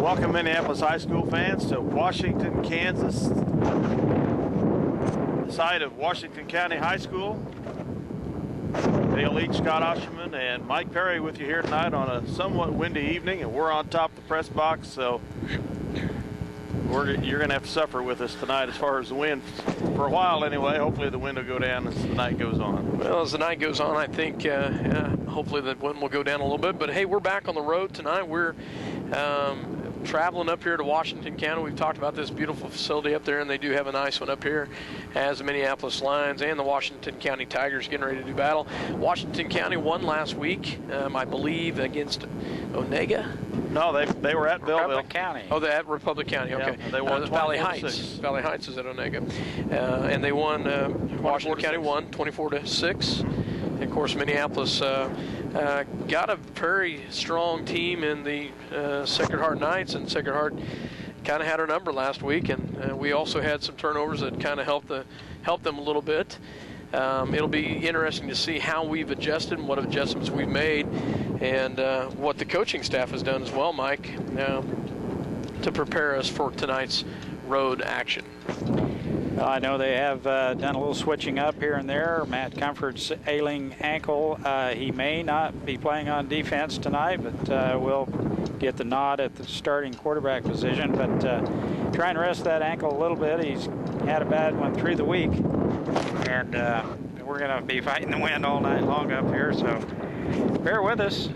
Welcome, Minneapolis high school fans, to Washington, Kansas, the site of Washington County High School. Dale Leach, Scott Osherman, and Mike Perry with you here tonight on a somewhat windy evening, and we're on top of the press box, so you're going to have to suffer with us tonight as far as the wind for a while anyway. Hopefully the wind will go down as the night goes on. Well, as the night goes on, I think hopefully the wind will go down a little bit. But, hey, we're back on the road tonight. We're traveling up here to Washington County. We've talked about this beautiful facility up there, and they do have a nice one up here as the Minneapolis Lions and the Washington County Tigers getting ready to do battle. Washington County won last week, I believe, against Onega. No, they were at Belleville. Republic County. Oh, they're at Republic County. Okay. Yeah, they won Valley Heights. Valley Heights is at Onega, and they won. Washington County won 24-6. And of course, Minneapolis got a very strong team in the Sacred Heart Knights, and Sacred Heart kind of had our number last week, and we also had some turnovers that kind of helped them a little bit. It'll be interesting to see how we've adjusted and what adjustments we've made, and what the coaching staff has done as well, Mike, to prepare us for tonight's road action. I know they have done a little switching up here and there. Matt Comfort's ailing ankle. He may not be playing on defense tonight, but will get the nod at the starting quarterback position. But try and rest that ankle a little bit. He's had a bad one through the week. And we're going to be fighting the wind all night long up here, so bear with us.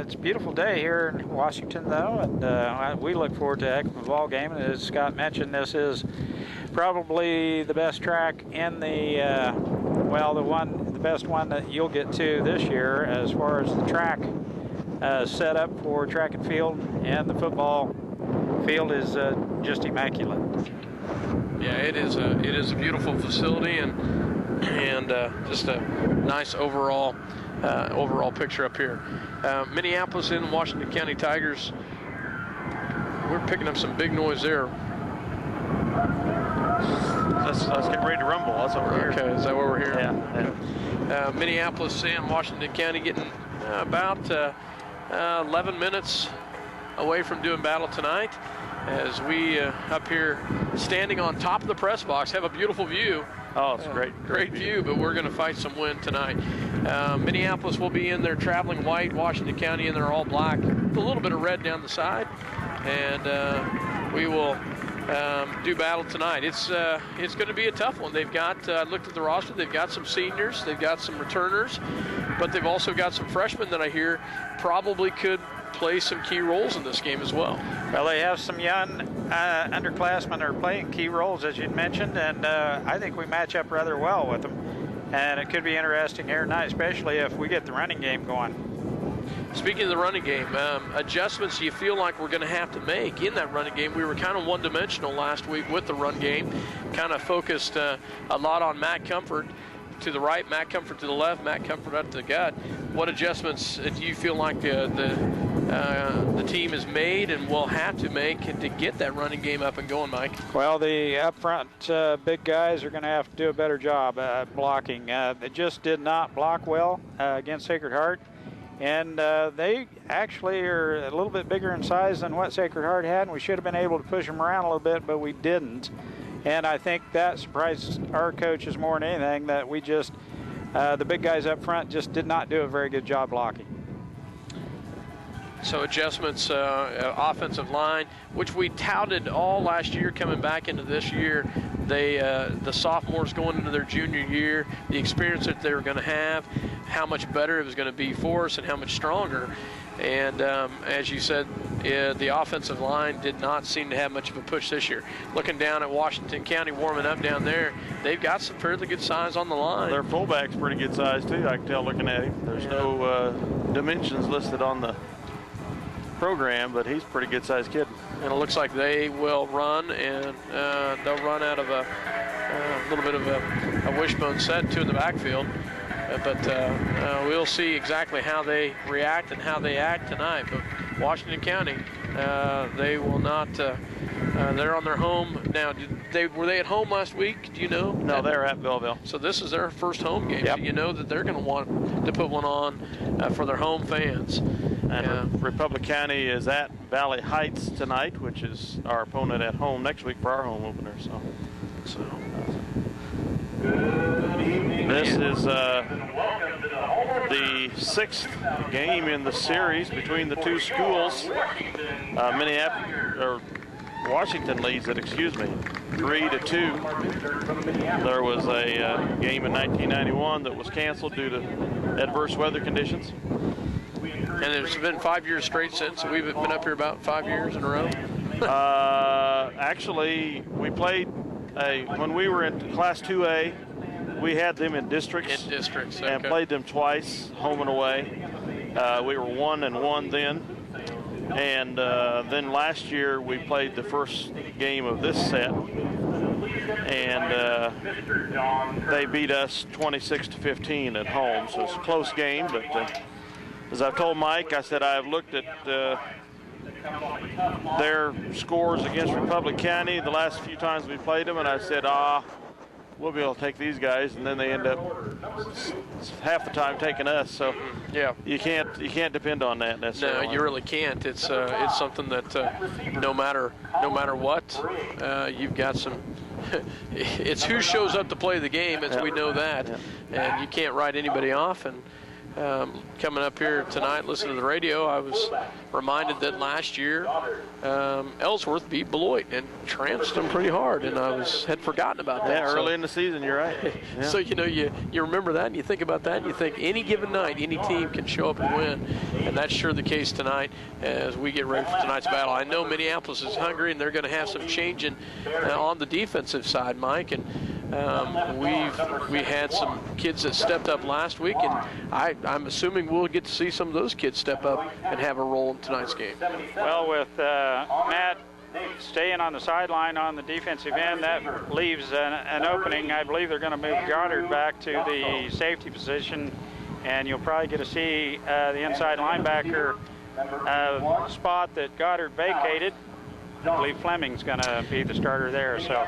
It's a beautiful day here in Washington, though, and we look forward to a heck of a ball game. And as Scott mentioned, this is probably the best track in the the best one that you'll get to this year as far as the track set up for track and field, and the football field is just immaculate. Yeah, it is a beautiful facility, and just a nice overall picture up here. Minneapolis and Washington County Tigers, we're picking up some big noise there. Let's get ready to rumble. That's what we're hearing. Okay, is that what we're hearing? Yeah. Minneapolis and Washington County getting about 11 minutes away from doing battle tonight, as we up here standing on top of the press box have a beautiful view. Oh, it's great view, but we're going to fight some wind tonight. Minneapolis will be in their traveling white, Washington County in their all black, with a little bit of red down the side, and we will do battle tonight. It's going to be a tough one. They've got, I looked at the roster, they've got some seniors, they've got some returners, but they've also got some freshmen that I hear probably could play some key roles in this game as well. Well, they have some young underclassmen are playing key roles, as you mentioned, and I think we match up rather well with them. And it could be interesting here tonight, especially if we get the running game going. Speaking of the running game, adjustments you feel like we're going to have to make in that running game. We were kind of one-dimensional last week with the run game, kind of focused a lot on Matt Comfort to the right, Matt Comfort to the left, Matt Comfort up to the gut. What adjustments do you feel like the team has made and will have to make to get that running game up and going, Mike? Well, the up front big guys are going to have to do a better job blocking. They just did not block well against Sacred Heart. And they actually are a little bit bigger in size than what Sacred Heart had, and we should have been able to push them around a little bit, but we didn't. And I think that surprised our coaches more than anything, that we just, the big guys up front just did not do a very good job blocking. So adjustments, offensive line, which we touted all last year coming back into this year. The sophomores going into their junior year, the experience that they were going to have, how much better it was going to be for us and how much stronger. And as you said, the offensive line did not seem to have much of a push this year. Looking down at Washington County warming up down there, they've got some fairly good size on the line. Their fullback's pretty good size too, I can tell looking at him. There's no dimensions listed on the program, but he's a pretty good sized kid. And it looks like they will run, and they'll run out of a little bit of a wishbone set, two in the backfield. But we'll see exactly how they react and how they act tonight. But Washington County, they will not. They're on their home now. Were they at home last week? Do you know? No, they're at Belleville. So this is their first home game. Yep. So you know that they're going to want to put one on for their home fans. And Republic County is at Valley Heights tonight, which is our opponent at home next week for our home opener. So this is the 6th game in the series between the two schools. Washington leads it, 3-2. There was a game in 1991 that was canceled due to adverse weather conditions. And it's been 5 years straight since. So we've been up here about 5 years in a row. Actually, we played when we were in Class 2A, we had them in districts. Okay. And played them twice, home and away. We were 1-1 then. And then last year we played the first game of this set, and they beat us 26-15 at home. So it's a close game, but as I've told Mike, I said I've looked at their scores against Republic County the last few times we played them, and I said, we'll be able to take these guys, and then they end up half the time taking us. So yeah, you can't depend on that necessarily. No, you really can't. It's something that no matter what, you've got some. It's who shows up to play the game, as we know that, and you can't write anybody off. And coming up here tonight, listening to the radio, I was reminded that last year Ellsworth beat Beloit and trounced them pretty hard, and I had forgotten about that. Yeah, early in the season, you're right. Yeah. So you remember that, and you think about that, and you think any given night, any team can show up and win, and that's sure the case tonight as we get ready for tonight's battle. I know Minneapolis is hungry, and they're going to have some changing on the defensive side, Mike, and we had some kids that stepped up last week, and I'm assuming we'll get to see some of those kids step up and have a role in tonight's game. Well, with Matt staying on the sideline on the defensive end, that leaves an opening. I believe they're going to move Goddard back to the safety position, and you'll probably get to see the inside linebacker spot that Goddard vacated. I believe Fleming's going to be the starter there. So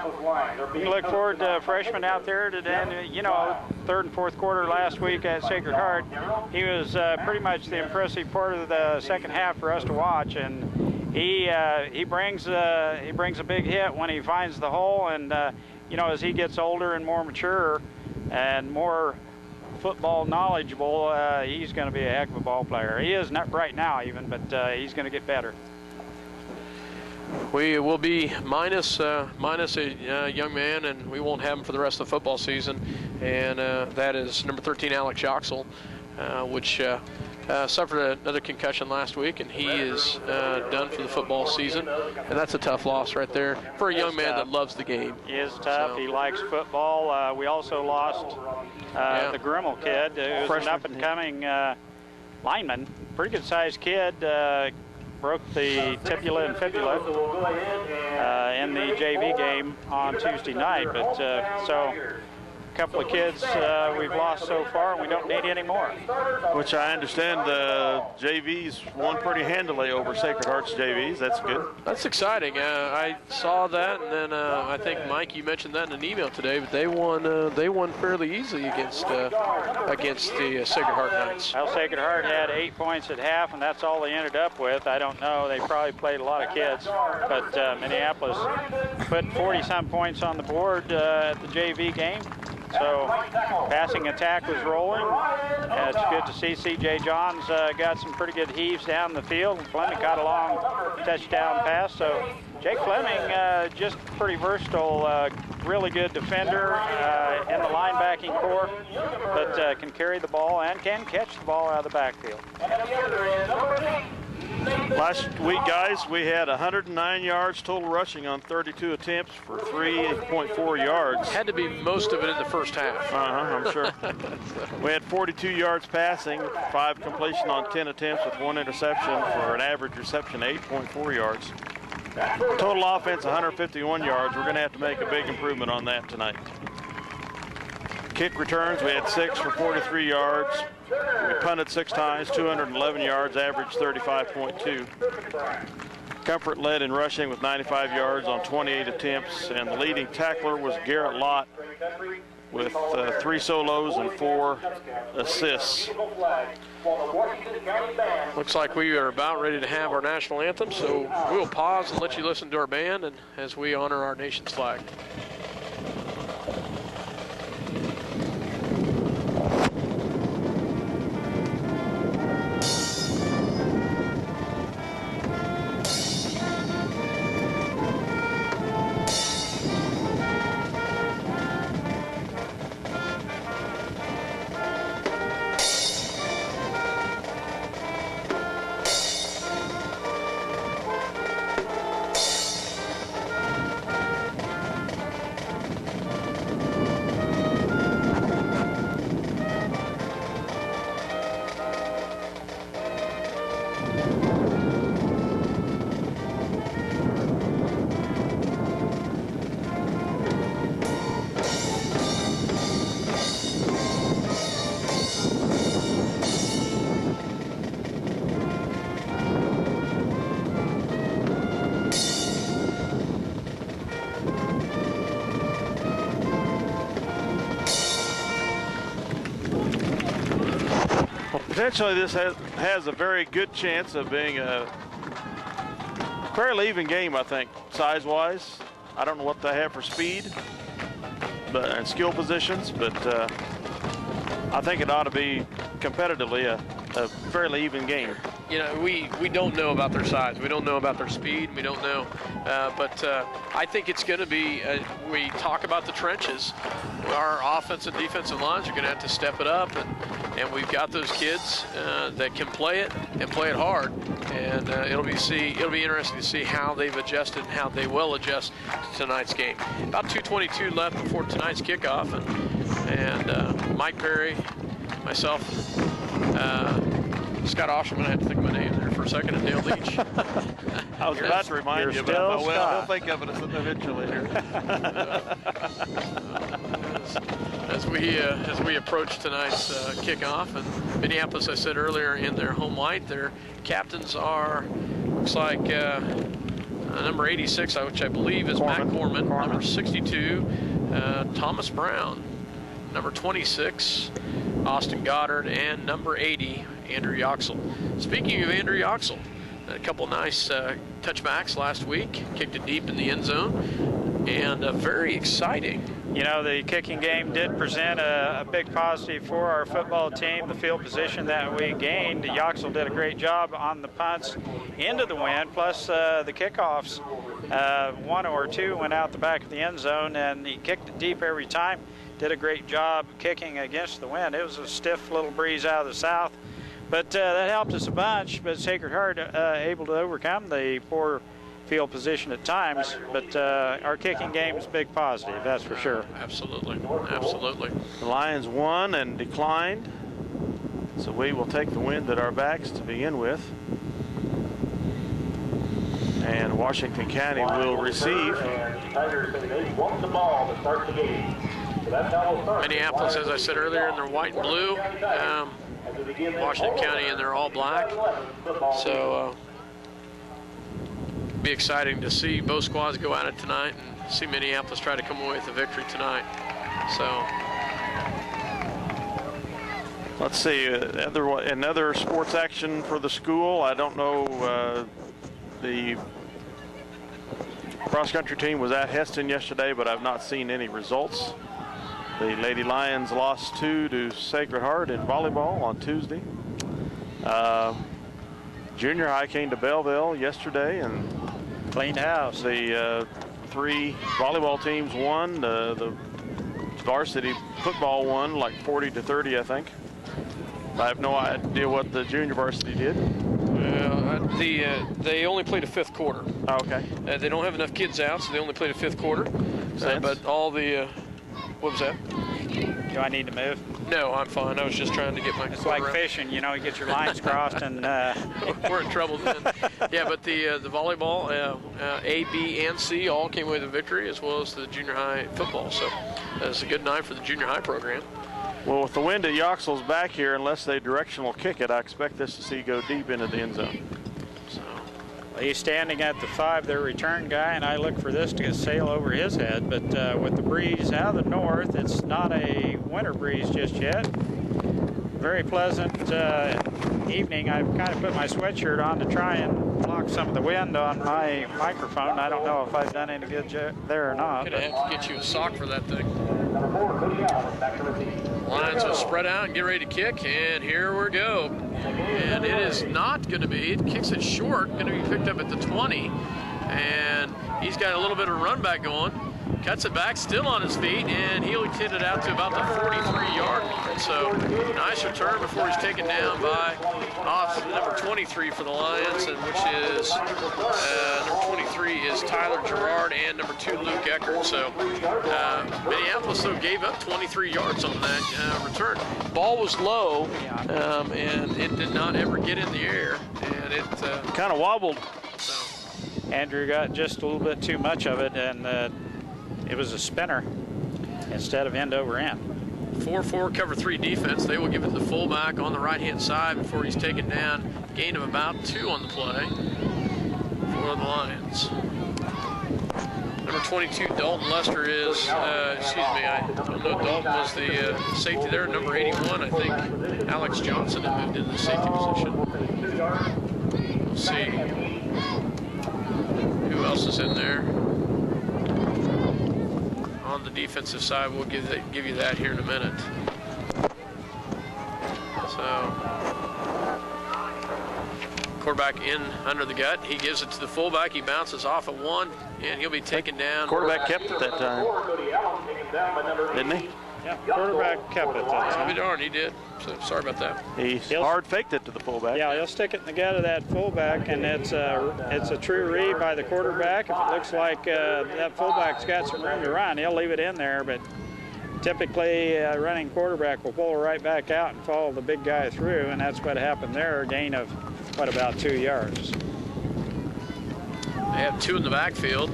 you can look forward to freshmen out there today. You know, third and fourth quarter last week at Sacred Heart, he was pretty much the impressive part of the second half for us to watch. And he brings a big hit when he finds the hole. And you know, as he gets older and more mature and more football knowledgeable, he's going to be a heck of a ball player. He is not right now even, but he's going to get better. We will be minus a young man, and we won't have him for the rest of the football season, and that is number 13, Alex Joxel, which suffered another concussion last week, and he is done for the football season, and that's a tough loss right there for a young man that loves the game. He is tough. So, he likes football. We also lost the Grimmel kid, who's an up-and-coming lineman, pretty good-sized kid. Broke the tibia and fibula in the JV game on Tuesday night. But so a couple of kids we've lost so far, and we don't need any more. Which I understand the JVs won pretty handily over Sacred Heart's JVs. That's good. That's exciting. I saw that, and then I think, Mike, you mentioned that in an email today, but they won fairly easily against the Sacred Heart Knights. Well, Sacred Heart had 8 points at half, and that's all they ended up with. I don't know. They probably played a lot of kids, but Minneapolis put 40-some points on the board at the JV game. So passing attack was rolling. It's good to see C.J. Johns got some pretty good heaves down the field. Fleming got a long touchdown pass. So Jake Fleming, just pretty versatile, really good defender in the linebacking core, but can carry the ball and can catch the ball out of the backfield. Last week, guys, we had 109 yards total rushing on 32 attempts for 3.4 yards. Had to be most of it in the first half. I'm sure. We had 42 yards passing, 5 completion on 10 attempts with 1 interception for an average reception of 8.4 yards. Total offense, 151 yards. We're going to have to make a big improvement on that tonight. Kick returns, we had 6 for 43 yards. We punted 6 times, 211 yards, average 35.2. Comfort led in rushing with 95 yards on 28 attempts, and the leading tackler was Garrett Lott with 3 solos and 4 assists. Looks like we are about ready to have our national anthem, so we'll pause and let you listen to our band and as we honor our nation's flag. Potentially this has a very good chance of being a fairly even game, I think, size-wise. I don't know what they have for speed and skill positions, but I think it ought to be competitively a fairly even game. You know, we don't know about their size. We don't know about their speed. We don't know. But I think it's going to be, we talk about the trenches. Our offensive and defensive lines are going to have to step it up. And we've got those kids that can play it and play it hard. And it'll be interesting to see how they've adjusted and how they will adjust to tonight's game. About 2:22 left before tonight's kickoff. And Mike Perry, myself, Scott Osherman, I had to think of my name there for a second, and Dale Leach. I was about to remind you, but we'll think of it eventually here. As we approach tonight's kickoff, and Minneapolis, I said earlier, in their home white, their captains are, looks like number 86, which I believe is Matt Corman, number 62, Thomas Brown, number 26, Austin Goddard, and number 80, Andrew Yoxel. Speaking of Andrew Yoxel, a couple nice touchbacks last week, kicked it deep in the end zone, and very exciting. You know, the kicking game did present a big positive for our football team, the field position that we gained. Yoxel did a great job on the punts into the wind, plus the kickoffs. 1 or 2 went out the back of the end zone, and he kicked it deep every time. Did a great job kicking against the wind. It was a stiff little breeze out of the south, but that helped us a bunch. But Sacred Heart able to overcome the poor field position at times, but our kicking game is a big positive, that's for sure. Absolutely, absolutely. The Lions won and declined, so we will take the wind at our backs to begin with. And Washington County will receive. Minneapolis, as I said earlier, in their white and blue. Washington County in their all black. So be exciting to see both squads go at it tonight and see Minneapolis try to come away with a victory tonight. So let's see, another sports action for the school. I don't know, the cross-country team was at Heston yesterday, but I've not seen any results. The Lady Lions lost 2 to Sacred Heart in volleyball on Tuesday. Junior high came to Belleville yesterday and cleaned house. The 3 volleyball teams won. The varsity football won like 40-30, I think. I have no idea what the junior varsity did. Well, they only played a 5th quarter. Oh, okay. They don't have enough kids out, so they only played a 5th quarter. But all the what was that? Do I need to move? No, I'm fine. I was just trying to get my. It's like fishing, you know, you get your lines crossed and. We're in trouble then. Yeah, but the volleyball, A, B, and C all came away with a victory, as well as the junior high football. So it's a good night for the junior high program. Well, with the wind at Yoxel's back here, unless they directional kick it, I expect this to see go deep into the end zone. So He's standing at the 5, their return guy, and I look for this to sail over his head. But with the breeze out of the north, it's not a winter breeze just yet. Very pleasant evening. I've kind of put my sweatshirt on to try and block some of the wind on my microphone. I don't know if I've done any good there or not. Gonna have to get you a sock for that thing. Lions will spread out and get ready to kick, and here we go. And it is not going to be. It kicks it short. Going to be picked up at the 20, and he's got a little bit of a run back going. Cuts it back, still on his feet, and he'll hit it out to about the 43-yard line. So nice return before he's taken down by number 23 for the Lions, and which is number 23 is Tyler Gerard, and number 2 Luke Eckert. So Minneapolis though gave up 23 yards on that return. Ball was low, and it did not ever get in the air, and it kind of wobbled. So Andrew got just a little bit too much of it, and it was a spinner instead of end over end. 4-4 cover 3 defense. They will give it to the fullback on the right-hand side before he's taken down. Gain of about 2 on the play for the Lions. Number 22, Dalton Lester is, I don't know, Dalton was the safety there. Number 81, I think Alex Johnson had moved into the safety position. We'll see who else is in there. On the defensive side, we'll give you that here in a minute. So, quarterback in under the gut. He gives it to the fullback. He bounces off at 1, and he'll be taken down. Quarterback kept it that time, didn't he? Yeah, quarterback kept it that time. I'll be darned, he did. So sorry about that. He hard faked it to the fullback. Yeah, he'll stick it in the gut of that fullback, and it's a true read by the quarterback. If it looks like that fullback's got some room to run, he'll leave it in there. But typically, a running quarterback will pull right back out and follow the big guy through, and that's what happened there. A gain of what, about 2 yards. They have 2 in the backfield,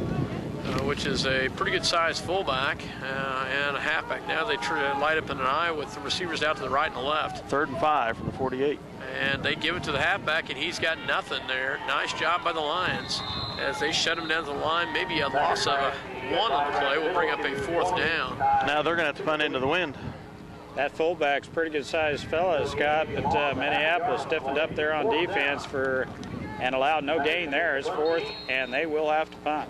which is a pretty good sized fullback and a halfback. Now they try to light up in an eye with the receivers out to the right and the left. 3rd and 5 from the 48. And they give it to the halfback, and he's got nothing there. Nice job by the Lions as they shut him down to the line. Maybe a loss of 1 on the play will bring up a 4th down. Now they're going to have to punt into the wind. That fullback's pretty good sized fella, Scott, but Minneapolis stiffened up there on defense and allowed no gain there. It's 4th, and they will have to punt.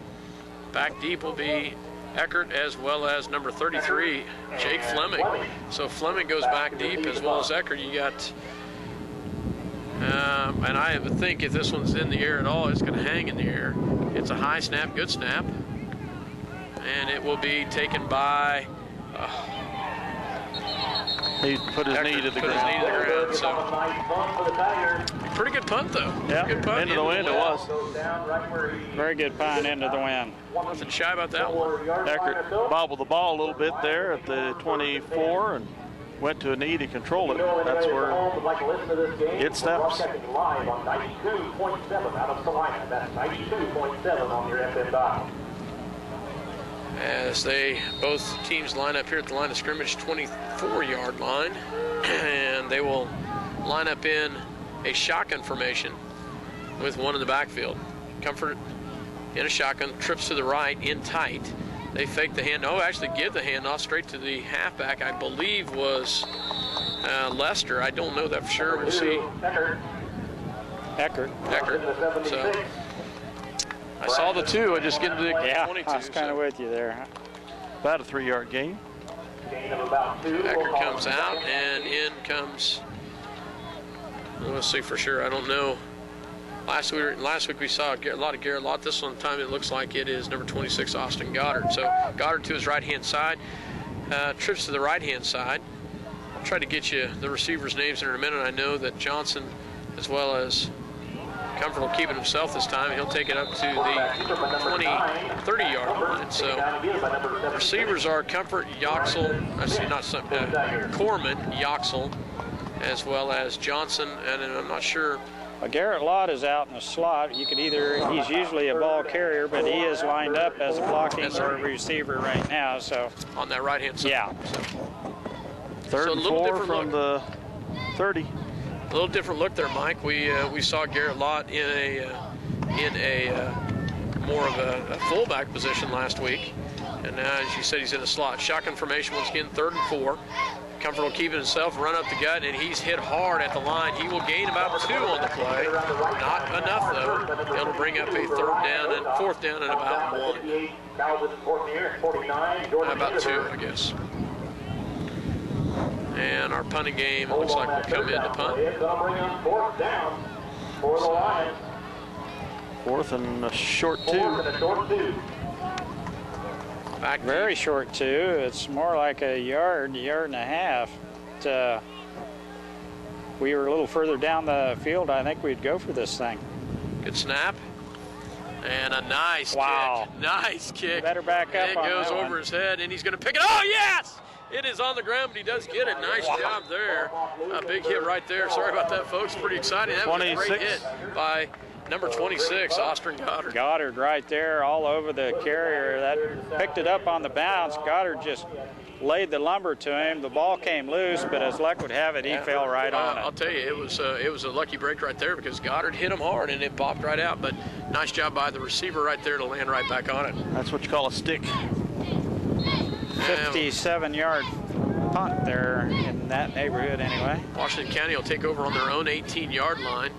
Back deep will be Eckert as well as number 33, Jake Fleming. So Fleming goes back deep as well as Eckert. You got, and I would think if this one's in the air at all, it's going to hang in the air. It's a high snap, good snap. And it will be taken by he put his knee to the ground. So. Pretty good punt, though. Yeah, good punt. Into the wind it was. Very good punt into the wind. Nothing shy about that one. Eckert bobbled the ball a little bit there at the 24 and went to a knee to control it. That's where it steps. As both teams line up here at the line of scrimmage, 24-yard line, and they will line up in a shotgun formation with 1 in the backfield. Comfort in a shotgun, trips to the right, in tight. They fake the hand. Actually give the handoff straight to the halfback. I believe was Lester. I don't know that for sure. We'll see. Eckert. So I saw the 2. I just get to the 22. I was kind of with you there. About a 3-yard gain. Eckert comes out, and in comes. Let's see for sure. I don't know. Last week we saw a lot of Garrett Lott. This one time it looks like it is number 26, Austin Goddard. So Goddard to his right-hand side. Trips to the right-hand side. I'll try to get you the receivers' names in a minute. I know that Johnson, as well as Comfort, will keep it himself this time. He'll take it up to the 30-yard line. So receivers are Comfort, Yoxel, Corman, Yoxel, as well as Johnson, and I'm not sure. Garrett Lott is out in the slot. He's usually a ball carrier, but he is lined up as a blocking or a receiver right now. So on that right-hand side. Yeah. So 3rd and 4 from the 30. little different look there, Mike. We saw Garrett Lott in a more of a fullback position last week, and now, as you said, he's in a slot. Shotgun formation once again, 3rd and 4. Comfortable keeping himself, run up the gut, and he's hit hard at the line. He will gain about 2 on the play. Not enough, though. It'll bring up a 4th down and about 1. About 2, I guess. And our punting game, it looks like we'll come in to punt. 4th and a short 2. Very short 2. It's more like a yard and a half. We were a little further down the field. I think we'd go for this thing. Good snap. And a nice kick. Nice kick. Better back up. It goes over his head, and he's going to pick it. Oh, yes! It is on the ground, but he does get it. Nice job there. A big hit right there. Sorry about that, folks. Pretty exciting. That was a great hit by number 26, Austin Goddard. Goddard right there all over the carrier. That picked it up on the bounce. Goddard just laid the lumber to him. The ball came loose, but as luck would have it, he fell right on it. I'll tell you, it was a lucky break right there because Goddard hit him hard and it popped right out. But nice job by the receiver right there to land right back on it. That's what you call a stick. 57-yard punt there in that neighborhood anyway. Washington County will take over on their own 18-yard line.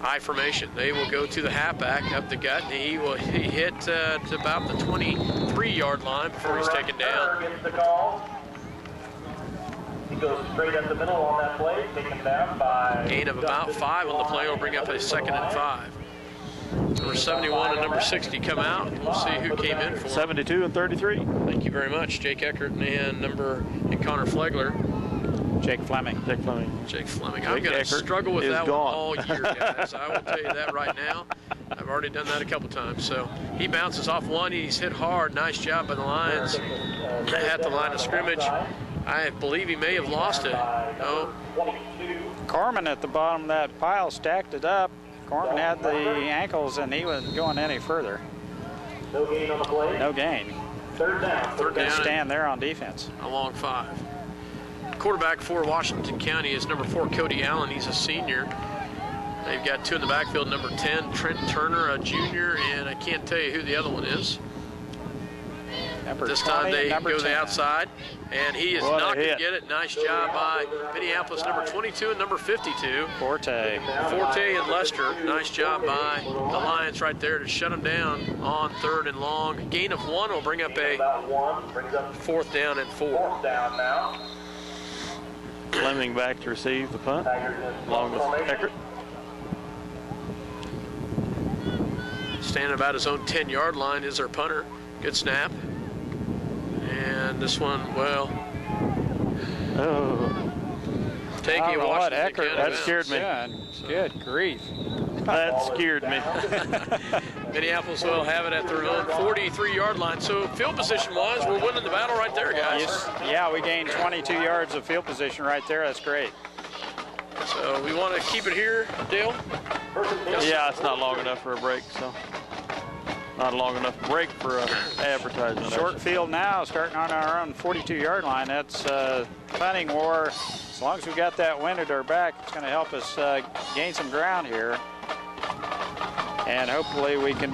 I formation. They will go to the halfback up the gut, and he hit to about the 23-yard line before he's taken down. He goes straight up the middle on that play, taken down by... Gain of about 5 on the play will bring up a 2nd and 5. Number 71 and number 60 come out. We'll see who came in for 72 and 33. Thank you very much, Jake Eckert and Connor Flegler. Jake Fleming. Jake Fleming. I'm going to struggle with that one all year, guys. I will tell you that right now. I've already done that a couple times. So he bounces off one. He's hit hard. Nice job by the Lions at the line of scrimmage. I believe he may have lost it. No. Corman at the bottom of that pile stacked it up. Corman had the ankles, and he wasn't going any further. No gain on the play. No gain. 3rd down. Third down. Stand there on defense. A long 5. Quarterback for Washington County is number 4, Cody Allen. He's a senior. They've got 2 in the backfield. Number 10, Trent Turner, a junior, and I can't tell you who the other one is. Number This time 20, they go 10. to the outside, and he is not going to get it. Nice job by Minneapolis, number 22 and number 52. Forte and Lester. Nice job by the Lions right there to shut them down on 3rd and long. Gain of 1 will bring up a 4th down and 4. 4th down now. Fleming back to receive the punt, along with Eckert. Standing about his own 10-yard line is our punter. Good snap. And this one, well, taking Washington Eckert, County. that scared me. Good grief. That scared me. Minneapolis will have it at their own 43-yard line. So field position-wise, we're winning the battle right there, guys. Yeah, we gained 22 yards of field position right there. That's great. So we want to keep it here, Dale? Yeah, it's not long enough for a break, so. Not a long enough break for advertising. Short field now, starting on our own 42-yard line. That's punting war. As long as we got that wind at our back, it's going to help us gain some ground here. And hopefully we can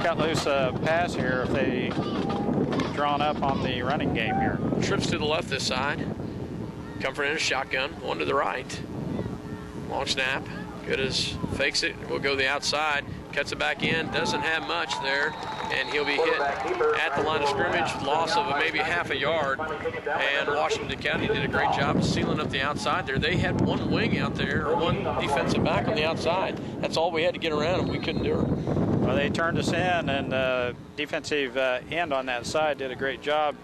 cut loose a pass here if they drawn up on the running game here. Trips to the left this side. Comfort in a shotgun, 1 to the right. Long snap. Good as fakes it. We'll go the outside. Cuts it back in. Doesn't have much there. And he'll be hit at the line of scrimmage. Loss of maybe half a yard. And Washington County did a great job of sealing up the outside there. They had 1 wing out there, or 1 defensive back on the outside. That's all we had to get around them. We couldn't do it. Well, they turned us in, and defensive end on that side did a great job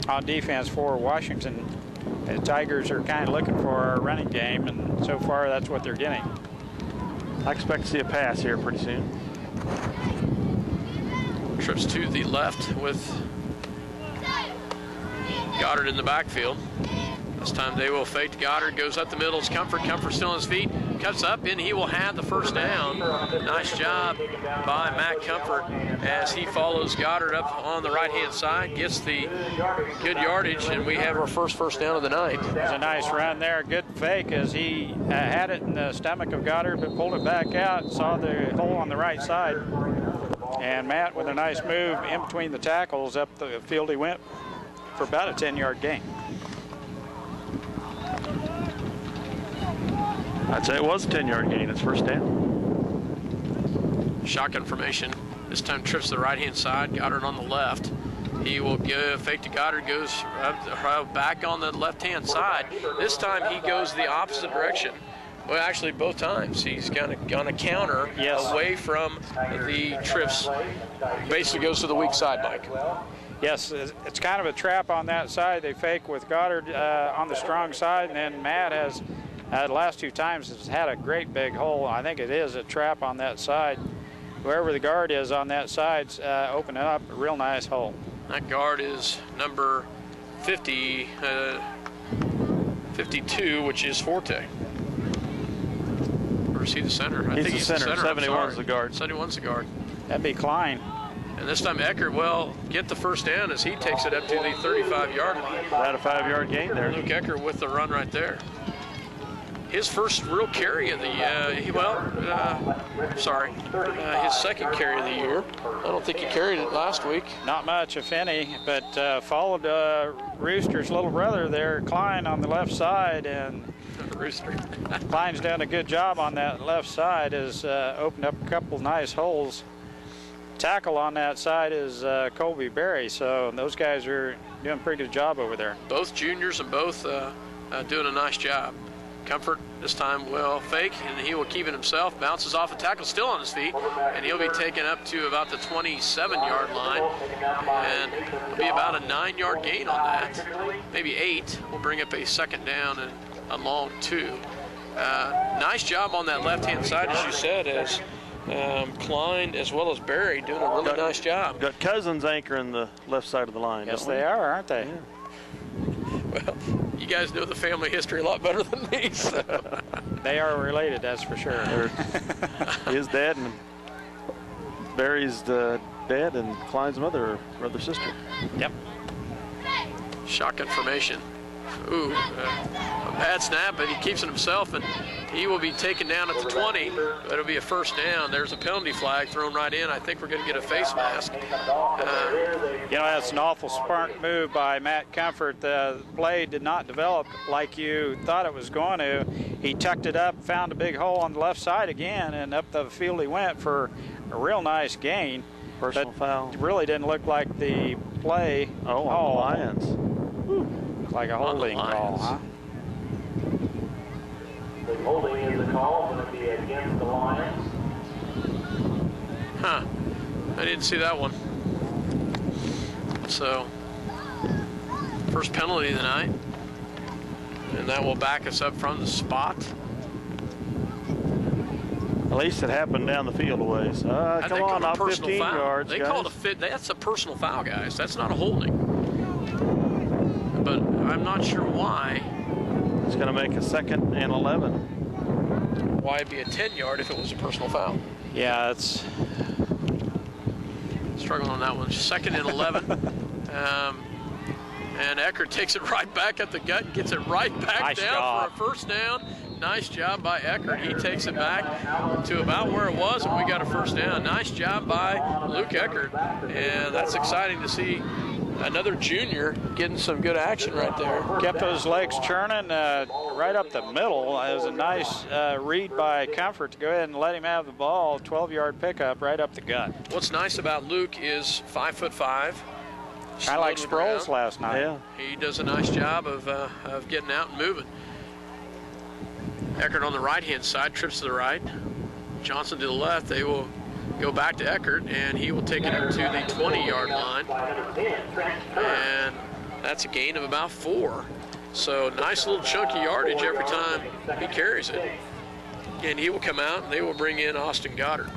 on defense for Washington. The Tigers are kind of looking for our running game, and so far that's what they're getting. I expect to see a pass here pretty soon. Trips to the left with Goddard in the backfield. This time they will fake to Goddard. Goes up the middle. It's Comfort. Comfort still on his feet. cuts up, and he will have the first down. Nice job by Matt Comfort as he follows Goddard up on the right-hand side, gets the good yardage, and we have our first down of the night. It was a nice run there. Good fake as he had it in the stomach of Goddard, but pulled it back out, saw the hole on the right side. And Matt, with a nice move in between the tackles, up the field he went for about a 10-yard gain. I'd say it was a 10-yard gain. It's first down. Shotgun formation. This time trips to the right-hand side. Goddard on the left. He will give fake to Goddard, goes back on the left-hand side. This time he goes the opposite direction. Well, actually, both times he's going to counter away from the trips. Basically goes to the weak side, Mike. Yes, it's kind of a trap on that side. They fake with Goddard on the strong side, and then Matt has, the last two times, has had a great big hole. I think it is a trap on that side. Whoever the guard is on that side's opening up a real nice hole. That guard is number 52, which is Forte. Or is he the center? I think he's the center. 71's the guard. 71's the guard. That'd be Klein. And this time Eckert will get the first down as he takes it up to the 35-yard line. About a 5-yard gain there. Luke Eckert with the run right there. His first real carry of the, his second carry of the year. I don't think he carried it last week. Not much, if any, but followed Rooster's little brother there, Klein, on the left side, and Rooster. Klein's done a good job on that left side, has opened up a couple nice holes. Tackle on that side is Colby Berry, so those guys are doing a pretty good job over there. Both juniors and both doing a nice job. Comfort this time will fake, and he will keep it himself. Bounces off the tackle, still on his feet, and he'll be taken up to about the 27-yard line, and it'll be about a 9-yard gain on that, maybe 8. We'll bring up a second down and a long 2. Nice job on that left-hand side, as you said, as Klein as well as Barry doing a really nice job. Got Cousins anchoring the left side of the line. Yes, they are, aren't they? Yeah. Well, you guys know the family history a lot better than me. So. They are related, that's for sure. His dad and Barry's dad and Klein's mother are sister. Yep. Shotgun formation. Ooh, a bad snap, but he keeps it himself, and he will be taken down at the 20. But it'll be a first down. There's a penalty flag thrown right in. I think we're going to get a face mask. That's an awful smart move by Matt Comfort. The play did not develop like you thought it was going to. He tucked it up, found a big hole on the left side again, and up the field he went for a real nice gain. Personal foul. It really didn't look like the play. On the Lions. Like a holding call, huh? The holding is the call, going to be against the Lions. Huh. I didn't see that one. So, first penalty of the night. And that will back us up from the spot. At least it happened down the field a ways. Come on, not 15 yards, They guys. called that's a personal foul, guys. That's not a holding. But I'm not sure why. It's going to make a 2nd and 11. Why it'd be a 10-yard if it was a personal foul. Yeah, it's struggling on that one. 2nd and 11. And Eckert takes it right back at the gut and gets it right back nice down job. for a first down. Nice job by Eckert. He takes it back to about where it was, and we got a first down. Nice job by Luke Eckert. And that's exciting to see another junior getting some good action right there. Kept those legs churning right up the middle. It was a nice read by Comfort to go ahead and let him have the ball. 12-yard pickup right up the gut. What's nice about Luke is 5'5". Kind of like Sproles last night. Yeah. He does a nice job of getting out and moving. Eckert on the right-hand side, trips to the right. Johnson to the left. They will go back to Eckert, and he will take it up to the 20-yard line. And that's a gain of about 4. So nice little chunky yardage every time he carries it. And he will come out, and they will bring in Austin Goddard.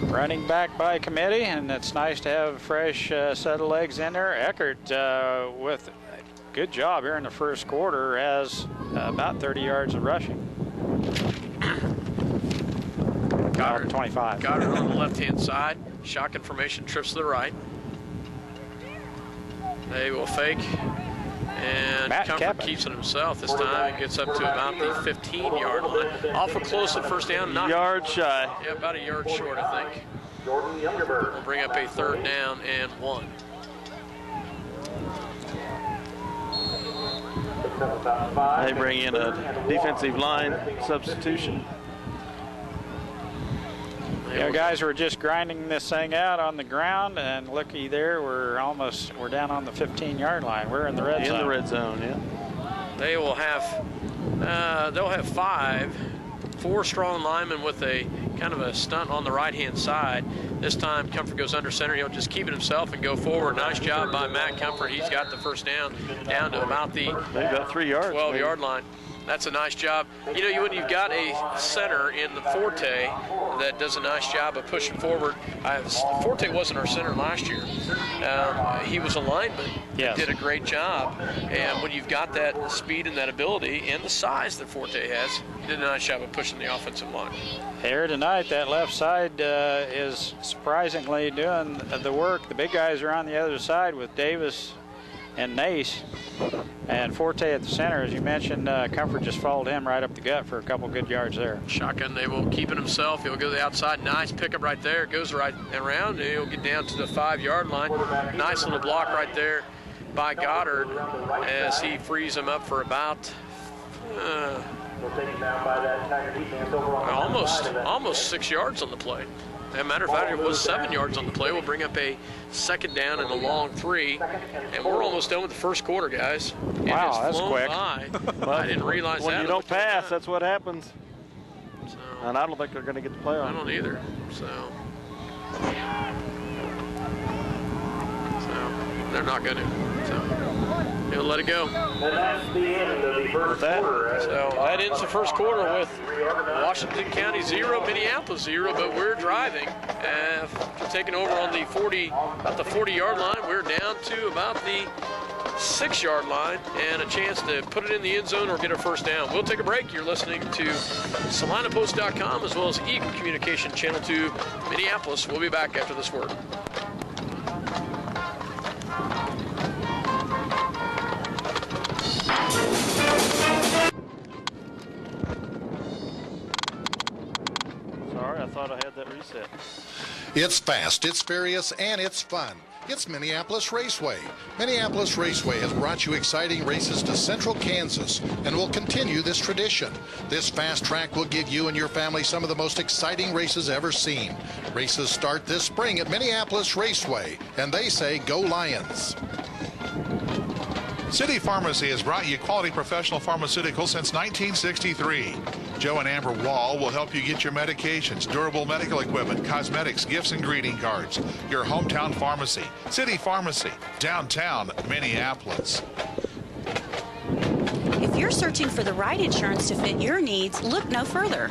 Running back by committee, and it's nice to have a fresh set of legs in there. Eckert with a good job here in the first quarter has about 30 yards of rushing. Goddard 25. Goddard on the left-hand side. Shotgun formation, trips to the right. They will fake. And Matt Comfort Kevin keeps it himself this time and gets up to about the 15-yard line. Awful close at first down. Not yard shy. Yeah, about a yard short, I think. Jordan Youngerberg. We'll bring up a 3rd down and 1. They bring in a defensive line substitution. Yeah, guys, we're just grinding this thing out on the ground, and looky there, we're down on the 15-yard line. We're in the red zone. In the red zone, yeah. They will have, they'll have 4 strong linemen with a kind of a stunt on the right-hand side. This time, Comfort goes under center. He'll just keep it himself and go forward. Nice job by Matt Comfort. He's got the first down to about the They've got 3 yards. 12-yard line. That's a nice job. You know, when you've got a center in the Forte that does a nice job of pushing forward. Forte wasn't our center last year. He was a lineman. Yes. Did a great job. And when you've got that speed and that ability and the size that Forte has, he did a nice job of pushing the offensive line. Here tonight, that left side is surprisingly doing the work. The big guys are on the other side with Davis and Nace, and Forte at the center. As you mentioned, Comfort just followed him right up the gut for a couple good yards there. Shotgun, they will keep it himself. He'll go to the outside. Nice pickup right there. Goes right around, and he'll get down to the 5-yard line. Nice little block right there by Goddard as he frees him up for about almost 6 yards on the play. As a matter of fact, it was 7 yards on the play. We'll bring up a 2nd down and a long 3. And we're almost done with the first quarter, guys. Wow, that's quick. By. I didn't realize when that. you don't pass, that's what happens. So, And I don't think they're going to get the play on. I don't either. So they're not going to. So he'll let it go. And that's the end of the first quarter. So that ends the first quarter with Washington County 0, Minneapolis 0, but we're driving. After taking over on the about the 40-yard line, we're down to about the 6-yard line and a chance to put it in the end zone or get a first down. We'll take a break. You're listening to SalinaPost.com as well as Eagle Communication Channel 2 Minneapolis. We'll be back after this word. Sorry, I thought I had that reset. It's fast, it's furious, and it's fun. It's Minneapolis Raceway. Minneapolis Raceway has brought you exciting races to central Kansas and will continue this tradition. This fast track will give you and your family some of the most exciting races ever seen. Races start this spring at Minneapolis Raceway, and they say go Lions. City Pharmacy has brought you quality professional pharmaceuticals since 1963. Joe and Amber Wall will help you get your medications, durable medical equipment, cosmetics, gifts, and greeting cards. Your hometown pharmacy, City Pharmacy, downtown Minneapolis. If you're searching for the right insurance to fit your needs, look no further.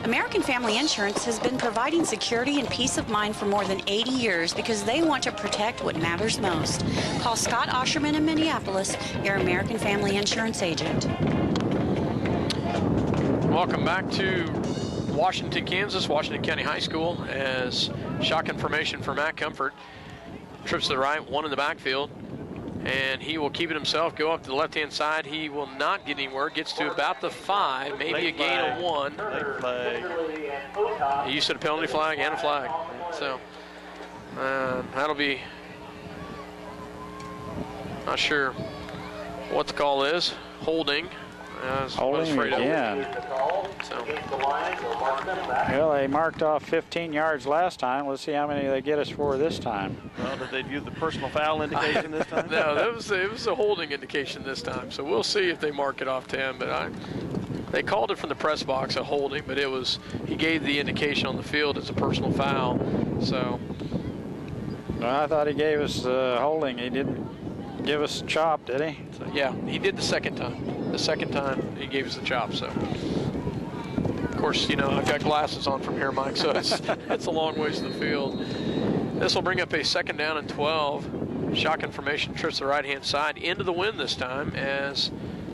American Family Insurance has been providing security and peace of mind for more than 80 years because they want to protect what matters most. Call Scott Osherman in Minneapolis, your American Family Insurance agent. Welcome back to Washington, Kansas, Washington County High School as shotgun formation for Matt Comfort. Trips to the right, 1 in the backfield. And he will keep it himself, go up to the left-hand side. He will not get anywhere. Gets to about the 5, maybe a gain of 1. He used a penalty flag and a flag. So that'll be, not sure what the call is. Holding. Holding again. So. Well, they marked off 15 yards last time. Let's see how many they get us for this time. Well, did they view the personal foul indication this time? No, it was a holding indication this time. So we'll see if they mark it off to him. But they called it from the press box a holding, but he gave the indication on the field as a personal foul. So. Well, I thought he gave us holding. He didn't give us a chop, did he? So, yeah, he did the second time. The second time he gave us the chop. So. Of course, you know, I've got glasses on from here, Mike, so it's a long ways to the field. This will bring up a 2nd down and 12. Shotgun formation, trips to the right-hand side. Into the wind this time as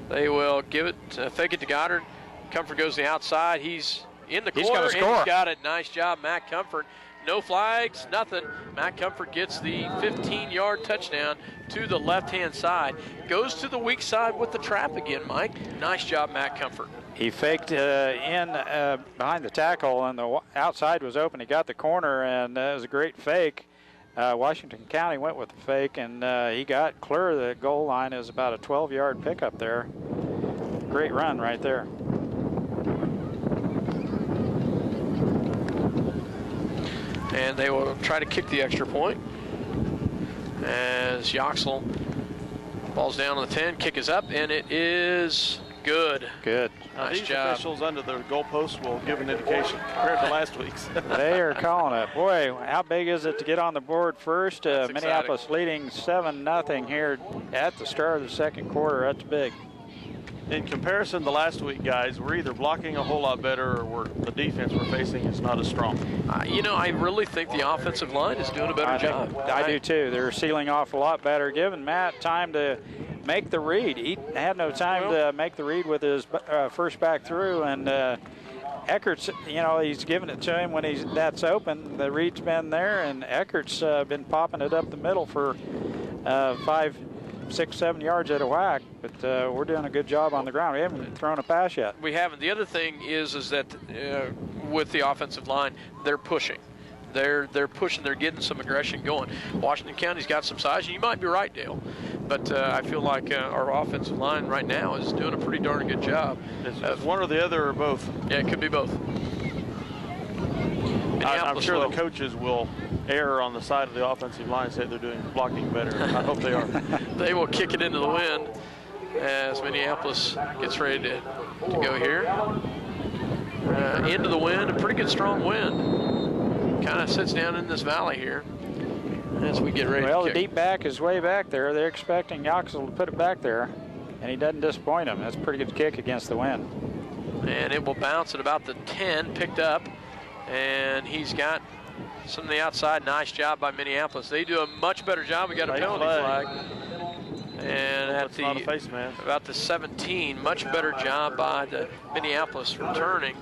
they will give it, fake it to Goddard. Comfort goes to the outside. He's in the He's corner, gonna and score. he's got it. Nice job, Matt Comfort. No flags, nothing. Matt Comfort gets the 15-yard touchdown to the left-hand side. Goes to the weak side with the trap again, Mike. Nice job, Matt Comfort. He faked in behind the tackle, and the outside was open. He got the corner, and it was a great fake. Washington County went with the fake, and he got clear of the goal line. It was about a 12-yard pickup there. Great run right there. And they will try to kick the extra point as Yoxel ball's down on the 10, kick is up, and it is good. Good. Nice These job. officials under the goalpost will give an indication compared to last week's. They are calling it. Boy, how big is it to get on the board first? That's Minneapolis leading 7-0 here at the start of the second quarter. That's big. In comparison to last week, guys, we're either blocking a whole lot better or the defense we're facing is not as strong. You know, I really think the offensive line is doing a better job. I do too. They're sealing off a lot better, giving Matt time to make the read. He had no time to make the read with his first back through, and Eckert's, you know, he's giving it to him when that's open. The read's been there, and Eckert's been popping it up the middle for 5, 6, 7 yards at a whack, but we're doing a good job on the ground. We haven't thrown a pass yet. We haven't. The other thing is that with the offensive line, they're pushing. They're pushing. They're getting some aggression going. Washington County's got some size, and you might be right, Dale. But I feel like our offensive line right now is doing a pretty darn good job. It's one or the other or both. Yeah, it could be both. I'm sure the coaches will err on the side of the offensive line, say they're doing blocking better. I hope they are. They will kick it into the wind as Minneapolis gets ready to go here. Into the wind, a pretty good strong wind. Kind of sits down in this valley here as we get ready to Well, kick. the deep back is way back there. They're expecting Yoxel to put it back there, and he doesn't disappoint them. That's a pretty good kick against the wind. And it will bounce at about the 10, picked up, and he's got some on the outside. Nice job by Minneapolis. They do a much better job. We got a penalty flag. And at That's not a face mask. about the 17, much better job by the Minneapolis returning.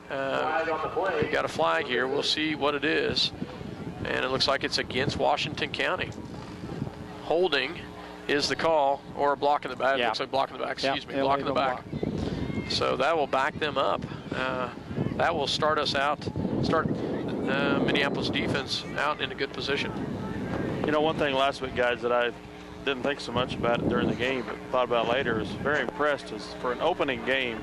We got a flag here. We'll see what it is. And it looks like it's against Washington County. Holding is the call, or a block in the back. Yeah. Looks like block in the back. Excuse me, block in the illegal back. So that will back them up. That will start us out, Minneapolis defense out in a good position. You know, one thing last week, guys, that I didn't think so much about it during the game, but thought about later, is very impressed, is for an opening game,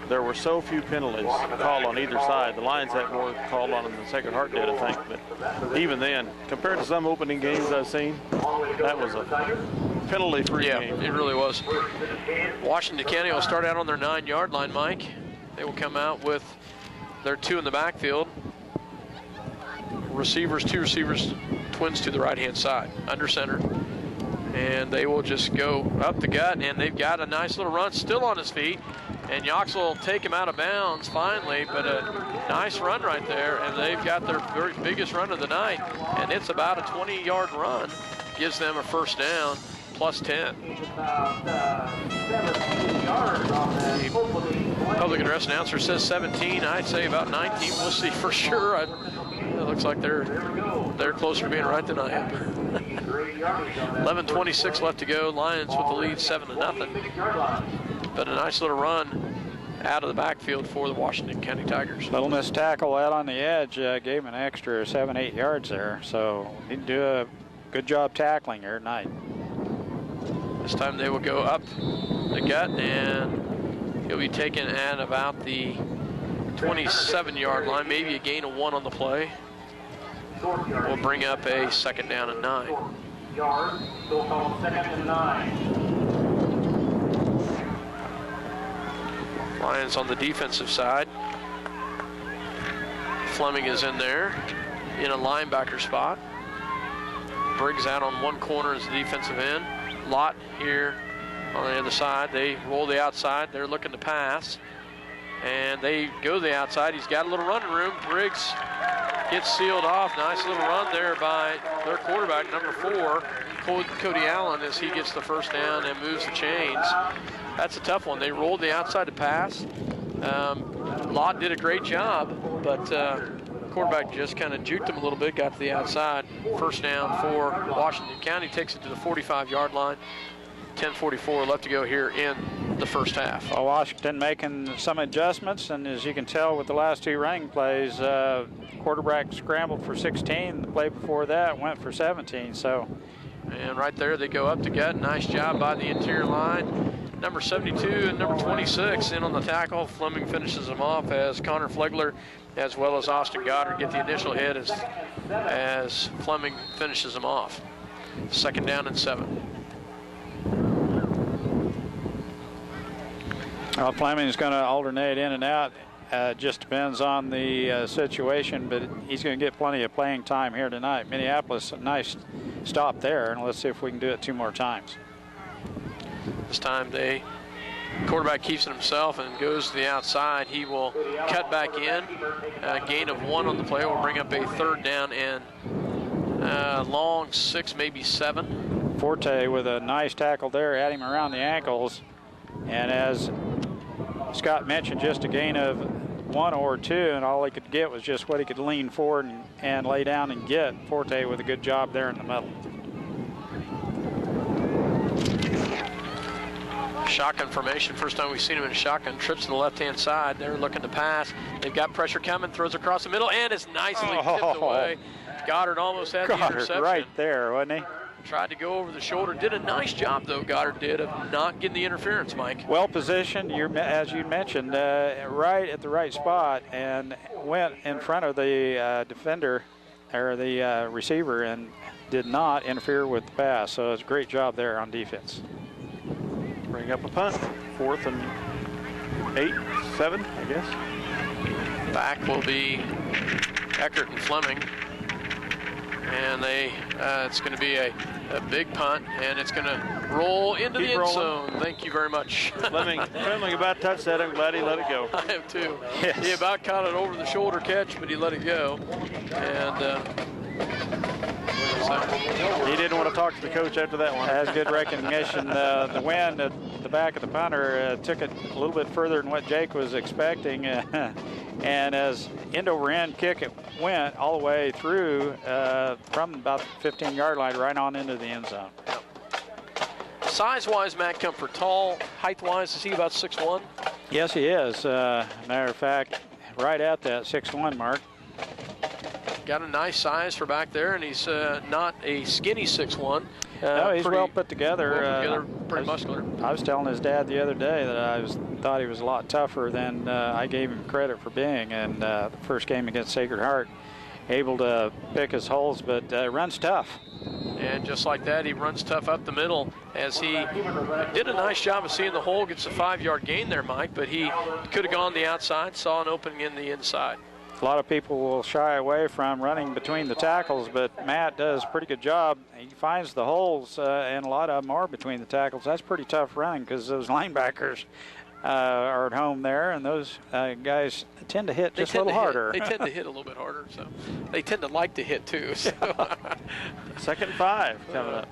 there were so few penalties called on either side. The Lions had more called on them than Sacred Heart did, I think. But even then, compared to some opening games I've seen, that was a penalty-free game. Yeah, it really was. Washington County will start out on their 9-yard line, Mike. They will come out with their 2 in the backfield. Two receivers, twins to the right-hand side, under center. And they will just go up the gut, and they've got a nice little run still on his feet. And Yoxel will take him out of bounds finally, but a nice run right there. And they've got their very biggest run of the night, and it's about a 20-yard run. Gives them a first down, plus 10. The public address announcer says 17. I'd say about 19. We'll see for sure. It looks like they're closer to being right than I am. 11:26 left to go. Lions with the lead 7-0. But a nice little run out of the backfield for the Washington County Tigers. Little missed tackle out on the edge gave him an extra 7-8 yards there. So he'd do a good job tackling here tonight. This time they will go up the gut, and he'll be taken at about the 27-yard line, maybe a gain of 1 on the play. We'll bring up a 2nd down and 9. Still called 2nd and 9. Lions on the defensive side. Fleming is in there in a linebacker spot. Briggs out on one corner as the defensive end. Lott here on the other side. They roll the outside. They're looking to pass. And they go to the outside. He's got a little running room. Briggs gets sealed off. Nice little run there by their quarterback, number 4, Cody Allen, as he gets the first down and moves the chains. That's a tough one. They rolled the outside to pass. Lott did a great job, but quarterback just kind of juked him a little bit, got to the outside. First down for Washington County, takes it to the 45-yard line. 10:44 left to go here in the first half. Well, Washington making some adjustments, and as you can tell with the last two running plays, quarterback scrambled for 16. The play before that went for 17. So, and right there they go up to gut. Nice job by the interior line. Number 72 and number 26 in on the tackle. Fleming finishes them off as Connor Flegler as well as Austin Goddard get the initial hit as Fleming finishes them off. Second down and 7. Well, Fleming's going to alternate in and out. Just depends on the situation, but he's going to get plenty of playing time here tonight. Minneapolis, a nice stop there, and let's see if we can do it 2 more times. This time quarterback keeps it himself and goes to the outside. He will cut back in. Gain of 1 on the play will bring up a third down and long 6, maybe 7. Forte with a nice tackle there, had him around the ankles. And as Scott mentioned, just a gain of 1 or 2, and all he could get was just what he could lean forward and lay down and get. Forte with a good job there in the middle. Shotgun formation. First time we've seen him in a shotgun. Trips to the left-hand side. They're looking to pass. They've got pressure coming. Throws across the middle, and it's nicely tipped away. Goddard almost had the interception. Right there, wasn't he? Tried to go over the shoulder. Did a nice job, though, Goddard did, of not getting the interference, Mike. Well positioned, as you mentioned, right at the right spot, and went in front of the defender, or the receiver, and did not interfere with the pass. So it's a great job there on defense. Bring up a punt. 4th and 8, 7, I guess. Back will be Eckert and Fleming. And it's going to be a big punt, and it's going to roll into the end zone. Thank you very much. Fleming about touched that. I'm glad he let it go. I am too. Yes. He about caught it over the shoulder catch, but he let it go. And he didn't want to talk to the coach after that one. That's good recognition. The wind at the back of the punter took it a little bit further than what Jake was expecting. And as end over end kick, it went all the way through from about the 15-yard line right on into the end zone. Yep. Size-wise, Matt Comfort, tall, height-wise, is he about 6'1"? Yes, he is. Matter of fact, right at that 6'1" mark. Got a nice size for back there, and he's not a skinny 6'1". No, he's well put together. Pretty muscular. I was telling his dad the other day that I thought he was a lot tougher than I gave him credit for being. And the first game against Sacred Heart, able to pick his holes, but runs tough. And just like that, he runs tough up the middle as he did a nice job of seeing the hole, gets a 5-yard gain there, Mike, but he could have gone the outside, saw an opening in the inside. A lot of people will shy away from running between the tackles, but Matt does a pretty good job. He finds the holes, and a lot of them are between the tackles. That's pretty tough running because those linebackers are at home there, and those guys tend to hit just a little harder. They tend to hit a little bit harder, so they tend to like to hit too. So. 2nd and 5 coming up.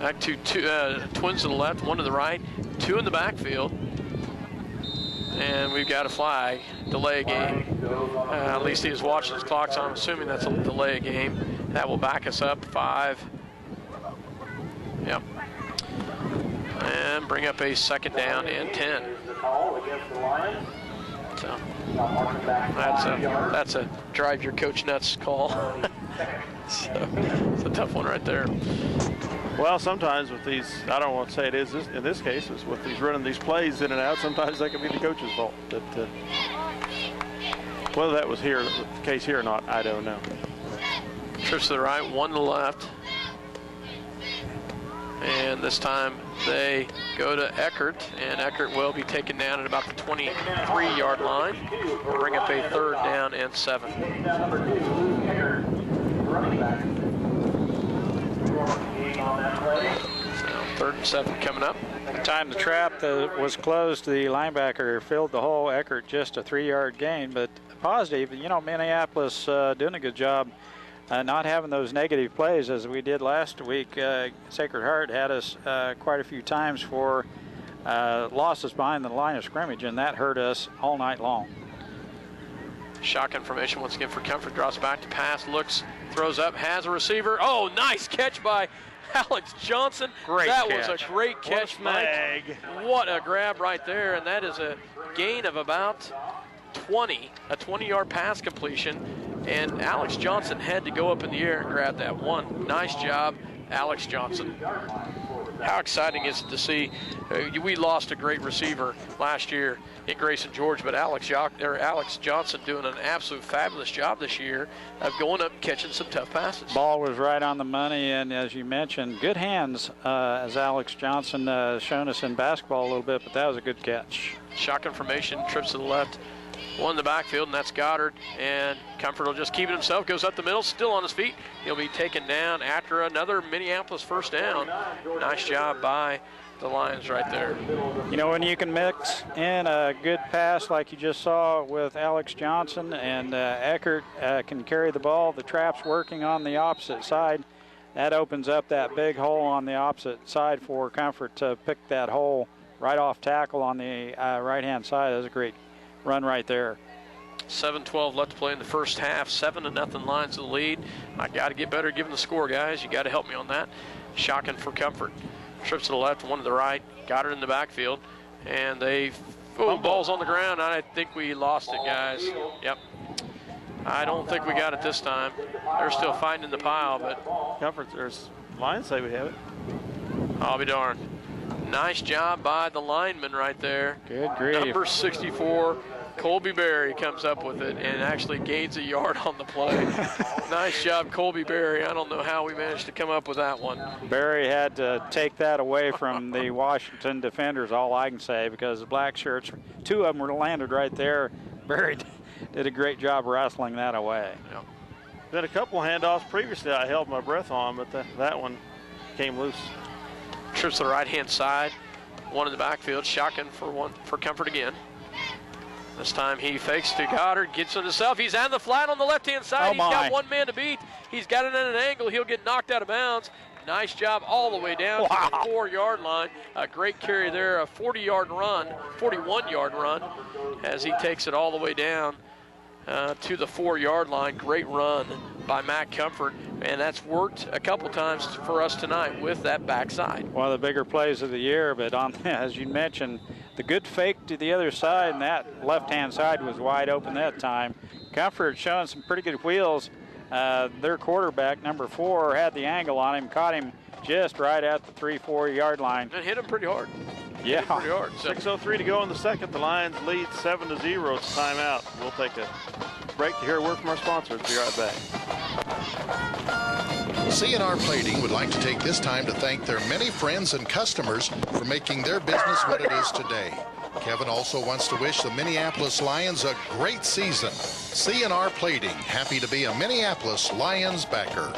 Back to twins to the left, 1 to the right, 2 in the backfield. And we've got a flag, delay a game. At least he was watching his clock, so I'm assuming that's a delay a game. That will back us up 5. Yep. And bring up a 2nd down and 10. So that's a drive your coach nuts call. So it's a tough one right there. Well, sometimes with these, I don't want to say it is in this case, is with these running these plays in and out, sometimes that can be the coach's fault. But whether that was the case here or not, I don't know. Trips to the right, 1 to the left. And this time they go to Eckert, and Eckert will be taken down at about the 23-yard line. We'll bring up a 3rd down and 7. So 3rd and 7 coming up. The time the trap was closed, the linebacker filled the hole. Eckert just a 3-yard gain, but positive. You know, Minneapolis doing a good job not having those negative plays as we did last week. Sacred Heart had us quite a few times for losses behind the line of scrimmage, and that hurt us all night long. Shotgun formation once again for Comfort. Drops back to pass, looks, throws up, has a receiver. Oh, nice catch by Alex Johnson. Great that catch. was a great catch, Mike. What a grab right there, and that is a gain of about 20, a 20-yard pass completion, and Alex Johnson had to go up in the air and grab that one. Nice job, Alex Johnson. How exciting is it to see? We lost a great receiver last year in Grayson George, but Alex Johnson doing an absolute fabulous job this year of going up and catching some tough passes. Ball was right on the money, and as you mentioned, good hands, as Alex Johnson shown us in basketball a little bit, but that was a good catch. Shotgun formation, trips to the left, one in the backfield, and that's Goddard. And Comfort will just keep it himself, goes up the middle, still on his feet. He'll be taken down after another Minneapolis first down. Nice job by the Lions right there. You know, when you can mix in a good pass like you just saw with Alex Johnson, and Eckert can carry the ball, the trap's working on the opposite side, that opens up that big hole on the opposite side for Comfort to pick that hole right off tackle on the right-hand side. That was a great run right there. 7:12 left to play in the first half. 7-0 Lions to the lead. I got to get better giving the score, guys. You got to help me on that. Shotgun for Comfort. Trips to the left, one to the right. Got it in the backfield, and ball's on the ground. I think we lost it, guys. Yep. I don't think we got it this time. They're still fighting in the pile, but Comfort, there's Lions say we have it. I'll be darned. Nice job by the lineman right there. Good grief. Number 64, Colby Berry comes up with it and actually gains a yard on the play. Nice job, Colby Berry. I don't know how we managed to come up with that one. Berry had to take that away from the Washington defenders, all I can say, because the black shirts, two of them were landed right there. Berry did a great job wrestling that away. Yeah. Been a couple handoffs previously I held my breath on, but that one came loose. Trips to the right-hand side, one in the backfield, shotgun for Comfort again. This time he fakes to Goddard, gets it himself. He's on the flat on the left-hand side. He's got one man to beat. He's got it at an angle. He'll get knocked out of bounds. Nice job all the way down to the 4-yard line. A great carry there, a 41-yard run, as he takes it all the way down to the 4-yard line. Great run by Matt Comfort, and that's worked a couple times for us tonight with that backside. One of the bigger plays of the year, but as you mentioned, the good fake to the other side, and that left-hand side was wide open that time. Comfort showing some pretty good wheels. Their quarterback, number 4, had the angle on him, caught him just right at the 3-4 yard line. And hit him pretty hard. Yeah. Pretty hard. So 6:03 to go in the second. The Lions lead 7-0. It's timeout. We'll take a break to hear a word from our sponsors. Be right back. C&R Plating would like to take this time to thank their many friends and customers for making their business what it is today. Kevin also wants to wish the Minneapolis Lions a great season. C&R Plating, happy to be a Minneapolis Lions backer.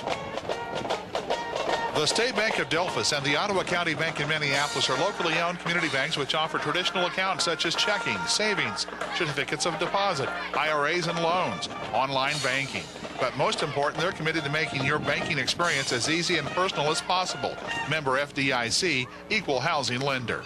The State Bank of Delphus and the Ottawa County Bank in Minneapolis are locally owned community banks which offer traditional accounts such as checking, savings, certificates of deposit, IRAs and loans, online banking. But most important, they're committed to making your banking experience as easy and personal as possible. Member FDIC, equal housing lender.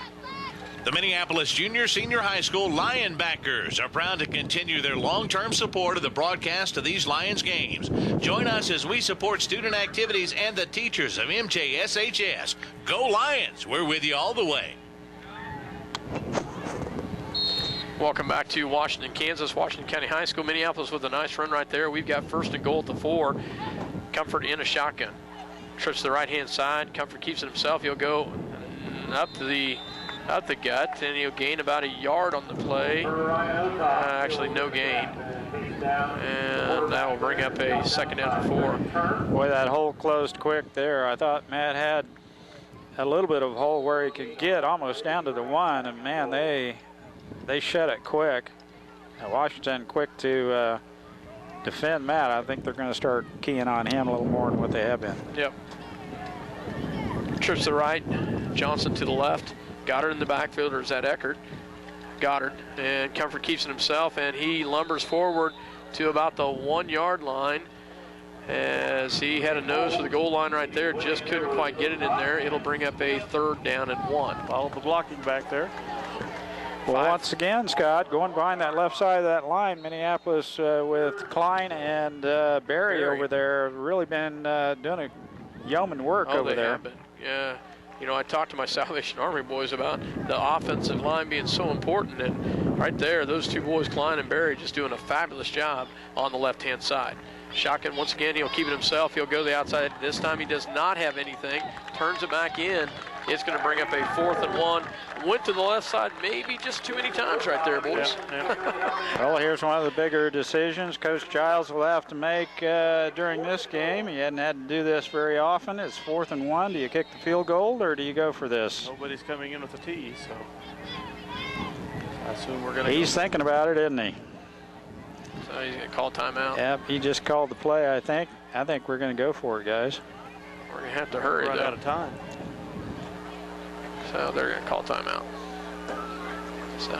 The Minneapolis Junior Senior High School Lion backers are proud to continue their long-term support of the broadcast of these Lions games. Join us as we support student activities and the teachers of MJSHS. Go Lions! We're with you all the way. welcome back to Washington, Kansas. Washington County High School. Minneapolis with a nice run right there. We've got 1st and goal at the 4. Comfort in a shotgun. Trips to the right-hand side. Comfort keeps it himself. He'll go up the gut, and he'll gain about a yard on the play. Actually, no gain. And that will bring up a 2nd down and 4. Boy, that hole closed quick there. I thought Matt had a little bit of a hole where he could get almost down to the 1, and man, they shut it quick. Washington quick to defend Matt. I think they're going to start keying on him a little more than what they have been. Yep. Trips to the right, Johnson to the left. Goddard in the backfield, or is that Eckert? Goddard, and Comfort keeps it himself, and he lumbers forward to about the 1 yard line. as he had a nose for the goal line right there, just couldn't quite get it in there. It'll bring up a 3rd down and 1. Followed the blocking back there. Well, once again, Scott, going behind that left side of that line, Minneapolis with Klein and Barry over there, really been doing a yeoman work over there. Have been. Yeah. You know, I talked to my Salvation Army boys about the offensive line being so important, and right there, those two boys, Klein and Barry, just doing a fabulous job on the left-hand side. Shotgun, once again, he'll keep it himself. He'll go to the outside. This time he does not have anything. Turns it back in. It's going to bring up a 4th and 1. Went to the left side maybe just too many times right there, boys. Yeah. Well, here's one of the bigger decisions Coach Giles will have to make during this game. He hadn't had to do this very often. It's 4th and 1. Do you kick the field goal or do you go for this? Nobody's coming in with a tee, so I assume we're going to. He's thinking about it, isn't he? So he's going to call timeout. Yep, he just called the play, I think. I think we're going to go for it, guys. We're going to have to hurry, run though. out of time. So they're going to call timeout. So.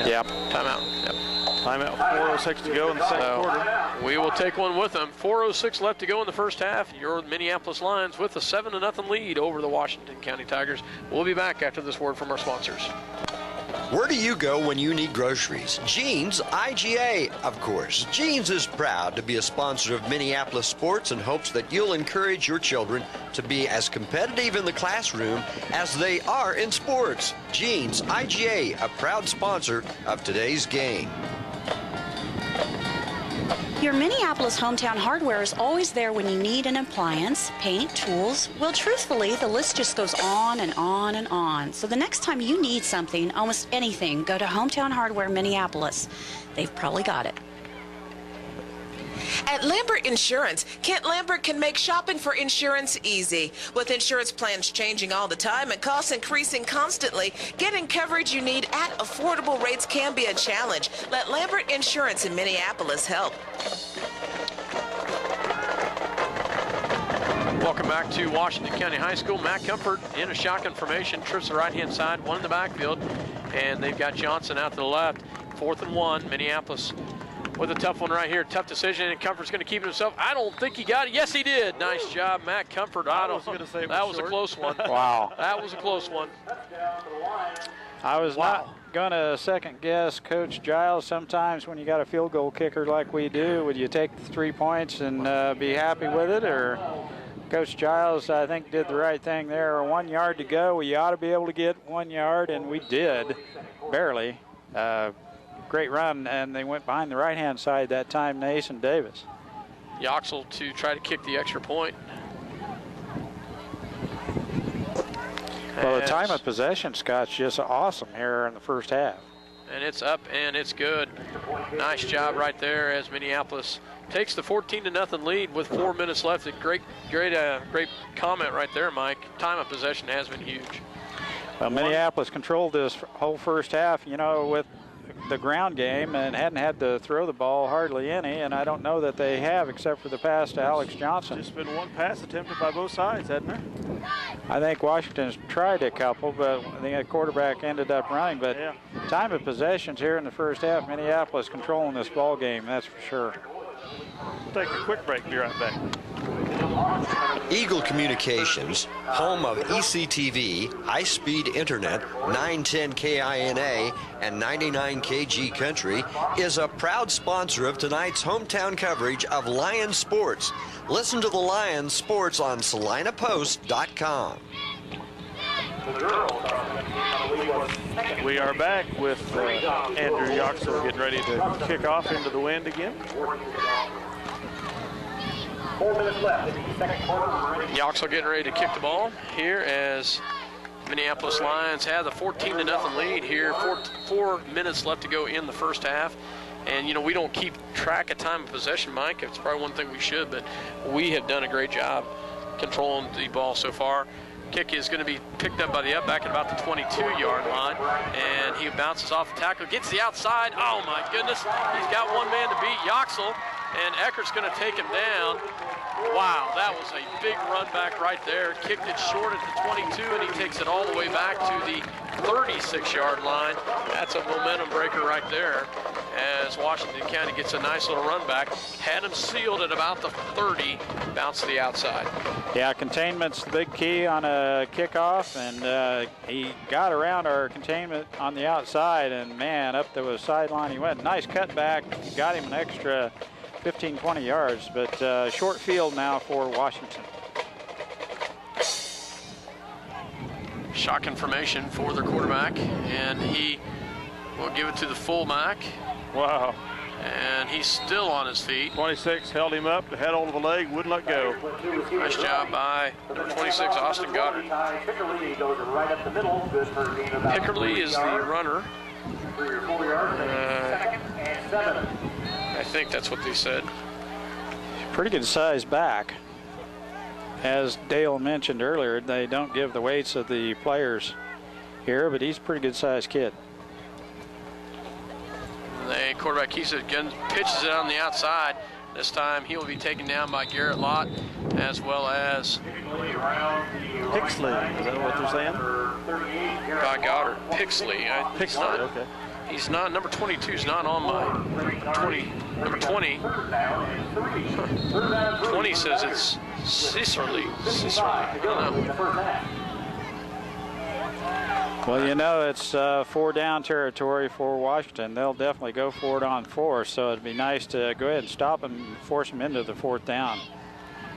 Yep. Timeout. Yep. Timeout, 4:06 to go in the second quarter. We will take one with them. 4:06 left to go in the first half. Your Minneapolis Lions with a 7-0 lead over the Washington County Tigers. We'll be back after this word from our sponsors. Where do you go when you need groceries? Jeans IGA, of course. Jeans is proud to be a sponsor of Minneapolis sports and hopes that you'll encourage your children to be as competitive in the classroom as they are in sports. Jeans IGA, a proud sponsor of today's game. Your Minneapolis Hometown Hardware is always there when you need an appliance, paint, tools. Well, truthfully, the list just goes on and on and on. So the next time you need something, almost anything, go to Hometown Hardware Minneapolis. They've probably got it. At Lambert Insurance, Kent Lambert can make shopping for insurance easy. With insurance plans changing all the time and costs increasing constantly, getting coverage you need at affordable rates can be a challenge. Let Lambert Insurance in Minneapolis help. Welcome back to Washington County High School. Matt Comfort in a shotgun formation, trips to the right-hand side, one in the backfield, and they've got Johnson out to the left. 4th and 1, Minneapolis with a tough one right here. Tough decision, and Comfort's going to keep it himself. I don't think he got it. Yes, he did. Nice job, Matt Comfort. I was going to say that was a close one. Wow. That was a close one. I was not going to second guess Coach Giles. Sometimes when you got a field goal kicker like we do, would you take the 3 points and be happy with it? Or Coach Giles, I think, did the right thing there. 1 yard to go. We ought to be able to get 1 yard, and we did, barely. Great run, and they went behind the right-hand side that time, Nace and Davis. Yoxel to try to kick the extra point. Well, the time of possession, Scott's just awesome here in the first half. And it's up and it's good. Nice job right there as Minneapolis takes the 14-0 lead with 4 minutes left. A great comment right there, Mike. Time of possession has been huge. Well, Minneapolis controlled this whole first half, you know, with the ground game and hadn't had to throw the ball hardly any, and I don't know that they have except for the pass to Alex Johnson. Just been one pass attempted by both sides, hasn't there? I think Washington's tried a couple, but the quarterback ended up running. But yeah. Time of possessions here in the first half, Minneapolis controlling this ball game, that's for sure. We'll take a quick break, be right back. Eagle Communications, home of ECTV, high-speed internet, 910 KINA, and 99 KG Country, is a proud sponsor of tonight's hometown coverage of Lions sports. Listen to the Lions sports on SalinaPost.com. We are back with Andrew Yoxel getting ready to kick off into the wind again. 4 minutes left in the second quarter. Yoxel getting ready to kick the ball here as Minneapolis Lions have the 14-0 lead here. 4 minutes left to go in the first half. And, you know, we don't keep track of time of possession, Mike. It's probably one thing we should, but we have done a great job controlling the ball so far. Kick is going to be picked up by the up back at about the 22-yard line, and he bounces off the tackle, gets the outside. Oh, my goodness. He's got one man to beat. Yoxel and Eckert's going to take him down. Wow, that was a big run back right there. Kicked it short at the 22, and he takes it all the way back to the 36-yard line. That's a momentum breaker right there as Washington County gets a nice little run back. Had him sealed at about the 30, bounced to the outside. Yeah, containment's the big key on a kickoff, and he got around our containment on the outside, and man, up the sideline he went. Nice cutback, got him an extra 15, 20 yards, but short field now for Washington. Shock information for their quarterback, and he will give it to the fullback. Wow. And he's still on his feet. 26 held him up, had hold of the leg, wouldn't let go. Nice job by number 26, Austin Goddard. Pickerly is the runner. I think that's what they said. Pretty good size back. As Dale mentioned earlier, they don't give the weights of the players here, but he's a pretty good sized kid. The quarterback keeps it again, pitches it on the outside. This time he will be taken down by Garrett Lott, as well as Pixley, is that what they're saying? By Goddard. Pixley. Pixley, okay. He's not, number 22 is not on my 20. Number 20. 20 says it's Cicerly. I don't know. Well, you know, it's 4-down territory for Washington. They'll definitely go for it on 4, so it'd be nice to go ahead and stop them and force them into the 4th down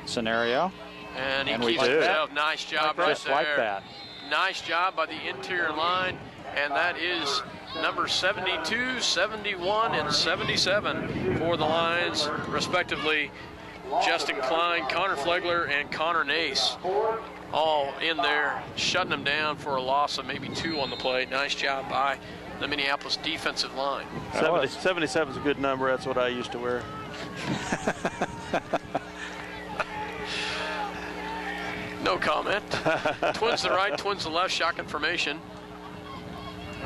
scenario. And he keeps himself. Nice job right just there. Like that. Nice job by the interior line, and that is number 72, 71, and 77 for the Lions, respectively. Justin Klein, Connor Flegler, and Connor Nace all in there, shutting them down for a loss of maybe 2 on the play. Nice job by the Minneapolis defensive line. 77 is a good number. That's what I used to wear. No comment. Twins to the right, twins to the left, shock information.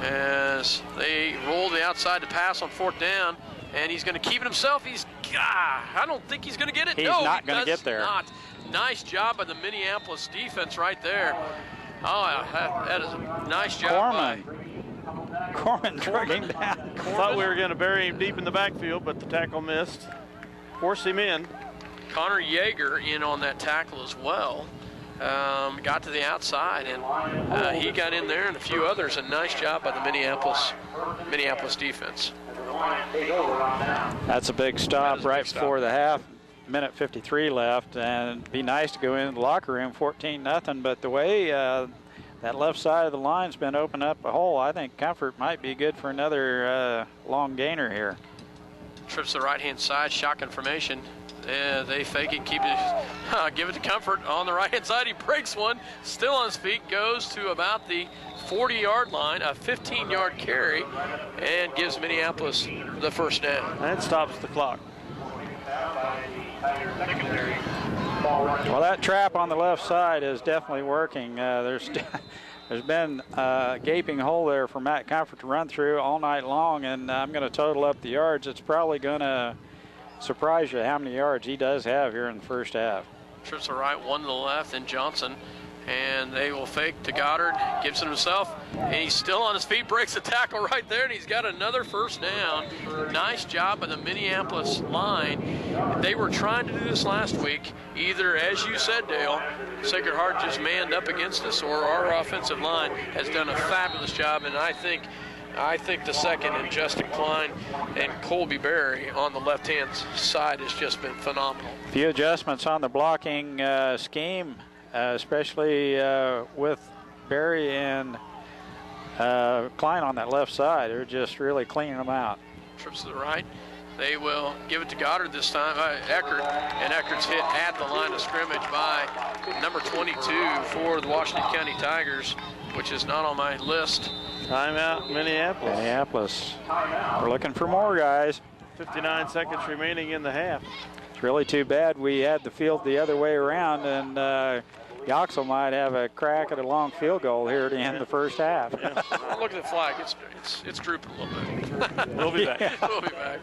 As they roll the outside to pass on 4th down, and he's going to keep it himself. I don't think he's going to get it. He's not going to get there. Not. Nice job by the Minneapolis defense right there. Oh, that is a nice job. Corman drug him down. Thought we were going to bury him deep in the backfield, but the tackle missed. Forced him in. Connor Yeager in on that tackle as well. Got to the outside, and he got in there, and a few others. A nice job by the Minneapolis defense. That's a big stop right before the half. Minute 53 left, and it'd be nice to go in the locker room 14-0, but the way that left side of the line's been opened up a hole, I think Comfort might be good for another long gainer here. Trips to the right-hand side, shock information. They fake it, keep it, give it to Comfort on the right-hand side. He breaks one, still on his feet, goes to about the 40-yard line, a 15-yard carry, and gives Minneapolis the first down. And stops the clock. Well, that trap on the left side is definitely working. There's been a gaping hole there for Matt Comfort to run through all night long, and I'm going to total up the yards. It's probably going to surprise you how many yards he does have here in the first half. Trips to the right, 1 to the left, and Johnson. And they will fake to Goddard, Gibson himself, and he's still on his feet, breaks the tackle right there, and he's got another first down. Nice job by the Minneapolis line. They were trying to do this last week, either, as you said, Dale, Sacred Heart just manned up against us, or our offensive line has done a fabulous job, and I think the second, and Justin Klein and Colby Berry on the left-hand side has just been phenomenal. A few adjustments on the blocking scheme. Especially with Barry and Klein on that left side. They're just really cleaning them out. Trips to the right. They will give it to Goddard this time, Eckert, and Eckert's hit at the line of scrimmage by number 22 for the Washington County Tigers, which is not on my list. Timeout, Minneapolis. Minneapolis. We're looking for more, guys. 59 seconds remaining in the half. It's really too bad we had the field the other way around, and Yoxel might have a crack at a long field goal here at the end of the first half. Yeah. Oh, look at the flag. It's drooping a little bit. We'll be back. We'll be back.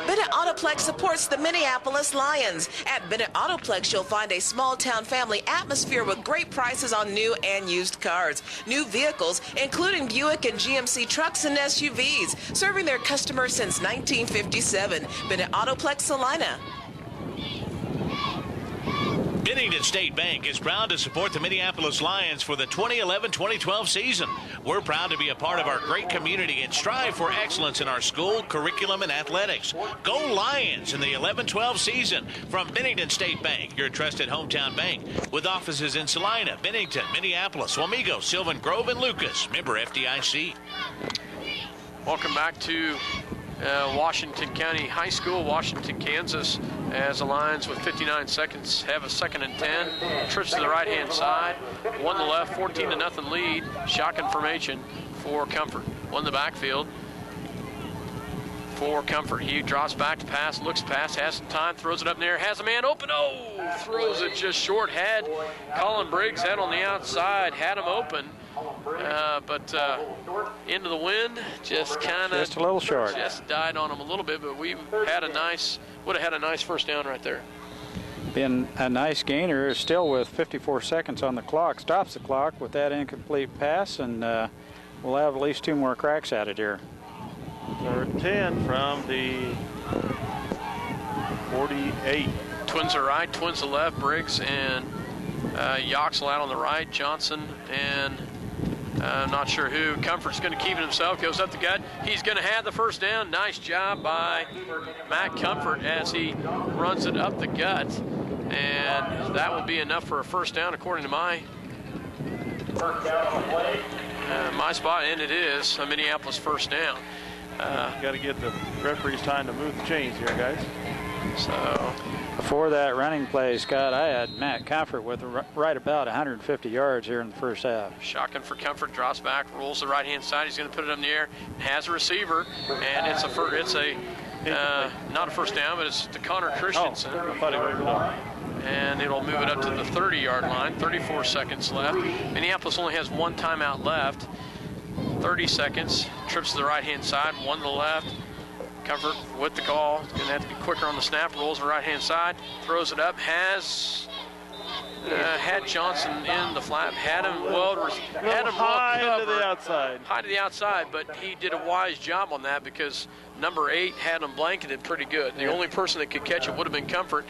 Bennett Autoplex supports the Minneapolis Lions. At Bennett Autoplex, you'll find a small-town family atmosphere with great prices on new and used cars. New vehicles, including Buick and GMC trucks and SUVs, serving their customers since 1957. Bennett Autoplex, Salina. Bennington State Bank is proud to support the Minneapolis Lions for the 2011-2012 season. We're proud to be a part of our great community and strive for excellence in our school, curriculum, and athletics. Go Lions in the 11-12 season from Bennington State Bank, your trusted hometown bank, with offices in Salina, Bennington, Minneapolis, Wamego, Sylvan Grove, and Lucas. Member FDIC. Welcome back to Washington County High School, Washington, Kansas, as the Lions with 59 seconds have a 2nd and 10. Trips to the right-hand side, 1 to the left, 14-0 lead. Shotgun formation for Comfort. 1 in the backfield for Comfort. He drops back to pass, looks past, has some time, throws it up in the air, has a man open. Oh, throws it just short. Had Colin Briggs had on the outside, had him open. But into the wind, just kind of just a little short. Just died on him a little bit, but we had would have had a nice first down right there. Been a nice gainer, still with 54 seconds on the clock. Stops the clock with that incomplete pass, and we'll have at least 2 more cracks at it here. 10 from the 48. Twins are right, twins to left. Briggs and Yoxel out on the right. Johnson and I'm not sure who. Comfort's going to keep it himself. Goes up the gut. He's going to have the first down. Nice job by Matt Comfort as he runs it up the gut. And that will be enough for a first down according to my spot. And it is a Minneapolis first down. Got to get the referees time to move the chains here, guys. So before that running play, Scott, I had Matt Comfort with right about 150 yards here in the first half. Shotgun for Comfort, drops back, rolls the right-hand side. He's going to put it up in the air, has a receiver, and it's not a first down, but it's to Connor Christensen. And it'll move it up to the 30-yard line. 34 seconds left. Minneapolis only has 1 timeout left. 30 seconds. Trips to the right-hand side, 1 to the left. Comfort with the call. Going to have to be quicker on the snap. Rolls the right-hand side. Throws it up. Had Johnson in the flat. Had him high to the outside. High to the outside, but he did a wise job on that because number 8 had him blanketed pretty good. The only person that could catch it would have been Comfort.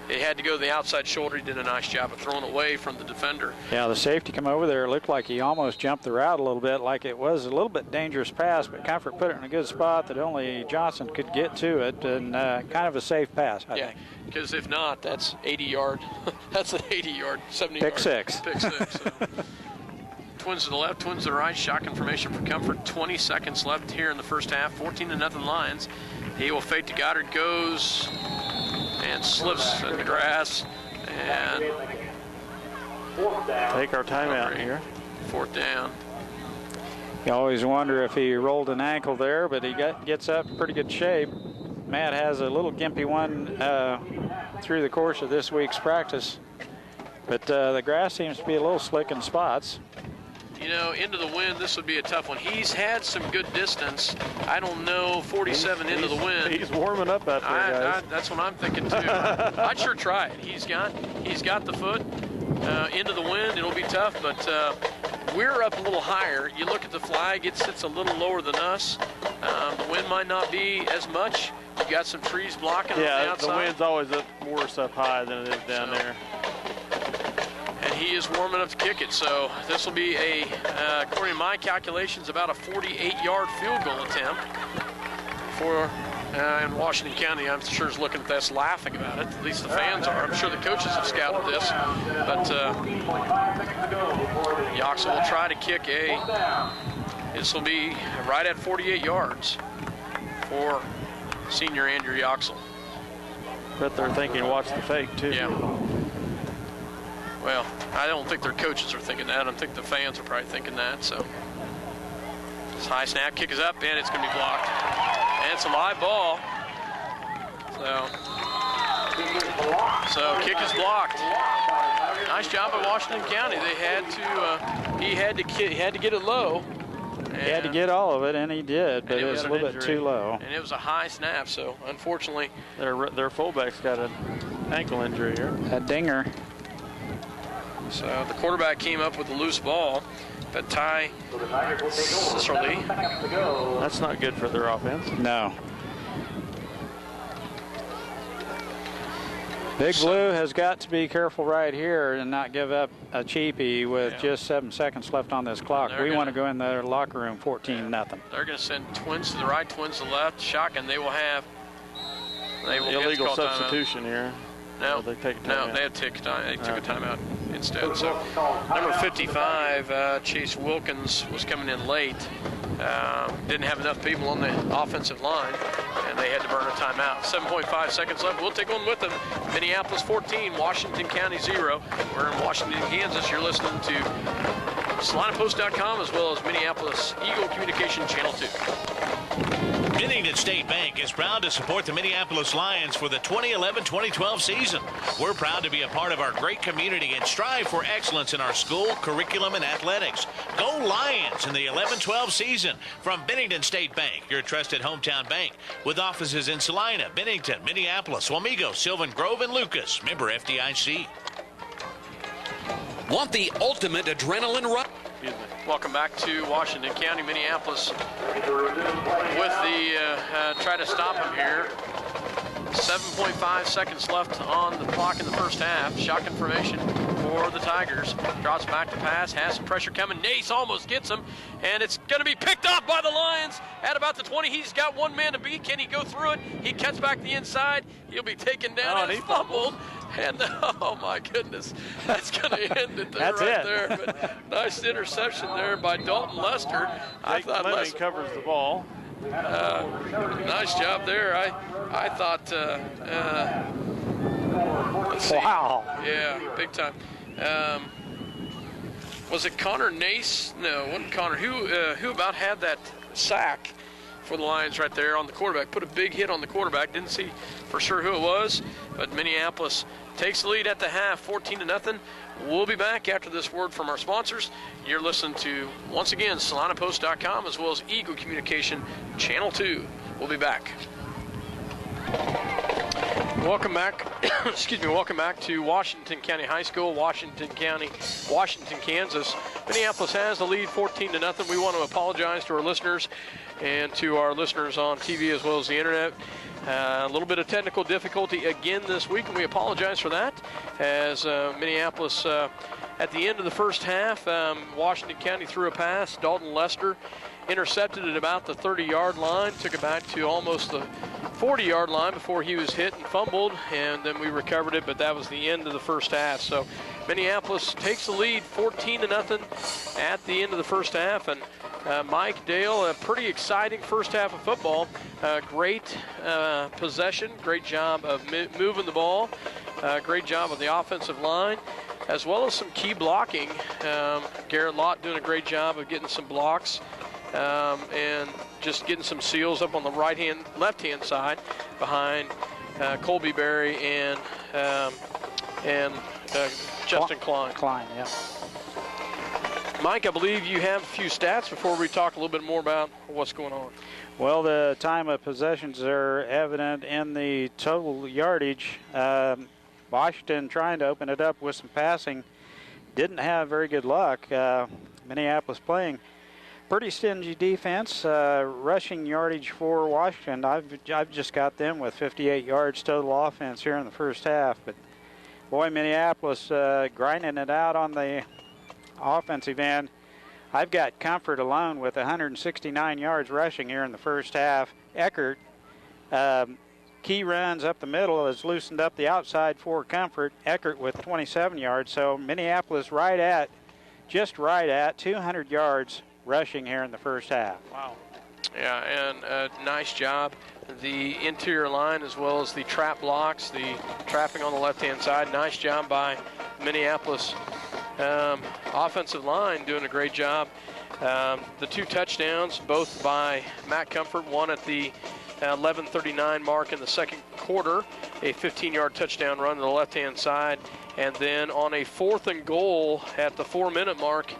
It had to go to the outside shoulder. He did a nice job of throwing away from the defender. Yeah, the safety come over there. It looked like he almost jumped the route a little bit, like it was a little bit dangerous pass, but Comfort put it in a good spot that only Johnson could get to it, and kind of a safe pass, I think. Because if not, that's 80-yard. That's an 80-yard, 70-yard. Pick six. Pick six. So. Twins to the left, twins to the right. Shotgun formation for Comfort. 20 seconds left here in the first half. 14-0 Lions. He will fake to Goddard. Goes and slips in the grass. And take our timeout here. 4th down. You always wonder if he rolled an ankle there, but he gets up in pretty good shape. Matt has a little gimpy one through the course of this week's practice, but the grass seems to be a little slick in spots. You know, into the wind, this would be a tough one. He's had some good distance. I don't know, 47 into the wind. He's warming up out there, guys. That's what I'm thinking too. I'd sure try it. He's got the foot into the wind. It'll be tough, but we're up a little higher. You look at the flag; it sits a little lower than us. The wind might not be as much. You got some trees blocking on the outside. The wind's always worse up high than it is down there. And he is warming up to kick it, so this will be according to my calculations, about a 48-yard field goal attempt for in Washington County. I'm sure is looking at this, laughing about it. At least the fans are. I'm sure the coaches have scouted this, but Yoxel will try to kick this will be right at 48 yards for senior Andrew Yoxel. Bet they're thinking, watch the fake, too. Yeah. Well, I don't think their coaches are thinking that. I don't think the fans are probably thinking that. So, this high snap, kick is up, and it's going to be blocked. And it's a live ball. So kick is blocked. nice job by Washington County. They had to, he had to get it low. He had to get all of it, and he did, but it was a little bit too low. And it was a high snap, so unfortunately. Their fullback's got an ankle injury here. A dinger. So the quarterback came up with a loose ball, but Ty Sisserly. That's not good for their offense. No. Big Blue has got to be careful right here and not give up a cheapie with just 7 seconds left on this clock. We want to go in the locker room 14-0. They're going to send twins to the right, twins to the left. Shotgun, they will illegal substitution here. No, they take a no, they had to take a time. They took a timeout instead. So number 55, Chase Wilkins, was coming in late. Didn't have enough people on the offensive line, and they had to burn a timeout. 7.5 seconds left. We'll take one with them. Minneapolis 14, Washington County 0. We're in Washington, Kansas. You're listening to SalinaPost.com as well as Minneapolis Eagle Communication Channel 2. Bennington State Bank is proud to support the Minneapolis Lions for the 2011-2012 season. We're proud to be a part of our great community and strive for excellence in our school, curriculum, and athletics. Go Lions in the 11-12 season from Bennington State Bank, your trusted hometown bank, with offices in Salina, Bennington, Minneapolis, Wamego, Sylvan Grove, and Lucas. Member FDIC. Want the ultimate adrenaline rush? Welcome back to Washington County, Minneapolis, with the try to stop him here. 7.5 seconds left on the clock in the first half. Shotgun formation for the Tigers. Drops back to pass, has some pressure coming. Nace almost gets him, and it's going to be picked off by the Lions at about the 20. He's got one man to beat. Can he go through it? He cuts back the inside. He'll be taken down and fumbled. And oh my goodness, it's going to end it there. There. But nice interception there by Dalton Lester. I thought Lester covers the ball. Nice job there. I thought. Wow. Yeah, big time. Was it Connor Nace? No, it wasn't Connor. Who about had that sack for the Lions right there on the quarterback? Put a big hit on the quarterback. Didn't see for sure who it was, but Minneapolis takes the lead at the half, 14-0. We'll be back after this word from our sponsors. You're listening to, once again, SalinaPost.com as well as Eagle Communication Channel 2. We'll be back. Welcome back. Excuse me. Welcome back to Washington County High School, Washington County, Washington, Kansas. Minneapolis has the lead 14-0. We want to apologize to our listeners and to our listeners on TV as well as the internet. A little bit of technical difficulty again this week, and we apologize for that. As Minneapolis, at the end of the first half, Washington County threw a pass. Dalton Lester intercepted at about the 30-yard line, took it back to almost the 40-yard line before he was hit and fumbled, and then we recovered it, but that was the end of the first half. So Minneapolis takes the lead 14-0 at the end of the first half, and Mike Dale, a pretty exciting first half of football. Great possession, great job of moving the ball, great job of the offensive line, as well as some key blocking. Garrett Lott doing a great job of getting some blocks and just getting some seals up on the left-hand side behind Colby Berry and Justin Klein. Klein, yeah. Mike, I believe you have a few stats before we talk a little bit more about what's going on. Well, the time of possessions are evident in the total yardage. Washington trying to open it up with some passing. Didn't have very good luck. Minneapolis playing pretty stingy defense. Rushing yardage for Washington, I've just got them with 58 yards total offense here in the first half. But boy, Minneapolis grinding it out on the offensive end. I've got Comfort alone with 169 yards rushing here in the first half. Eckert, key runs up the middle, has loosened up the outside for Comfort. Eckert with 27 yards. So Minneapolis just right at 200 yards rushing here in the first half. Wow. Yeah, and a nice job. The interior line as well as the trap blocks, the trapping on the left-hand side. Nice job by Minneapolis. Offensive line doing a great job. The two touchdowns, both by Matt Comfort, one at the 11:39 mark in the second quarter, a 15-yard touchdown run to the left-hand side. And then on a 4th and goal at the 4-minute mark,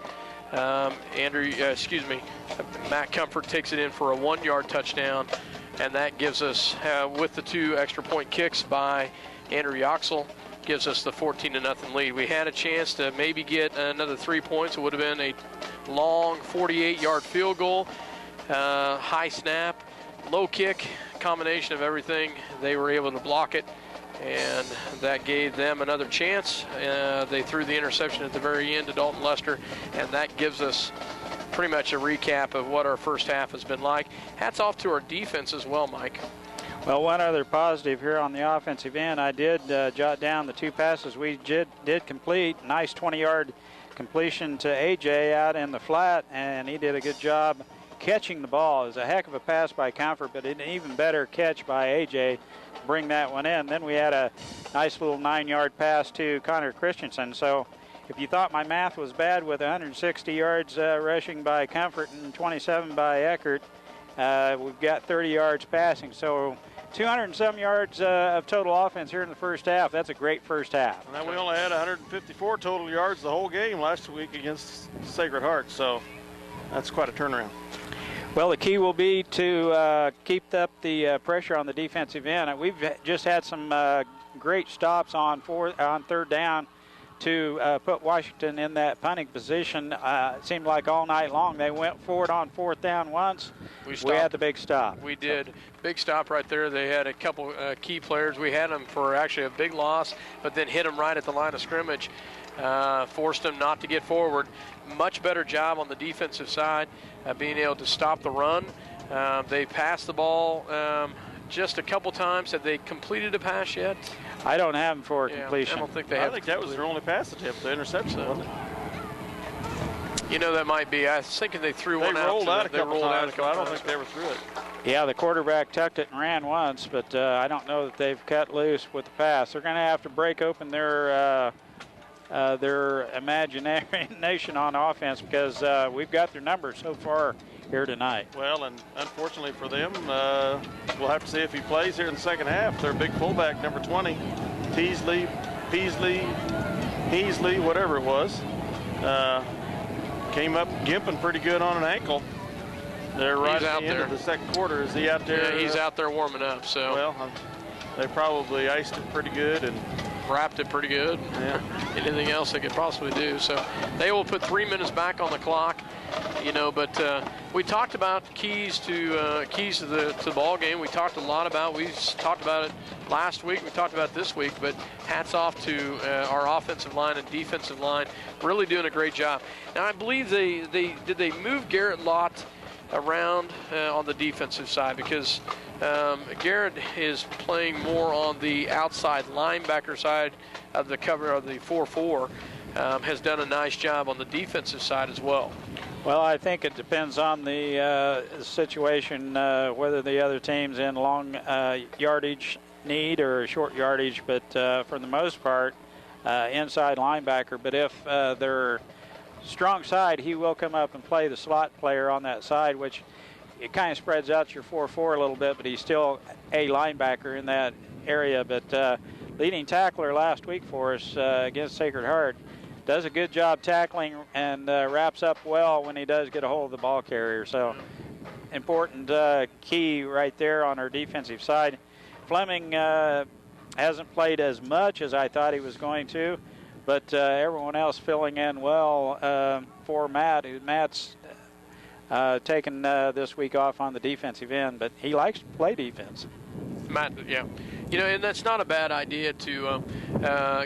Matt Comfort takes it in for a 1-yard touchdown. And that gives us, with the 2 extra point kicks by Andrew Yoxel, gives us the 14-0 lead. We had a chance to maybe get another 3 points. It would have been a long 48-yard field goal, high snap, low kick, combination of everything. They were able to block it, and that gave them another chance. They threw the interception at the very end to Dalton Lester, and that gives us pretty much a recap of what our first half has been like. Hats off to our defense as well, Mike. Well, one other positive here on the offensive end, I did jot down the 2 passes we did complete. Nice 20-yard completion to A.J. out in the flat, and he did a good job catching the ball. It was a heck of a pass by Comfort, but an even better catch by A.J. to bring that one in. Then we had a nice little 9-yard pass to Connor Christensen. So if you thought my math was bad with 160 yards rushing by Comfort and 27 by Eckert, we've got 30 yards passing. So 200 and some yards of total offense here in the first half. That's a great first half. And then we only had 154 total yards the whole game last week against Sacred Heart, so that's quite a turnaround. Well, the key will be to keep up the pressure on the defensive end. We've just had some great stops on 3rd down to put Washington in that punting position. It seemed like all night long they went forward on 4th down once. We had the big stop. We did. Big stop right there. They had a couple key players. We had them for actually a big loss, but then hit them right at the line of scrimmage. Forced them not to get forward. Much better job on the defensive side, being able to stop the run. They passed the ball just a couple times. Have they completed a pass yet? I don't have them for completion. I don't think they have. I think that was their only pass attempt, the interception, wasn't it? You know, that might be. I was thinking they threw one out. They rolled out a couple times, but I don't think they ever threw it. Yeah, the quarterback tucked it and ran once, but I don't know that they've cut loose with the pass. They're going to have to break open their imagination on offense because we've got their numbers so far here tonight. Well, and unfortunately for them, we'll have to see if he plays here in the second half. Their big fullback, number 20, Peasley, whatever it was, came up gimping pretty good on an ankle. They're right at the end of the second quarter. Is he out there? Yeah, he's out there warming up. So well, they probably iced it pretty good and wrapped it pretty good. Yeah. Anything else they could possibly do. So they will put 3 minutes back on the clock. You know, but we talked about keys to the ball game. We talked a lot about. We talked about it last week. We talked about it this week. But hats off to our offensive line and defensive line, really doing a great job. Now I believe they move Garrett Lott around on the defensive side because Garrett is playing more on the outside linebacker side of the cover of the 4-4. Has done a nice job on the defensive side as well. Well, I think it depends on the situation, whether the other team's in long yardage need or short yardage, but for the most part, inside linebacker. But if they're strong side, he will come up and play the slot player on that side, which it kind of spreads out your 4-4 a little bit, but he's still a linebacker in that area. But leading tackler last week for us against Sacred Heart does a good job tackling and wraps up well when he does get a hold of the ball carrier. So important key right there on our defensive side. Fleming hasn't played as much as I thought he was going to, but everyone else filling in well for Matt. Matt's taken this week off on the defensive end, but he likes to play defense. Matt, yeah. You know, and that's not a bad idea to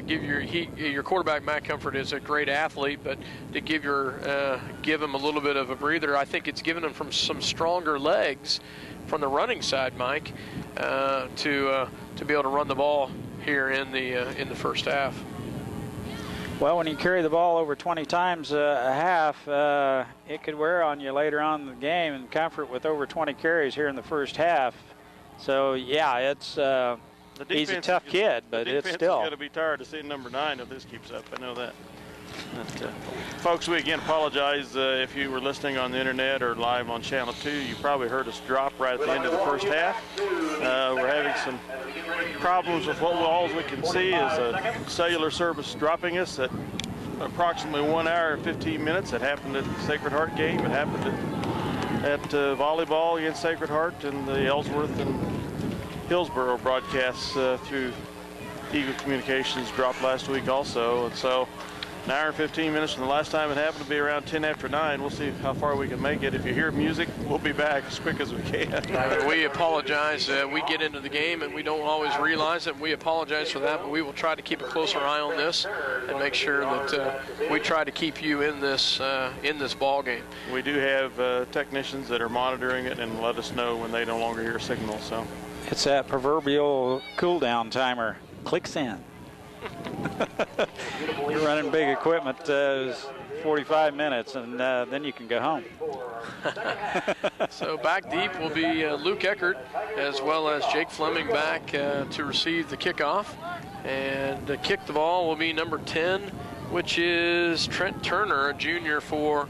give your quarterback. Matt Comfort is a great athlete, but to give him a little bit of a breather. I think it's given him from some stronger legs from the running side, Mike, to be able to run the ball here in the first half. Well, when you carry the ball over 20 times a half, it could wear on you later on in the game. And Comfort with over 20 carries here in the first half. So yeah, it's. He's a tough kid, but it's still. He's going to be tired of seeing number 9 if this keeps up. I know that. But, folks, we again apologize if you were listening on the internet or live on Channel 2. You probably heard us drop right at the end of the first half. We're having some problems with what all we can see is a cellular service dropping us at approximately 1 hour and 15 minutes. It happened at the Sacred Heart game. It happened at volleyball against Sacred Heart, and the Ellsworth and Hillsborough broadcasts through Eagle Communications dropped last week also. And so an hour and 15 minutes from the last time it happened to be around 10 after 9. We'll see how far we can make it. If you hear music, we'll be back as quick as we can. We apologize. We get into the game and we don't always realize it. We apologize for that, but we will try to keep a closer eye on this and make sure that we try to keep you in this ball game. We do have technicians that are monitoring it and let us know when they no longer hear a signal. So it's that proverbial cool down timer. Clicks in. You're running big equipment, 45 minutes, and then you can go home. So back deep will be Luke Eckert, as well as Jake Fleming back to receive the kickoff. And to kick the ball will be number 10, which is Trent Turner, a junior for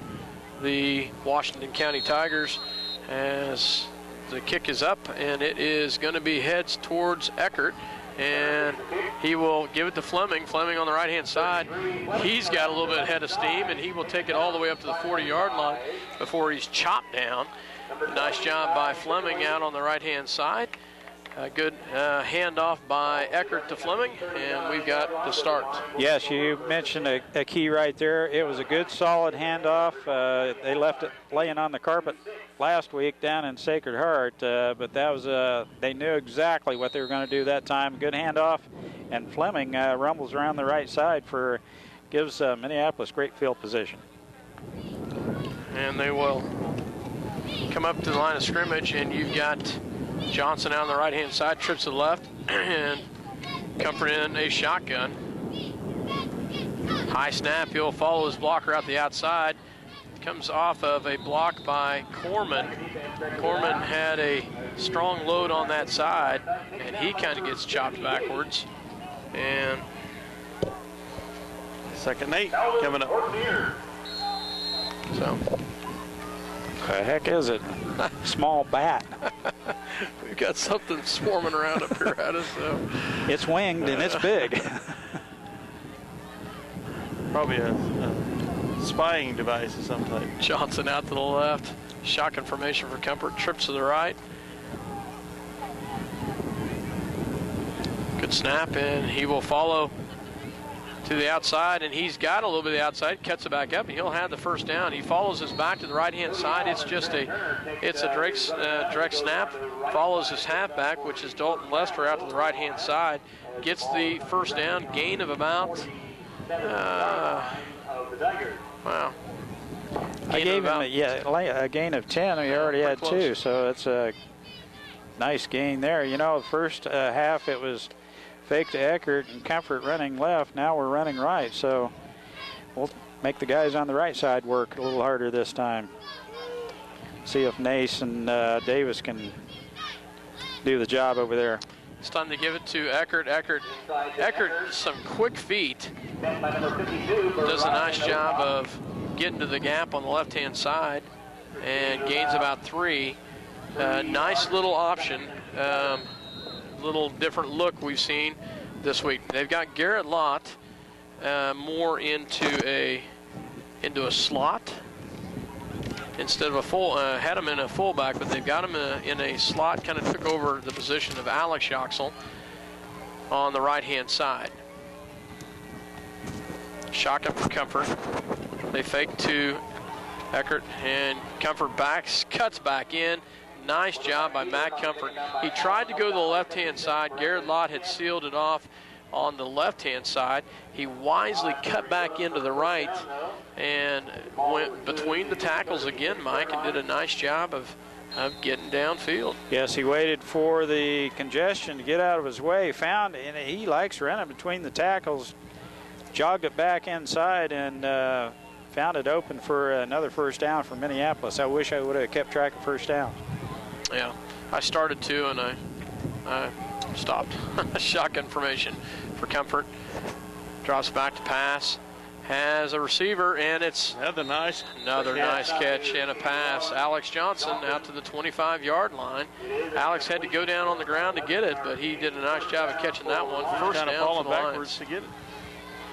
the Washington County Tigers, as the kick is up, and it is going to be heads towards Eckert. And he will give it to Fleming. Fleming on the right-hand side. He's got a little bit head of steam, and he will take it all the way up to the 40-yard line before he's chopped down. Nice job by Fleming out on the right-hand side. Good handoff by Eckert to Fleming, and we've got the start. Yes, you mentioned a key right there. It was a good, solid handoff. They left it laying on the carpet last week down in Sacred Heart, but that was they knew exactly what they were going to do that time. Good handoff, and Fleming rumbles around the right side gives Minneapolis great field position. And they will come up to the line of scrimmage, and you've got Johnson out on the right-hand side, trips to the left, and Comfort in a shotgun. High snap, he'll follow his blocker out the outside. Comes off of a block by Corman. Corman had a strong load on that side, and he kind of gets chopped backwards. And 2nd and 8 coming up. So, the heck is it? Small bat. We've got something swarming around up here at us. So. It's winged and it's big. Probably a spying device of some type. Johnson out to the left. Shotgun formation for Comfort. Trips to the right. Good snap, and he will follow to the outside, and he's got a little bit of the outside, cuts it back up, and he'll have the first down. He follows his back to the right-hand side. It's just a direct snap. Follows his halfback, which is Dalton Lester, out to the right-hand side. Gets the first down, gain of about, wow. I gave him a gain of 10. He already had 2, so it's a nice gain there. You know, the first half it was fake to Eckert and Comfort running left. Now we're running right, so we'll make the guys on the right side work a little harder this time. See if Nace and Davis can do the job over there. It's time to give it to Eckert. Eckert, some quick feet. Does a nice job of getting to the gap on the left-hand side and gains about 3. Nice little option. Little different look we've seen this week. They've got Garrett Lott more into a slot instead of a full. Had him in a fullback, but they've got him in a slot. Kind of took over the position of Alex Yoxel on the right-hand side. Shotgun for Comfort. They fake to Eckert, and Comfort cuts back in. Nice job by Matt Comfort. He tried to go to the left-hand side. Garrett Lott had sealed it off on the left-hand side. He wisely cut back into the right and went between the tackles again, Mike, and did a nice job of getting downfield. Yes, he waited for the congestion to get out of his way. Found, and he likes running between the tackles. Jogged it back inside and found it open for another first down for Minneapolis. I wish I would have kept track of first down. Yeah, I started to, and I stopped. Shotgun formation for Comfort. Drops back to pass. has a receiver, and it's another nice catch and a pass. Alex Johnson out to the 25-yard line. Alex had to go down on the ground to get it, but he did a nice job of catching that one. First kind of down falling for the backwards Lions. to get it.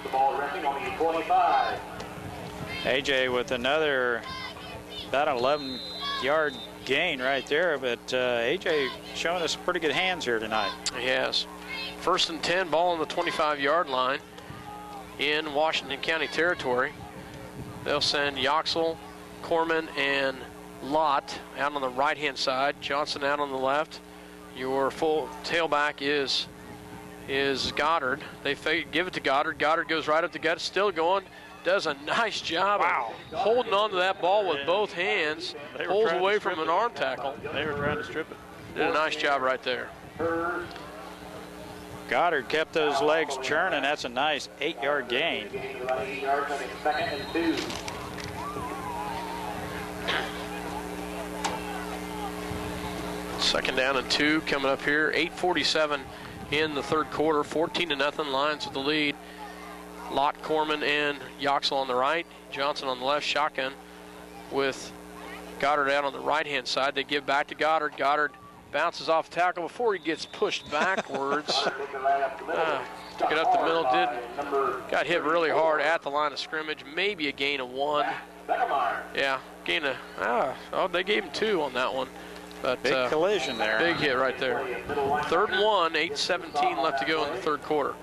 The ball resting on the 25. AJ with another about 11-yard gain right there, but AJ showing us pretty good hands here tonight. He has. 1st and 10, ball on the 25-yard line in Washington County territory. They'll send Yoxel, Corman, and Lott out on the right-hand side. Johnson out on the left. Your full tailback is Goddard. They give it to Goddard. Goddard goes right up the gut, still going. Does a nice job of holding on to that ball with both hands. Pulls away from an arm tackle. They were trying to strip it. Did a nice job right there. Goddard kept those legs churning. That's a nice 8-yard gain. 8 yards on a 2nd and 2. Second down and 2 coming up here. 8:47 in the third quarter. 14-0 Lions with the lead. Lott, Corman, and Yoxel on the right. Johnson on the left. Shotgun with Goddard out on the right-hand side. They give back to Goddard. Goddard bounces off tackle before he gets pushed backwards. Took it up the middle. Got hit really hard at the line of scrimmage. Maybe a gain of 1. Yeah, gain of, they gave him 2 on that one. But big collision there. Big hit right there. 3rd and 1, 8:17 left to go in the third quarter.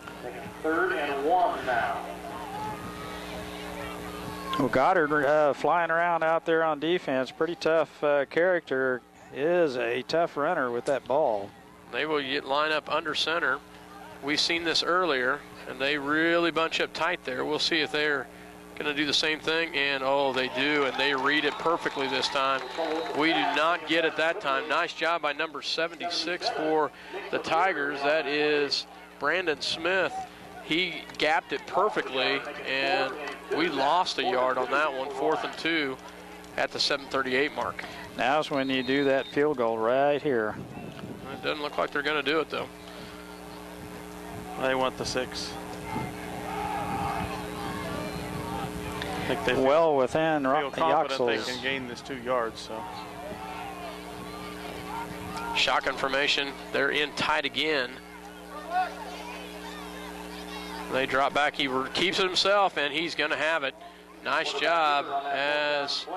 3rd and 1 now. Well, Goddard flying around out there on defense, pretty tough character, is a tough runner with that ball. They will line up under center. We've seen this earlier, and they really bunch up tight there. We'll see if they're going to do the same thing, and they do, and they read it perfectly this time. We do not get it that time. Nice job by number 76 for the Tigers. That is Brandon Smith. He gapped it perfectly, and we lost a yard on that one. 4th and 2 at the 7:38 mark. Now's when you do that field goal right here. It doesn't look like they're going to do it, though. They want the 6. I think they well within feel confident Yoxel's. they can gain this 2 yards. So shotgun formation. They're in tight again. They drop back. He keeps it himself, and he's going to have it. Nice job as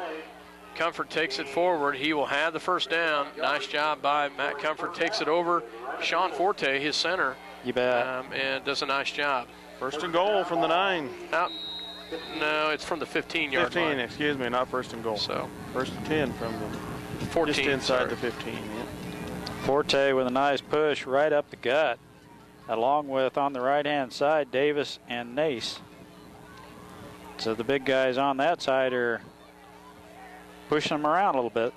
Comfort takes it forward. He will have the first down. Nice job by Matt Comfort. Takes it over Sean Forte, his center. You bet. And does a nice job. 1st and goal from the 9. No, it's from the 15-yard line. 15, excuse me, not 1st and goal. So 1st and 10 from the 14, just inside sorry. the 15. Yeah. Forte with a nice push right up the gut, along with on the right-hand side Davis and Nace. So the big guys on that side are pushing them around a little bit.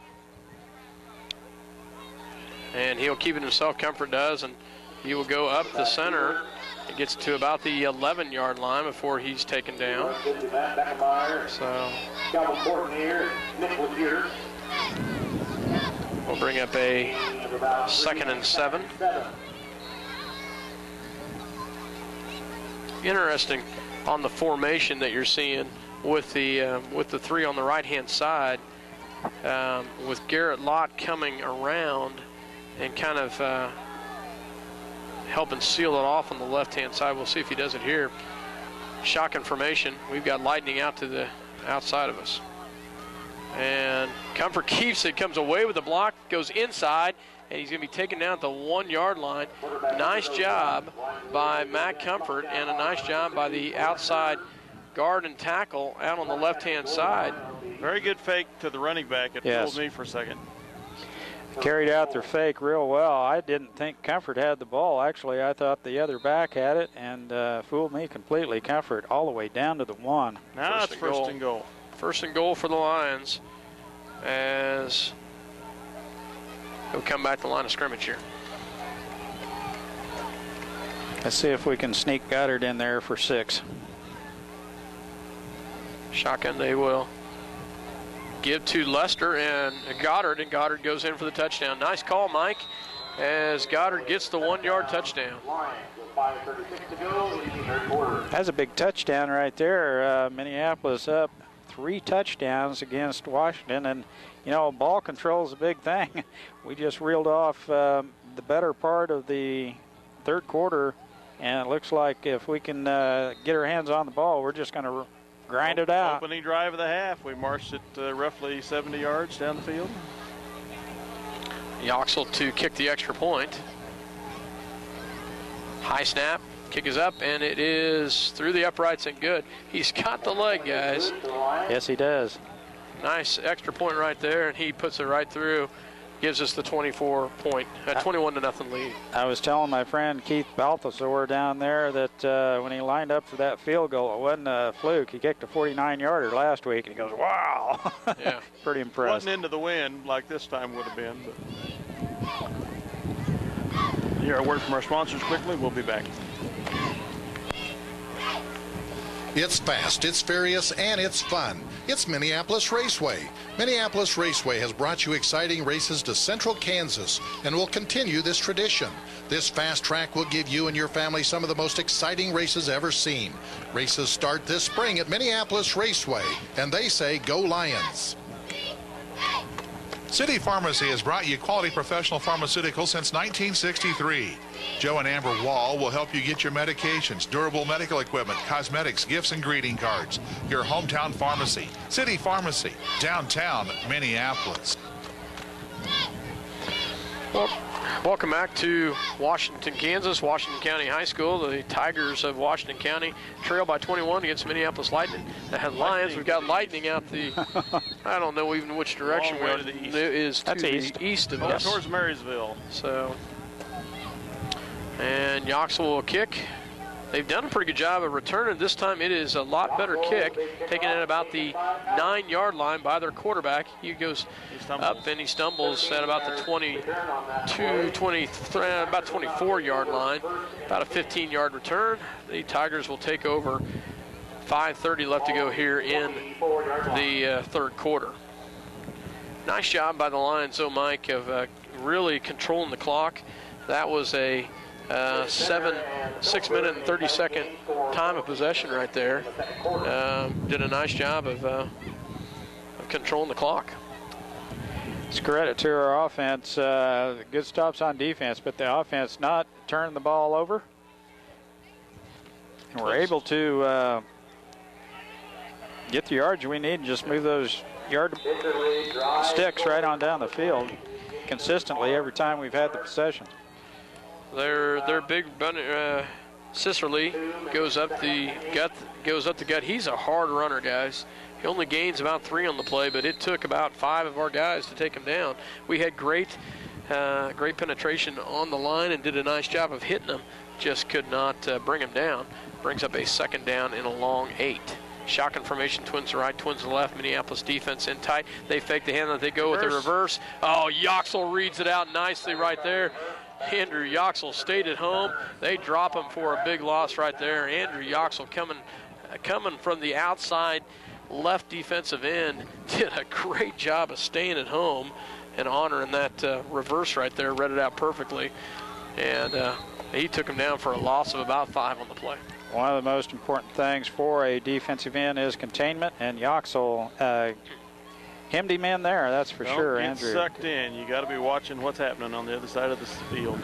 And he'll keep it himself, Comfort does, and he will go up the center. It gets to about the 11-yard line before he's taken down. So we'll bring up a 2nd and 7. Interesting on the formation that you're seeing with the 3 on the right-hand side, with Garrett Lott coming around and kind of helping seal it off on the left-hand side. We'll see if he does it here. Shotgun formation. We've got Lightning out to the outside of us. And Comfort keeps it, comes away with the block, goes inside, and he's going to be taken down at the 1-yard line. Nice job by Matt Comfort, and a nice job by the outside guard and tackle out on the left-hand side. Very good fake to the running back. It fooled me for a second. Carried out their fake real well. I didn't think Comfort had the ball. Actually, I thought the other back had it, and fooled me completely. Comfort all the way down to the 1. Now it's 1st and goal. 1st and goal for the Lions as he'll come back to the line of scrimmage here. Let's see if we can sneak Goddard in there for 6. Shotgun, they will give to Lester and Goddard goes in for the touchdown. Nice call, Mike, as Goddard gets the 1-yard touchdown. 5:36 to go in the third quarter. That's a big touchdown right there. Minneapolis up 3 touchdowns against Washington, and you know, ball control is a big thing. We just reeled off the better part of the third quarter, and it looks like if we can get our hands on the ball, we're just going to grind it out. Opening drive of the half, we marched it roughly 70 yards down the field. Yoxel to kick the extra point. High snap, kick is up, and it is through the uprights and good. He's got the leg, guys. Yes, he does. Nice extra point right there, and he puts it right through. Gives us the 21-0 lead. I was telling my friend Keith Balthasar down there that when he lined up for that field goal, it wasn't a fluke. He kicked a 49-yarder last week, and he goes, wow. Yeah. Pretty impressed. Wasn't into the wind like this time would have been. But here, a word from our sponsors quickly. We'll be back. It's fast, it's furious, and it's fun. It's Minneapolis Raceway. Minneapolis Raceway has brought you exciting races to central Kansas and will continue this tradition. This fast track will give you and your family some of the most exciting races ever seen. Races start this spring at Minneapolis Raceway, and they say, go Lions. City Pharmacy has brought you quality professional pharmaceuticals since 1963. Joe and Amber Wall will help you get your medications, durable medical equipment, cosmetics, gifts, and greeting cards. Your hometown pharmacy, City Pharmacy, downtown Minneapolis. Well, welcome back to Washington, Kansas, Washington County High School. The Tigers of Washington County trail by 21 against Minneapolis Lightning. The Lions, we've got Lightning out the, I don't know even which direction we're to the east. It is to That's the east of us. Towards Marysville. So, and Yoxel will kick. They've done a pretty good job of returning. This time it is a lot better kick, taken in about the 9-yard line by their quarterback. He goes up and he stumbles at about the 24-yard line, about a 15-yard return. The Tigers will take over. 5:30 left to go here in the third quarter. Nice job by the Lions, though, Mike, of really controlling the clock. That was a 6 minute and 30-second time of possession right there. Did a nice job of controlling the clock. It's credit to our offense. Good stops on defense, but the offense not turning the ball over. And we're able to get the yards we need and just move those yard sticks right on down the field consistently every time we've had the possession. Their big Sisserly goes up the gut. He's a hard runner, guys. He only gains about 3 on the play, but it took about 5 of our guys to take him down. We had great penetration on the line and did a nice job of hitting him. Just could not bring him down. Brings up a second down in a long 8. Shotgun formation, twins to right, twins to left. Minneapolis defense in tight. They fake the hand that they go with the reverse. Oh, Yoxel reads it out nicely right there. Andrew Yoxel stayed at home. They drop him for a big loss right there. Andrew Yoxel coming from the outside left defensive end did a great job of staying at home and honoring that reverse right there. Read it out perfectly, and he took him down for a loss of about 5 on the play. One of the most important things for a defensive end is containment, and Yoxel hemmed him in there, that's for sure, Andrew. Don't get sucked in. You got to be watching what's happening on the other side of the field.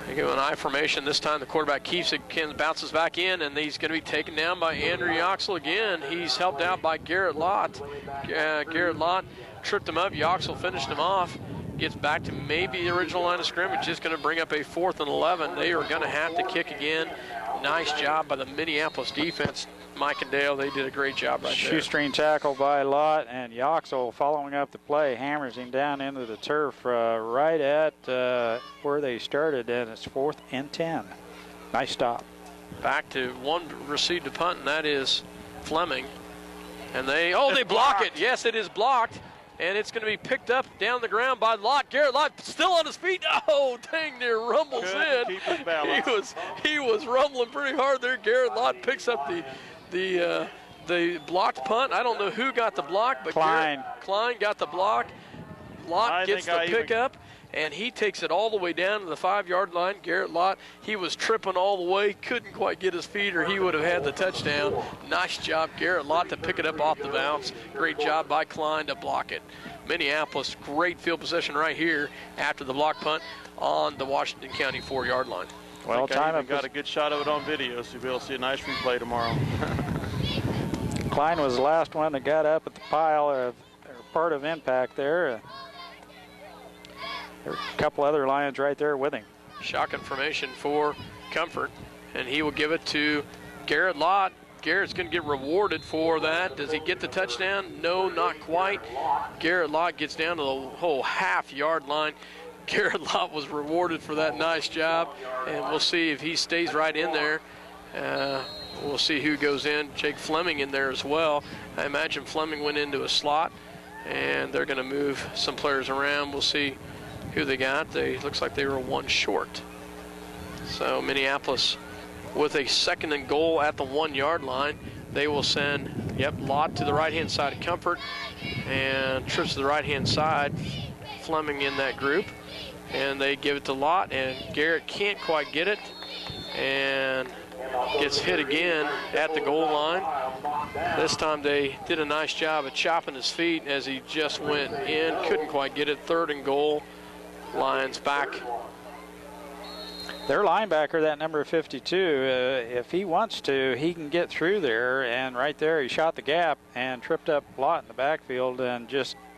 They go an I formation. This time the quarterback keeps it, bounces back in, and he's going to be taken down by Andrew Yoxel again. He's helped out by Garrett Lott. Garrett Lott tripped him up. Yoxel finished him off. Gets back to maybe the original line of scrimmage. Just going to bring up a 4th and 11. They are going to have to kick again. Nice job by the Minneapolis defense. Mike and Dale, they did a great job right there. Shoestring tackle by Lott, and Yoxel following up the play hammers him down into the turf right at where they started, and it's 4th and 10. Nice stop. Back to one received to punt, and that is Fleming. And they block it. Yes, it is blocked. And it's going to be picked up down the ground by Lott. Garrett Lott still on his feet. Oh, dang near rumbles in. Keep his balance. He was rumbling pretty hard there. Garrett Lott picks up the blocked punt. I don't know who got the block, but Klein got the block. Lott gets the pickup, and he takes it all the way down to the 5-yard line. Garrett Lott, he was tripping all the way, couldn't quite get his feet, or he would have had the touchdown. Nice job, Garrett Lott, to pick it up off the bounce. Great job by Klein to block it. Minneapolis, great field possession right here after the block punt on the Washington County 4-yard line. Well, I got a good shot of it on video, so you'll be able to see a nice replay tomorrow. Klein was the last one that got up at the pile, or part of impact there. There were a couple other Lions right there with him. Shotgun formation for Comfort, and he will give it to Garrett Lott. Garrett's going to get rewarded for that. Does he get the touchdown? No, not quite. Garrett Lott gets down to the whole half-yard line. Garrett Lott was rewarded for that nice job, and we'll see if he stays right in there. We'll see who goes in. Jake Fleming in there as well. I imagine Fleming went into a slot, and they're going to move some players around. We'll see who they got. Looks like they were one short. So Minneapolis with a 2nd and goal at the 1-yard line. They will send, Lott to the right-hand side of Comfort, and trips to the right-hand side. Fleming in that group, and they give it to Lott, and Garrett can't quite get it, and gets hit again at the goal line. This time they did a nice job of chopping his feet as he just went in. Couldn't quite get it. 3rd and goal. Lions back. Their linebacker, that number 52, if he wants to, he can get through there. And right there, he shot the gap and tripped up Lott in the backfield, and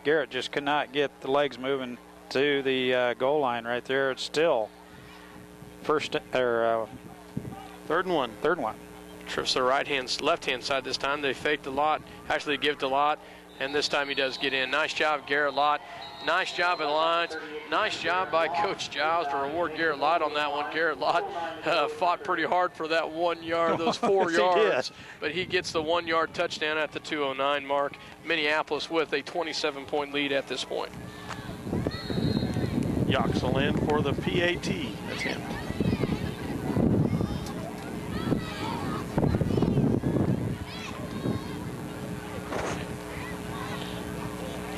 Garrett just could not get the legs moving to the goal line right there. It's still 3rd and 1. 3rd and 1. Trips the left-hand side this time. They fake the Lott. Actually, give it to Lott, and this time he does get in. Nice job, Garrett Lott. Nice job by the Lions. Nice job by Coach Giles to reward Garrett Lott on that one. Garrett Lott fought pretty hard for that 1 yard, those 4 yards. But he gets the 1-yard touchdown at the 2:09 mark. Minneapolis with a 27-point lead at this point. Yoxel in for the PAT attempt.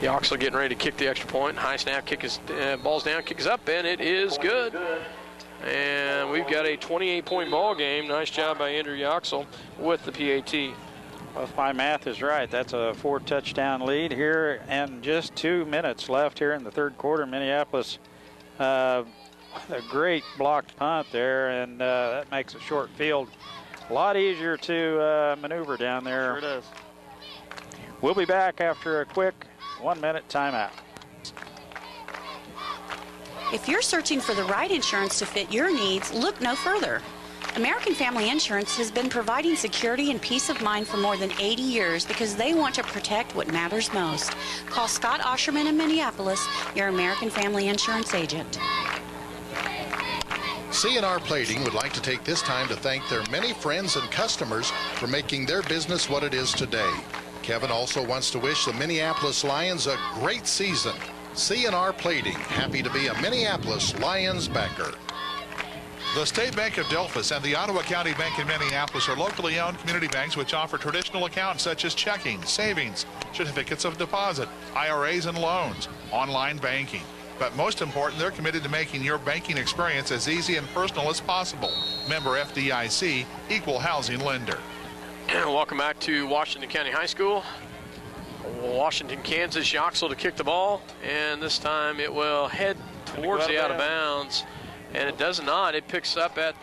Yoxel getting ready to kick the extra point. High snap, kick his ball's down, kick is up, and it is good. And we've got a 28-point ball game. Nice job by Andrew Yoxel with the PAT. Well, if my math is right, that's a 4-touchdown lead here, and just 2 minutes left here in the 3rd quarter. Minneapolis, a great blocked punt there, and that makes a short field a lot easier to maneuver down there. Sure does. We'll be back after a quick 1-minute timeout. If you're searching for the right insurance to fit your needs, look no further. American Family Insurance has been providing security and peace of mind for more than 80 years because they want to protect what matters most. Call Scott Osherman in Minneapolis, your American Family Insurance agent. C&R Plating would like to take this time to thank their many friends and customers for making their business what it is today. Kevin also wants to wish the Minneapolis Lions a great season. C&R Plating, happy to be a Minneapolis Lions backer. The State Bank of Delphus and the Ottawa County Bank in Minneapolis are locally owned community banks which offer traditional accounts such as checking, savings, certificates of deposit, IRAs and loans, online banking. But most important, they're committed to making your banking experience as easy and personal as possible. Member FDIC, equal housing lender. Welcome back to Washington County High School. Washington, Kansas, Yoxel to kick the ball, and this time it will head towards the out of bounds, and it does not. It picks up at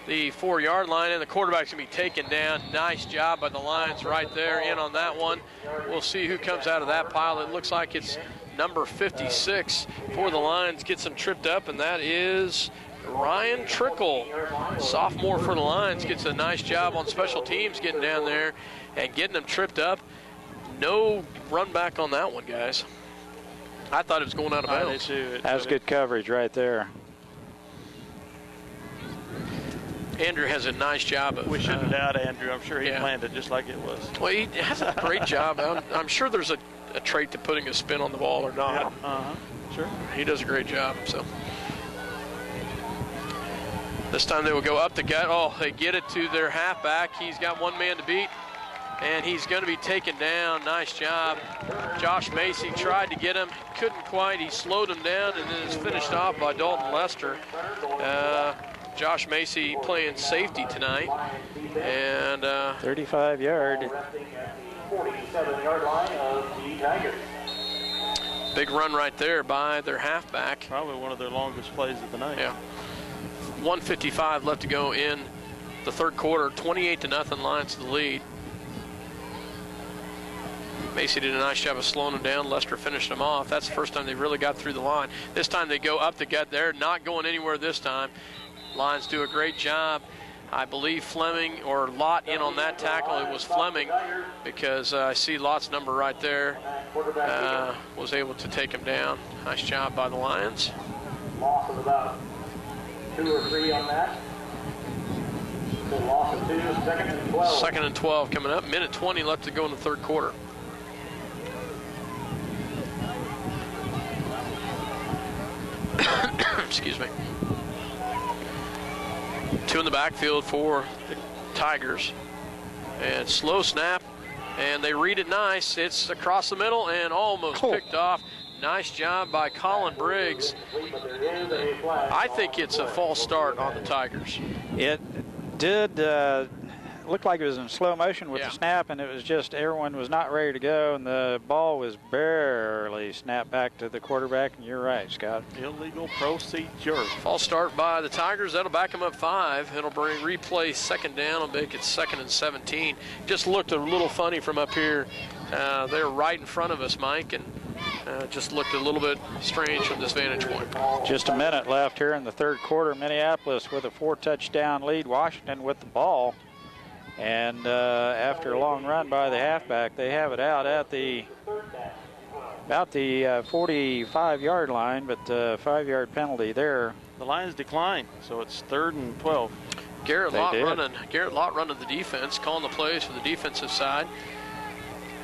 the 4-yard line, and the quarterback's going to be taken down. Nice job by the Lions right there in on that one. We'll see who comes out of that pile. It looks like it's number 56 for the Lions. Gets him tripped up, and that is Ryan Trickle, sophomore for the Lions, gets a nice job on special teams getting down there and getting them tripped up. No run back on that one, guys. I thought it was going out of bounds. That was good coverage right there. Andrew has a nice job of... We shouldn't doubt Andrew. I'm sure he planned it just like it was. Well, he has a great job. I'm sure there's a trait to putting a spin on the ball or not. Yeah. Sure. He does a great job, so... This time they will go up the gut. Oh, they get it to their halfback. He's got one man to beat. and he's going to be taken down. Nice job. Josh Macy tried to get him, couldn't quite. He slowed him down, and then is finished off by Dalton Lester. Josh Macy playing safety tonight, and 35-yard. 47-yard line of the Tigers. Big run right there by their halfback. Probably one of their longest plays of the night. Yeah. 1:55 left to go in the third quarter. 28-0 Lions to the lead. Macy did a nice job of slowing them down. Lester finished them off. That's the first time they really got through the line. This time they go up the gut. They're not going anywhere this time. Lions do a great job. I believe Fleming or Lott in on that tackle. It was Fleming, because I see Lott's number right there. Was able to take him down. Nice job by the Lions. Loss of about 2 or 3 on that. So loss of 2, 2nd and 12. 2nd and 12 coming up. Minute 20 left to go in the third quarter. Excuse me. 2 in the backfield for the Tigers. And slow snap, and they read it nice. It's across the middle and almost picked off. Nice job by Colin Briggs. I think it's a false start on the Tigers. It did look like it was in slow motion with the snap, and it was just everyone was not ready to go, and the ball was barely snapped back to the quarterback. And you're right, Scott. Illegal procedure. False start by the Tigers. That'll back them up 5. It'll bring replay 2nd down. It'll make it 2nd and 17. Just looked a little funny from up here. They're right in front of us, Mike, and just looked a little bit strange from this vantage point. Just a minute left here in the third quarter. Minneapolis with a 4-touchdown lead. Washington with the ball. And after a long run by the halfback, they have it out at about the 45-yard line, but 5-yard penalty there. The Lions decline, so it's 3rd and 12. Garrett Lott running the defense, calling the plays for the defensive side.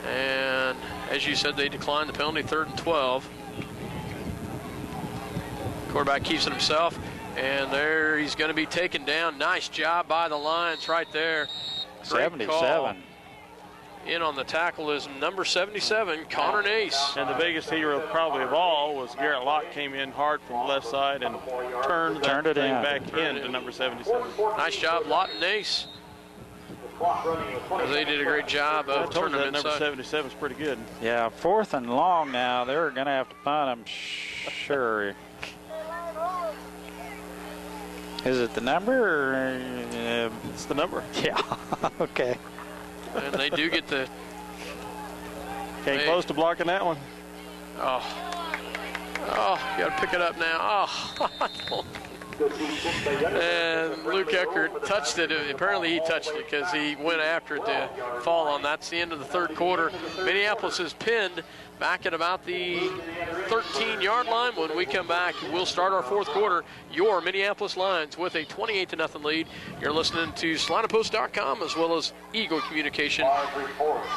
And as you said, they declined the penalty, 3rd and 12. Quarterback keeps it himself, and there he's going to be taken down. Nice job by the Lions right there. 77. In on the tackle is number 77, Connor Nace. And the biggest hero probably of all was Garrett Lott. Came in hard from the left side and turned it back into number 77. Nice job, Lott and Nace. They did a great job of turning them inside. Number 77 is pretty good. Yeah, 4th and long now. They're going to have to punt, I'm sure. Is it the number? Or, it's the number. Yeah, okay. And they do get the... Came close to blocking that one. Oh, you got to pick it up now. Oh, and Luke Eckert touched it. Apparently he touched it because he went after it to fall on. That's the end of the third quarter. Minneapolis is pinned back at about the 13-yard line. When we come back, we'll start our fourth quarter. Your Minneapolis Lions with a 28-0 lead. You're listening to SalinaPost.com as well as Eagle Communication,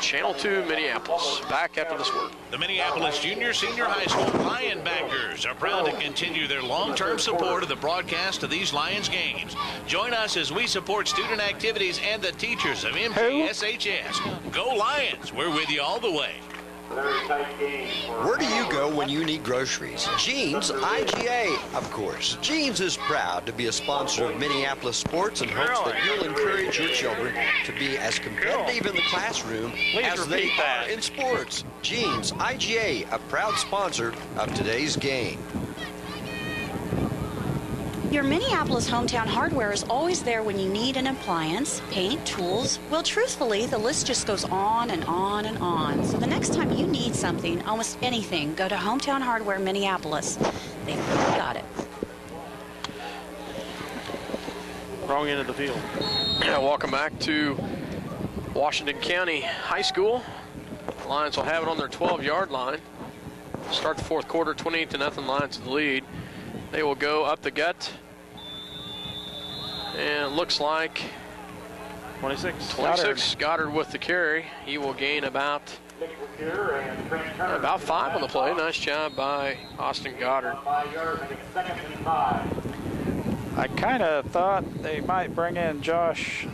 Channel 2, Minneapolis. Back after this word. The Minneapolis Junior Senior High School Lionbackers are proud to continue their long-term support of the broadcast of these Lions games. Join us as we support student activities and the teachers of MTSHS. Go Lions! We're with you all the way. Where do you go when you need groceries? Jeans IGA, of course. Jeans is proud to be a sponsor of Minneapolis sports and hopes that you'll encourage your children to be as competitive in the classroom as they are in sports. Jeans IGA, a proud sponsor of today's game. Your Minneapolis Hometown Hardware is always there when you need an appliance, paint, tools. Well, truthfully, the list just goes on and on and on. So the next time you need something, almost anything, go to Hometown Hardware Minneapolis. They've really got it. Wrong end of the field. Welcome back to Washington County High School. The Lions will have it on their 12-yard line. Start the fourth quarter, 28-0 Lions to the lead. They will go up the gut. And it looks like 26. Goddard with the carry. He will gain about 5 on the play. Nice job by Austin Goddard. I kind of thought they might bring in Josh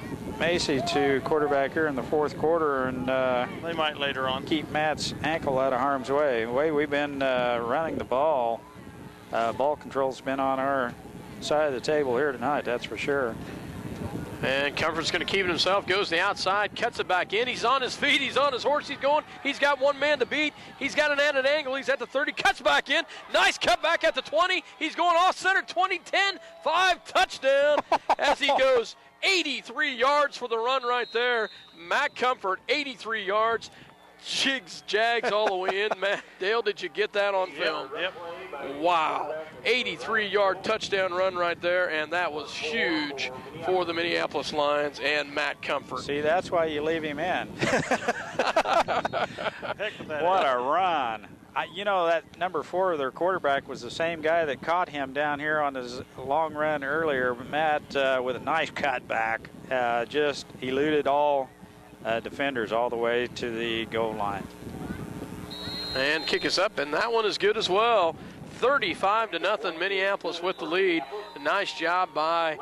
Macy to quarterback here in the fourth quarter, and they might later on keep Matt's ankle out of harm's way. The way we've been running the ball, ball control's been on our side of the table here tonight, that's for sure. And Comfort's going to keep it himself, goes to the outside, cuts it back in. He's on his feet, he's on his horse, he's going. He's got one man to beat. He's got an added angle, he's at the 30, cuts back in. Nice cut back at the 20. He's going off center, 20, 10, 5, touchdown as he goes 83 yards for the run right there. Matt Comfort, 83 yards. Jigs, jags all the way in. Matt, Dale, did you get that on film? Yep. Wow. 83-yard touchdown run right there, and that was huge for the Minneapolis Lions and Matt Comfort. See, that's why you leave him in. What a run. You know, that number 4 of their quarterback was the same guy that caught him down here on his long run earlier. Matt, with a nice cutback, just eluded all defenders all the way to the goal line. And kick us up, and that one is good as well. 35-0, Minneapolis with the lead. A nice job by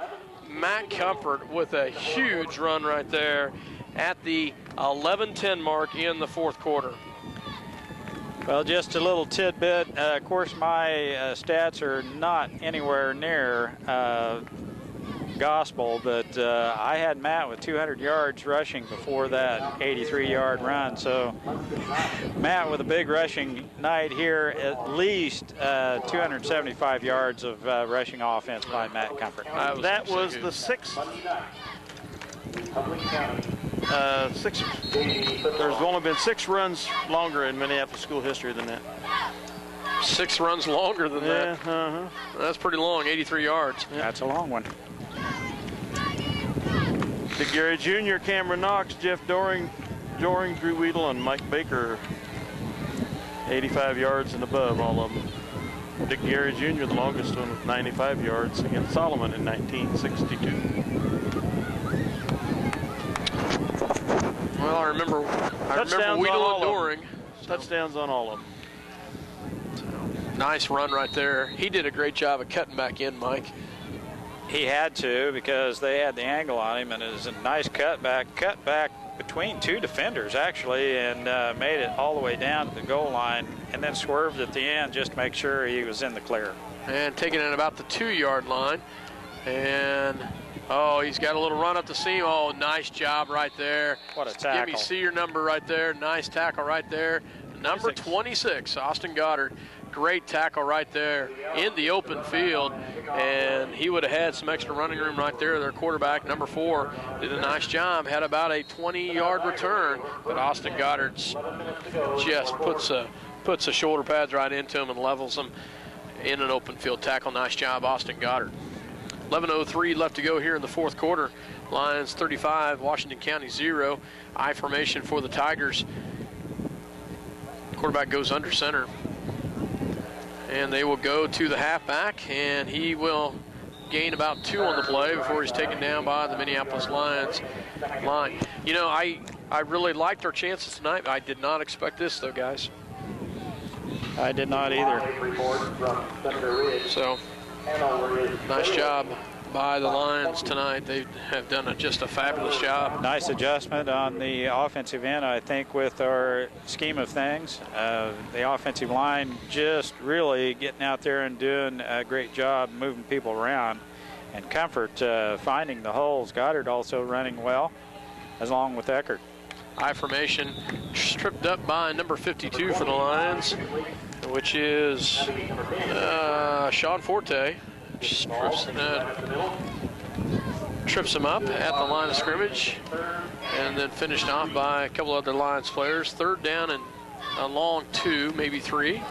Matt Comfort with a huge run right there at the 11-10 mark in the fourth quarter. Well, just a little tidbit. Of course, my stats are not anywhere near gospel, but I had Matt with 200 yards rushing before that 83-yard run. So Matt with a big rushing night here, at least 275 yards of rushing offense by Matt Comfort. That was the sixth. There's only been 6 runs longer in Minneapolis school history than that. 6 runs longer than that. That's pretty long, 83 yards. Yeah. That's a long one. Dick Gary Jr., Cameron Knox, Jeff Doring, Drew Weedle, and Mike Baker, 85 yards and above, all of them. Dick Gary Jr., the longest one, with 95 yards against Solomon in 1962. Well, I remember Weedle and Doring. Touchdowns on all of them. So, nice run right there. He did a great job of cutting back in, Mike. He had to, because they had the angle on him, and it was a nice cut back between 2 defenders actually, and made it all the way down to the goal line, and then swerved at the end just to make sure he was in the clear. And taking it about the 2-yard line, and he's got a little run up the seam. Oh, nice job right there. What a tackle. Give me see your number right there. Nice tackle right there. Number 26, Austin Goddard. Great tackle right there in the open field, and he would have had some extra running room right there. Their quarterback, number 4, did a nice job, had about a 20-yard return, but Austin Goddard just puts the shoulder pads right into him and levels them in an open field tackle. Nice job, Austin Goddard. 11:03 left to go here in the fourth quarter. Lions 35, Washington County 0. I formation for the Tigers. Quarterback goes under center. And they will go to the halfback, and he will gain about 2 on the play before he's taken down by the Minneapolis Lions line. You know, I really liked our chances tonight. I did not expect this, though, guys. I did not either. So, nice job by the Lions tonight. They have done just a fabulous job. Nice adjustment on the offensive end, I think, with our scheme of things. The offensive line just really getting out there and doing a great job moving people around. And Comfort finding the holes. Goddard also running well, along with Eckert. I formation tripped up by number 52 for the Lions, which is Sean Forte. Trips him up at the line of scrimmage, and then finished off by a couple other Lions players. 3rd down and a long 2, maybe 3.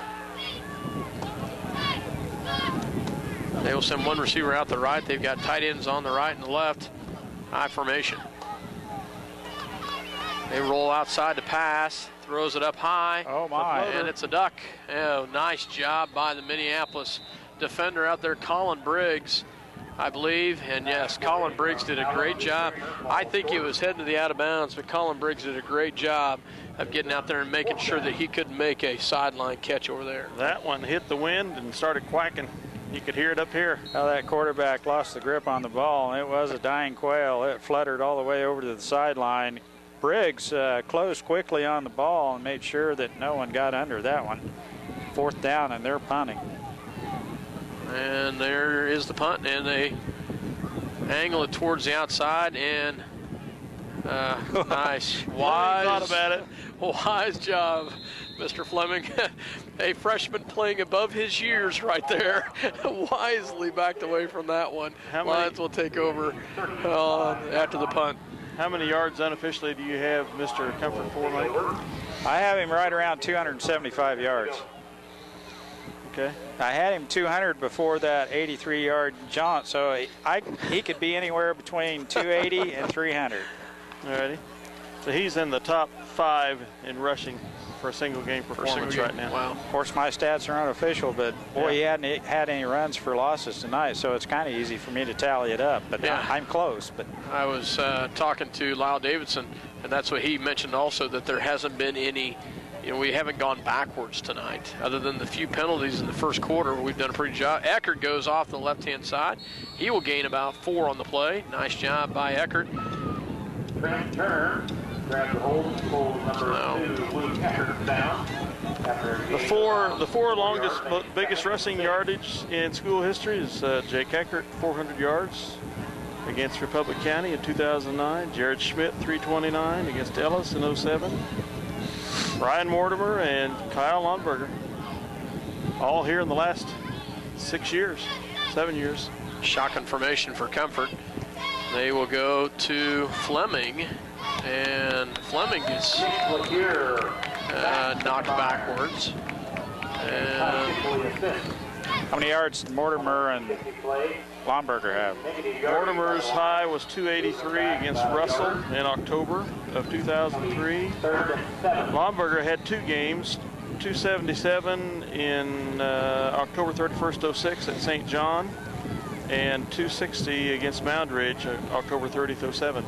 They will send 1 receiver out the right. They've got tight ends on the right and the left. I formation. They roll outside to pass, throws it up high. Oh my! And it's a duck. Oh, nice job by the Minneapolis defender out there, Colin Briggs, I believe. And yes, Colin Briggs did a great job. I think he was heading to the out of bounds, but Colin Briggs did a great job of getting out there and making sure that he could make a sideline catch over there. That one hit the wind and started quacking. You could hear it up here. Well, that quarterback lost the grip on the ball, and it was a dying quail. It fluttered all the way over to the sideline. Briggs closed quickly on the ball and made sure that no one got under that one. 4th down, and they're punting. And there is the punt, and they angle it towards the outside, and nice, wise, thought about it. Wise job, Mr. Fleming. A freshman playing above his years right there. Wisely backed away from that one. Lions will take over after the punt. How many yards unofficially do you have Mr. Comfort for, Mike? I have him right around 275 yards. Okay. I had him 200 before that 83-yard jaunt, so he could be anywhere between 280 and 300. Alrighty. So he's in the top 5 in rushing for a single game performance right now. Wow. Of course, my stats are unofficial, but boy, he hadn't had any runs for losses tonight, so it's kind of easy for me to tally it up. But I'm close. But I was talking to Lyle Davidson, and that's what he mentioned also, that there hasn't been any. We haven't gone backwards tonight. Other than the few penalties in the first quarter, we've done a pretty good job. Eckert goes off the left-hand side. He will gain about 4 on the play. Nice job by Eckert. Trent Turner grabs the hold and pulls number 2, Luke Eckert, down. The four longest, biggest rushing yardage in school history is Jake Eckert, 400 yards against Republic County in 2009. Jared Schmidt, 329 against Ellis in 07. Ryan Mortimer and Kyle Lonberger, all here in the last 7 years. Shotgun formation for Comfort. They will go to Fleming, and Fleming gets knocked backwards. And how many yards did Mortimer and Lonberger have? Mortimer's high was 283 against Russell in October of 2003. Lonberger had 2 games, 277 in October 31st, 06 at St. John, and 260 against Mound Ridge, October 30th, 07.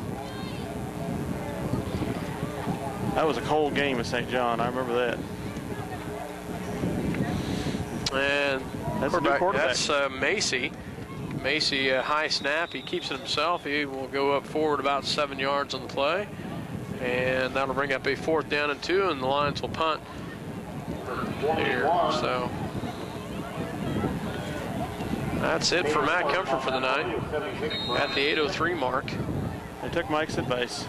That was a cold game at St. John. I remember that. And that's a new quarterback. That's Macy. Macy, high snap. He keeps it himself. He will go up forward about 7 yards on the play. And that'll bring up a 4th down and 2, and the Lions will punt here. So that's it for Matt Comfort for the night at the 8:03 mark. They took Mike's advice.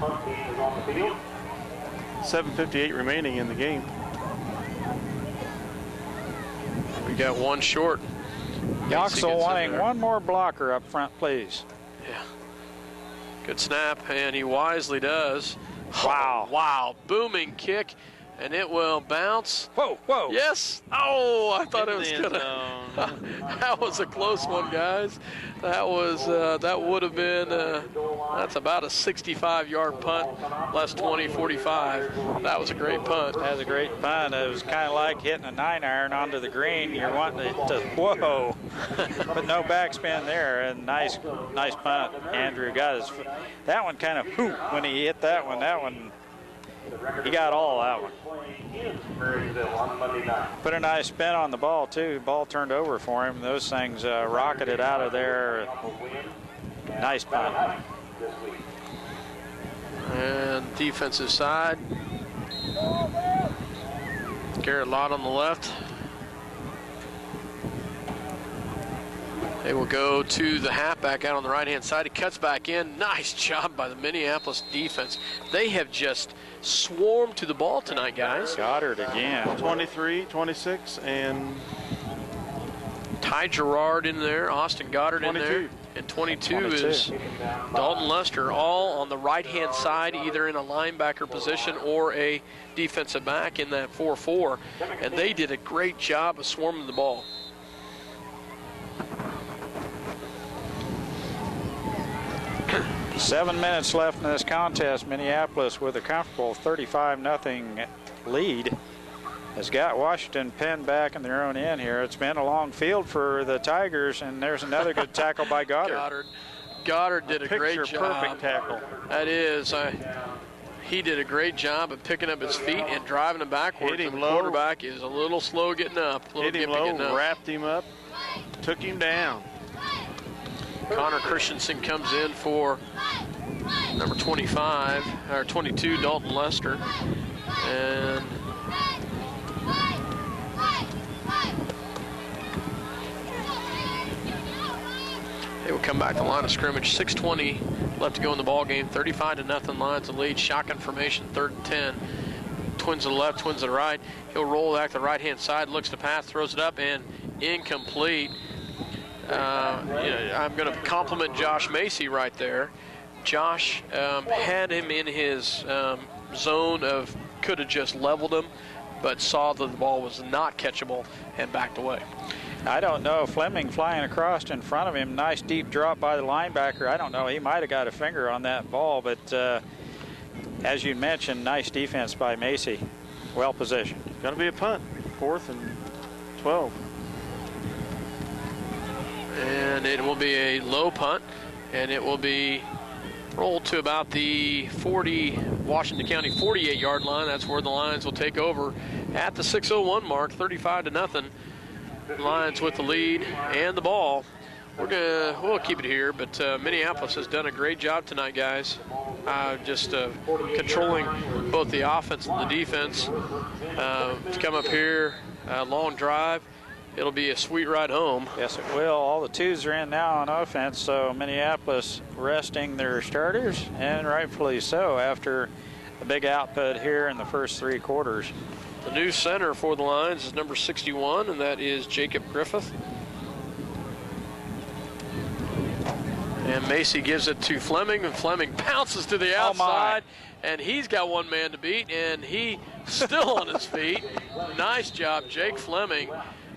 7:58 remaining in the game. We got 1 short. Yoxel wanting one more blocker up front, please. Yeah. Good snap, and he wisely does. Wow. Wow. Booming kick, and it will bounce. Whoa, whoa. Yes. Oh, I thought it was going to. That was a close one, guys. That was, that would have been, that's about a 65-yard punt, less 20, 45. That was a great punt. That was a great punt. It was kind of like hitting a 9-iron onto the green. You're wanting it to, whoa. But no backspin there, and nice punt. Andrew got his, that one kind of, when he hit that one, he got all that one. Put a nice spin on the ball, too. Ball turned over for him. Those things rocketed out of there. Nice punt. And defensive side. Garrett Lott on the left. They will go to the halfback out on the right-hand side. He cuts back in. Nice job by the Minneapolis defense. They have just swarmed to the ball tonight, guys. Goddard again. 23, 26, and Ty Gerard in there, Austin Goddard 22. In there, and 22 is Dalton Lester, all on the right-hand side, either in a linebacker position or a defensive back in that 4-4, and they did a great job of swarming the ball. Seven minutes left in this contest. Minneapolis with a comfortable 35-0 lead has got Washington pinned back in their own end here. It's been a long field for the Tigers, and there's another good tackle by Goddard. Goddard did a great job. Perfect tackle. That is. He did a great job of picking up his feet and driving him backwards. Hit him the low. Quarterback is a little slow getting up. Hit him low, wrapped him up. took him down. Connor Christensen comes in for number 25, or 22, Dalton Lester. And they will come back to the line of scrimmage. 6:20 left to go in the ball game. 35-0 Lions the lead. Shotgun formation, 3rd and 10. Twins to the left, twins to the right. He'll roll back to the right-hand side, looks to pass, throws it up, and incomplete. I'm going to compliment Josh Macy right there. Josh had him in his zone of could have just leveled him, but saw that the ball was not catchable and backed away. I don't know. Fleming flying across in front of him. Nice deep drop by the linebacker. I don't know. He might have got a finger on that ball, but as you mentioned, nice defense by Macy. Well positioned. Going to be a punt. 4th and 12. And it will be a low punt, and it will be rolled to about the Washington County 48-yard line. That's where the Lions will take over at the 6:01 mark, 35-0. Lions with the lead and the ball. We'll keep it here, but Minneapolis has done a great job tonight, guys. Just controlling both the offense and the defense. To come up here, long drive. It'll be a sweet ride home. Yes, it will. All the twos are in now on offense, so Minneapolis resting their starters, and rightfully so after a big output here in the first 3 quarters. The new center for the Lions is number 61, and that is Jacob Griffith. And Macy gives it to Fleming, and Fleming bounces to the outside, and he's got one man to beat, and he still on his feet. Nice job, Jake Fleming,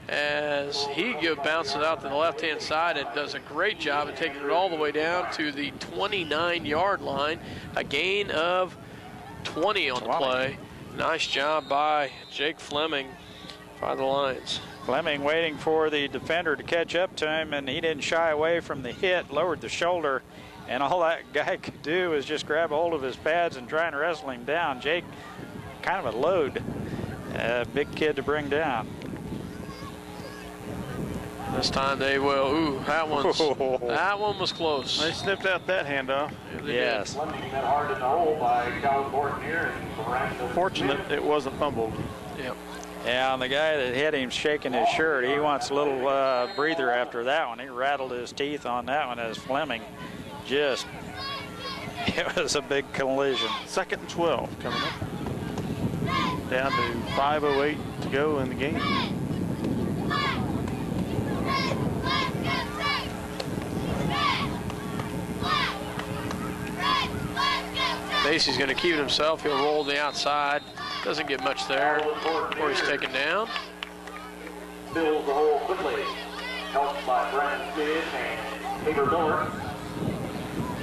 as he bounces out to the left-hand side and does a great job of taking it all the way down to the 29-yard line. A gain of 20 on the play. Nice job by Jake Fleming by the Lions. Fleming waiting for the defender to catch up to him, and he didn't shy away from the hit, lowered the shoulder, and all that guy could do is just grab a hold of his pads and try and wrestle him down. Jake, kind of a load, big kid to bring down. This time they will. Ooh, that one was close. They snipped out that handoff. Yes. Fortunate it wasn't fumbled. Yep. Yeah, and the guy that hit him shaking his shirt, he wants a little breather after that one. He rattled his teeth on that one as Fleming it was a big collision. 2nd and 12 coming up. Down to 5:08 to go in the game. Macy's going to keep it himself. He'll roll the outside. Doesn't get much there before he's taken down. Fills the hole quickly. Helped by Brandon Smith and Tabor Miller.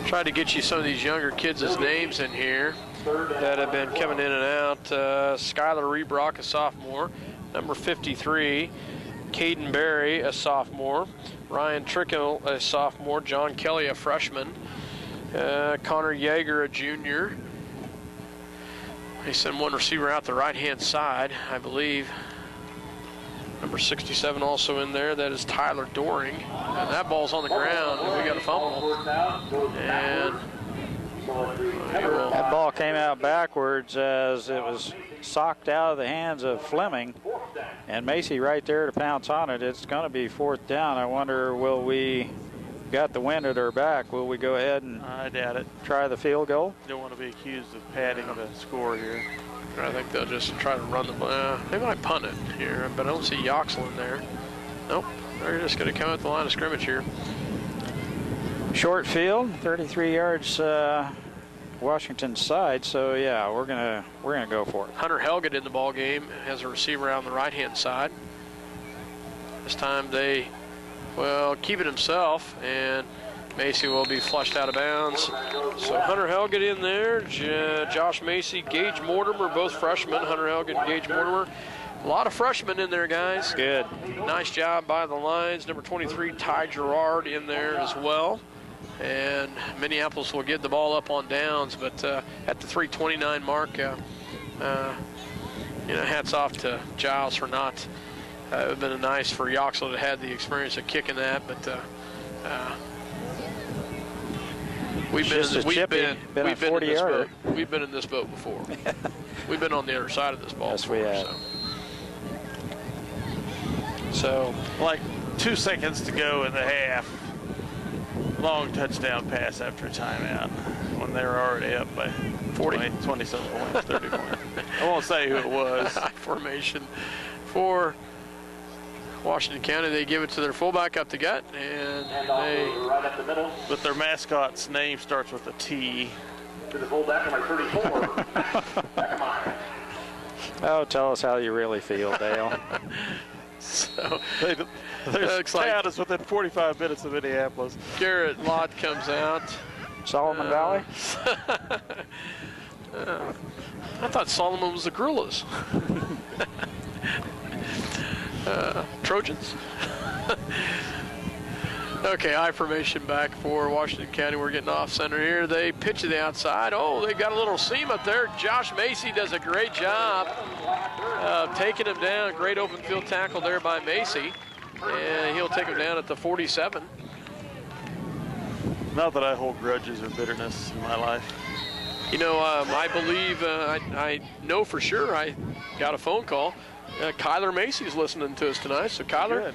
Tried to get you some of these younger kids' names in here that have been coming in and out. Skylar Rebrock, a sophomore. Number 53, Caden Berry, a sophomore. Ryan Trickle, a sophomore. John Kelly, a freshman. Connor Yeager, a junior. They send one receiver out the right-hand side, I believe. Number 67 also in there. That is Tyler Doring. And that ball's on the ground, and we got a fumble. And that ball came out backwards as it was socked out of the hands of Fleming. And Macy right there to pounce on it. It's going to be 4th down. I wonder, will we got the wind at our back? Will we go ahead and I doubt it. Try the field goal? Don't want to be accused of padding the score here. I think they'll just try to run the they might punt it here, but I don't see Yoxel in there. Nope, they're just going to come at the line of scrimmage here. Short field, 33 yards Washington side, so yeah, we're gonna go for it. Hunter Helgett in the ball game has a receiver on the right-hand side. This time they will keep it himself, and Macy will be flushed out of bounds. So Hunter Helgett in there, Josh Macy, Gage Mortimer, both freshmen. Hunter Helgett and Gage Mortimer. A lot of freshmen in there, guys. Good. Nice job by the Lions. Number 23, Ty Gerard in there as well. And Minneapolis will get the ball up on downs, but at the 3:29 mark, hats off to Giles for not It would have been nice for Yoxel to have the experience of kicking that, but we've been in this boat before. We've been on the other side of this ball. Yes, before, we have. So, like 2 seconds to go in the half. Long touchdown pass after a timeout when they were already up by 27 points, 30 points. I won't say who it was. High formation for Washington County. They give it to their fullback up the gut, and but their mascot's name starts with a T. To the fullback, number 34. Oh, tell us how you really feel, Dale. So their town is within 45 minutes of Minneapolis. Garrett Lott comes out. Solomon Valley? I thought Solomon was the Gorillas. Trojans. Okay, high formation back for Washington County. We're getting off center here. They pitch to the outside. Oh, they've got a little seam up there. Josh Macy does a great job of taking him down. Great open field tackle there by Macy. And he'll take him down at the 47. Not that I hold grudges or bitterness in my life. You know, I believe, I know for sure, I got a phone call. Kyler Macy's listening to us tonight. So, Kyler,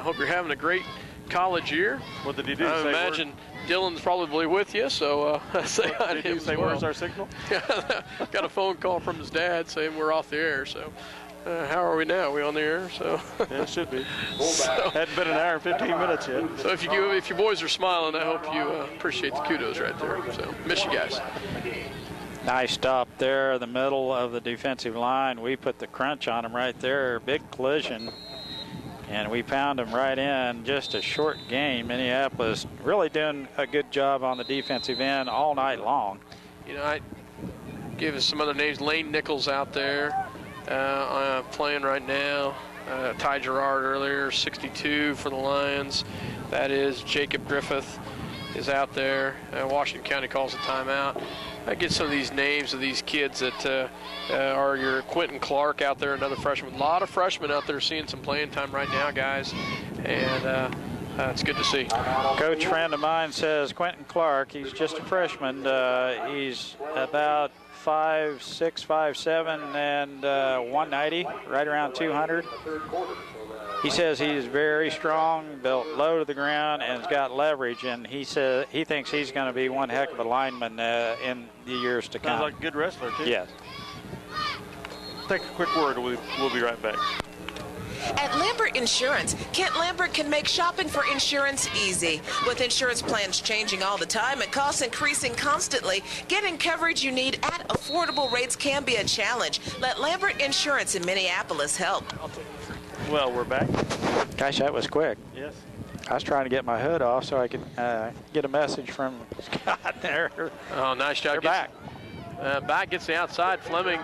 hope you're having a great college year. What did he do? I imagine Dylan's probably with you, so say hi to him. Say, where's our signal? Got a phone call from his dad saying we're off the air, so how are we now? Are we on the air? So yeah, it should be. Hadn't been an hour and 15 minutes yet. So if you boys are smiling, I hope you appreciate the kudos right there. So miss you guys. Nice stop there in the middle of the defensive line. We put the crunch on them right there. Big collision. And we pound them right in. Just a short game. Minneapolis really doing a good job on the defensive end all night long. You know, I give us some other names. Lane Nichols out there playing right now. Ty Gerard earlier, 62 for the Lions. That is Jacob Griffith is out there. Washington County calls a timeout. I get some of these names of these kids that are your Quentin Clark out there, another freshman. A lot of freshmen out there seeing some playing time right now, guys, and it's good to see. Coach friend of mine says Quentin Clark, he's just a freshman. He's about 5'6", 5'7", and 190, right around 200. He says he's very strong, built low to the ground, and has got leverage. And he says he thinks he's going to be one heck of a lineman in the years to come. Sounds like a good wrestler, too. Yes. Take a quick word. We'll be right back. At Lambert Insurance, Kent Lambert can make shopping for insurance easy. With insurance plans changing all the time and costs increasing constantly, getting coverage you need at affordable rates can be a challenge. Let Lambert Insurance in Minneapolis help. Well, we're back. Gosh, that was quick. Yes. I was trying to get my hood off so I could get a message from Scott there. Oh, nice job. They're back. Back gets the outside. Fleming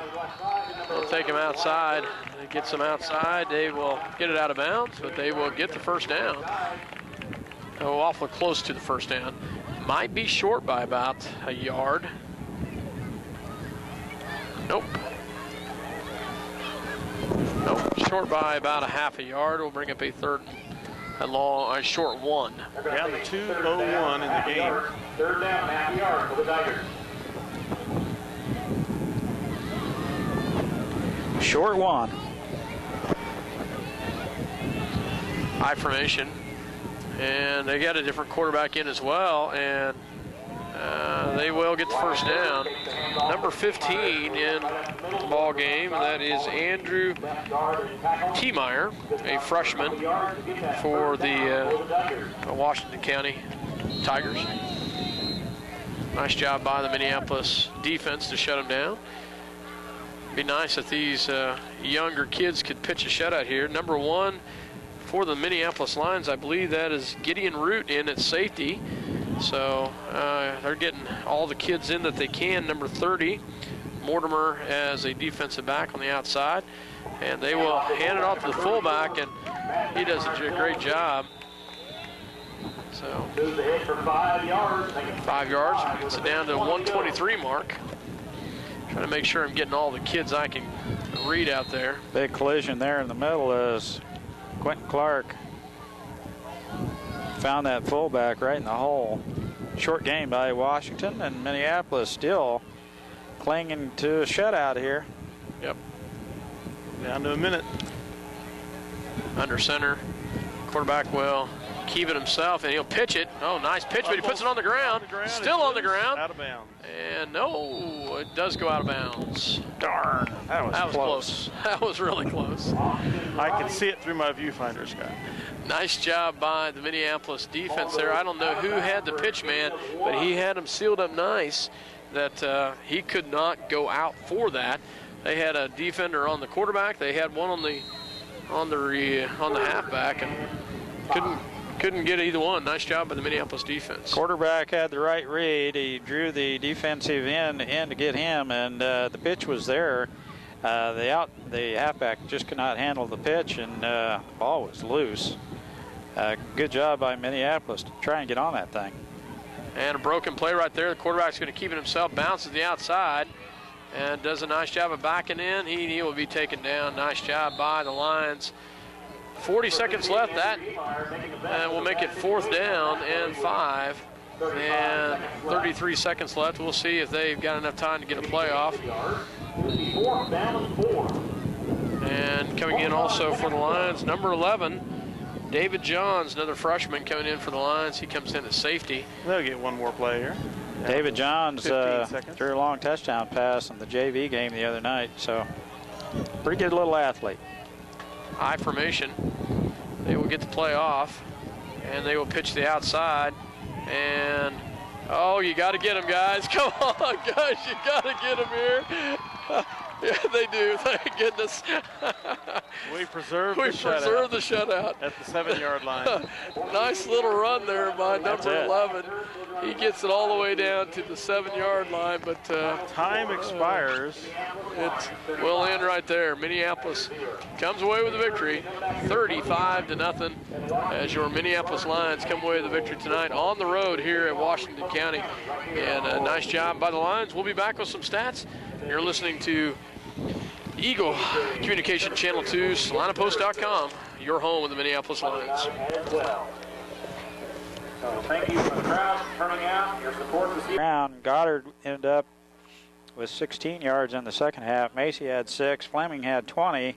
will take him outside. He gets them outside. They will get it out of bounds, but they will get the first down. Oh, awfully close to the first down. Might be short by about a yard. Nope. Nope, short by about a half a yard. We'll bring up a short one. Down to 2:01 in the game. Third down, half a yard for the Tigers. Short one. High formation. And they got a different quarterback in as well, and they will get the first down. Number 15 in the ball game, and that is Andrew Tiemeyer, a freshman for the Washington County Tigers. Nice job by the Minneapolis defense to shut them down. It'd be nice if these younger kids could pitch a shutout here. Number 1 for the Minneapolis Lions, I believe that is Gideon Root in at safety. So they're getting all the kids in that they can. Number 30, Mortimer as a defensive back on the outside. And they will hand it off to the fullback, and he does a great job. So 5 yards, gets it down to the 123 mark. Trying to make sure I'm getting all the kids I can read out there. Big collision there in the middle as Clark found that fullback right in the hole. Short game by Washington, and Minneapolis still clinging to a shutout here. Yep. Down to a minute. Under center. Quarterback will keep it himself, and he'll pitch it. Oh, nice pitch, but he puts it on the ground. Still on the ground. Out of bounds. And no, it does go out of bounds. Darn. That was close. That was really close. I can see it through my viewfinder, Scott. Nice job by the Minneapolis defense there. I don't know who had the pitch man, but he had him sealed up nice that he could not go out for that. They had a defender on the quarterback. They had one on the halfback, and couldn't get either one. Nice job by the Minneapolis defense. Quarterback had the right read. He drew the defensive end to get him, and the pitch was there. The halfback just could not handle the pitch, and the ball was loose. Good job by Minneapolis to try and get on that thing. And a broken play right there. The quarterback's going to keep it himself, bounces the outside, and does a nice job of backing in. He will be taken down. Nice job by the Lions. 40 seconds left. That will make it 4th down and 5. And 33 seconds left. We'll see if they've got enough time to get a play off. And coming in also for the Lions, number 11, David Johns, another freshman coming in for the Lions. He comes in at safety. They'll get one more play here. David Johns threw a long touchdown pass in the JV game the other night, so pretty good little athlete. High formation. They will get the play off, and they will pitch the outside. And, oh, you got to get him, guys. Come on, guys, you got to get him here. Yeah, they do. Thank goodness. We preserved the shutout. At the 7-yard line. Nice little run there by number 11. He gets it all the way down to the 7-yard line, but time expires. It will end right there. Minneapolis comes away with the victory, 35-0, as your Minneapolis Lions come away with the victory tonight on the road here at Washington County. And a nice job by the Lions. We'll be back with some stats. You're listening to Eagle Communication Channel 2, SalinaPost.com, your home of the Minneapolis Lions. So thank you for the crowd turning out. Your support this evening. Goddard ended up with 16 yards in the second half. Macy had 6. Fleming had 20.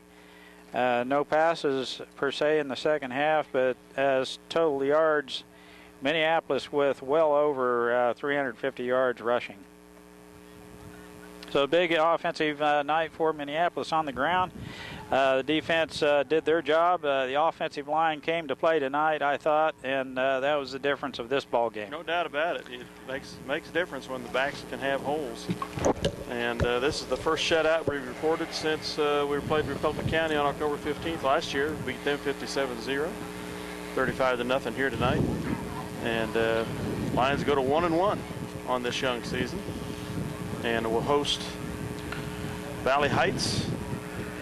No passes per se in the second half, but as total yards, Minneapolis with well over 350 yards rushing. So a big offensive night for Minneapolis on the ground. The defense did their job. The offensive line came to play tonight, I thought, and that was the difference of this ball game. No doubt about it. It makes a difference when the backs can have holes. And this is the first shutout we've recorded since we played Republic County on October 15th last year. We beat them 57-0, 35-0 here tonight. And Lions go to 1-1 on this young season. And we'll host Valley Heights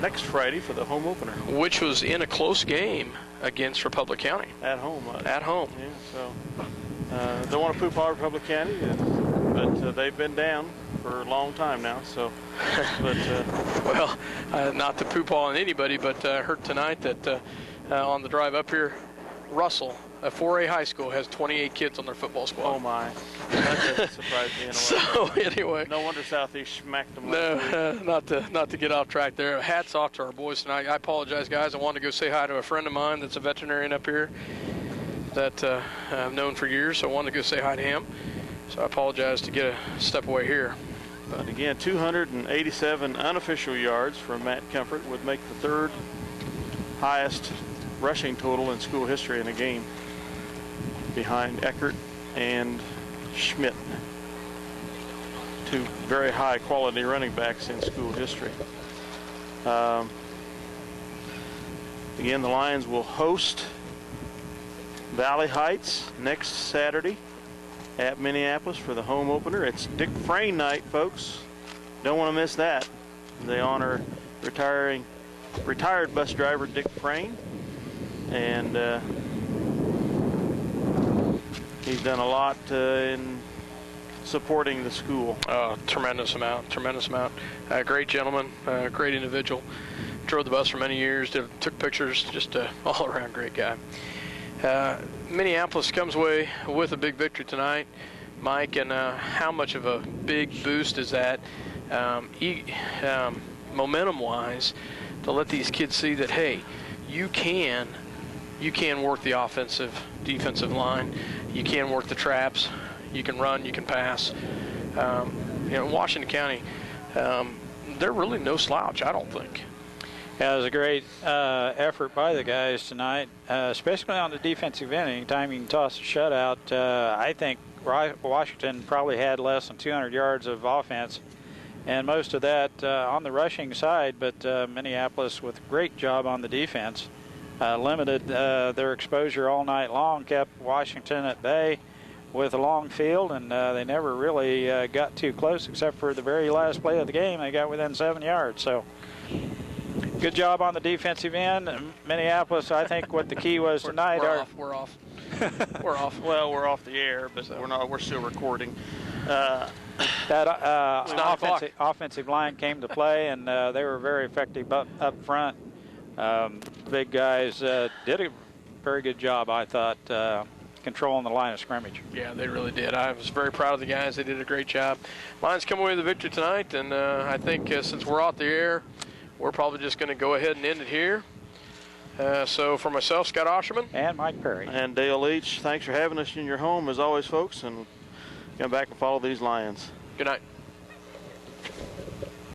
next Friday for the home opener. Which was in a close game against Republic County. At home. At home. Yeah, so don't want to poop all Republic County, but they've been down for a long time now. So, but well, not to poop on anybody, but I heard tonight that on the drive up here, Russell, a 4A high school, has 28 kids on their football squad. Oh my, that doesn't surprise me in a way. So anyway, no wonder Southeast smacked them. No, not to get off track there. Hats off to our boys tonight. I apologize, guys. I wanted to go say hi to a friend of mine that's a veterinarian up here that I've known for years. So I wanted to go say hi to him. So I apologize to get a step away here. But again, 287 unofficial yards from Matt Comfort would make the 3rd highest rushing total in school history in a game, behind Eckert and Schmidt, 2 very high quality running backs in school history. Again, the Lions will host Valley Heights next Saturday at Minneapolis for the home opener. It's Dick Frayne night, folks. Don't want to miss that. They honor retired bus driver Dick Frayne, and he's done a lot in supporting the school. Tremendous amount. Great gentleman, great individual. drove the bus for many years, took pictures, just an all-around great guy. Minneapolis comes away with a big victory tonight, Mike, and how much of a big boost is that momentum-wise to let these kids see that, hey, you can work the offensive, defensive line, you can work the traps, you can run, you can pass. Washington County, they're really no slouch, I don't think. Yeah, it was a great effort by the guys tonight, especially on the defensive end. Anytime you can toss a shutout, I think Washington probably had less than 200 yards of offense, and most of that on the rushing side, but Minneapolis, with a great job on the defense, limited their exposure all night long, kept Washington at bay with a long field, and they never really got too close except for the very last play of the game. They got within 7 yards. So good job on the defensive end. Minneapolis, I think what the key was tonight. We're off. We're off. Well, we're off the air, but we're still recording. That offensive line came to play, and they were very effective up front. Big guys did a very good job, I thought, controlling the line of scrimmage. Yeah, they really did. I was very proud of the guys. They did a great job. Lions come away with the victory tonight, and I think since we're off the air, we're probably just going to go ahead and end it here. So for myself, Scott Osherman. And Mike Perry. And Dale Leach, thanks for having us in your home as always, folks, and come back and follow these Lions. Good night.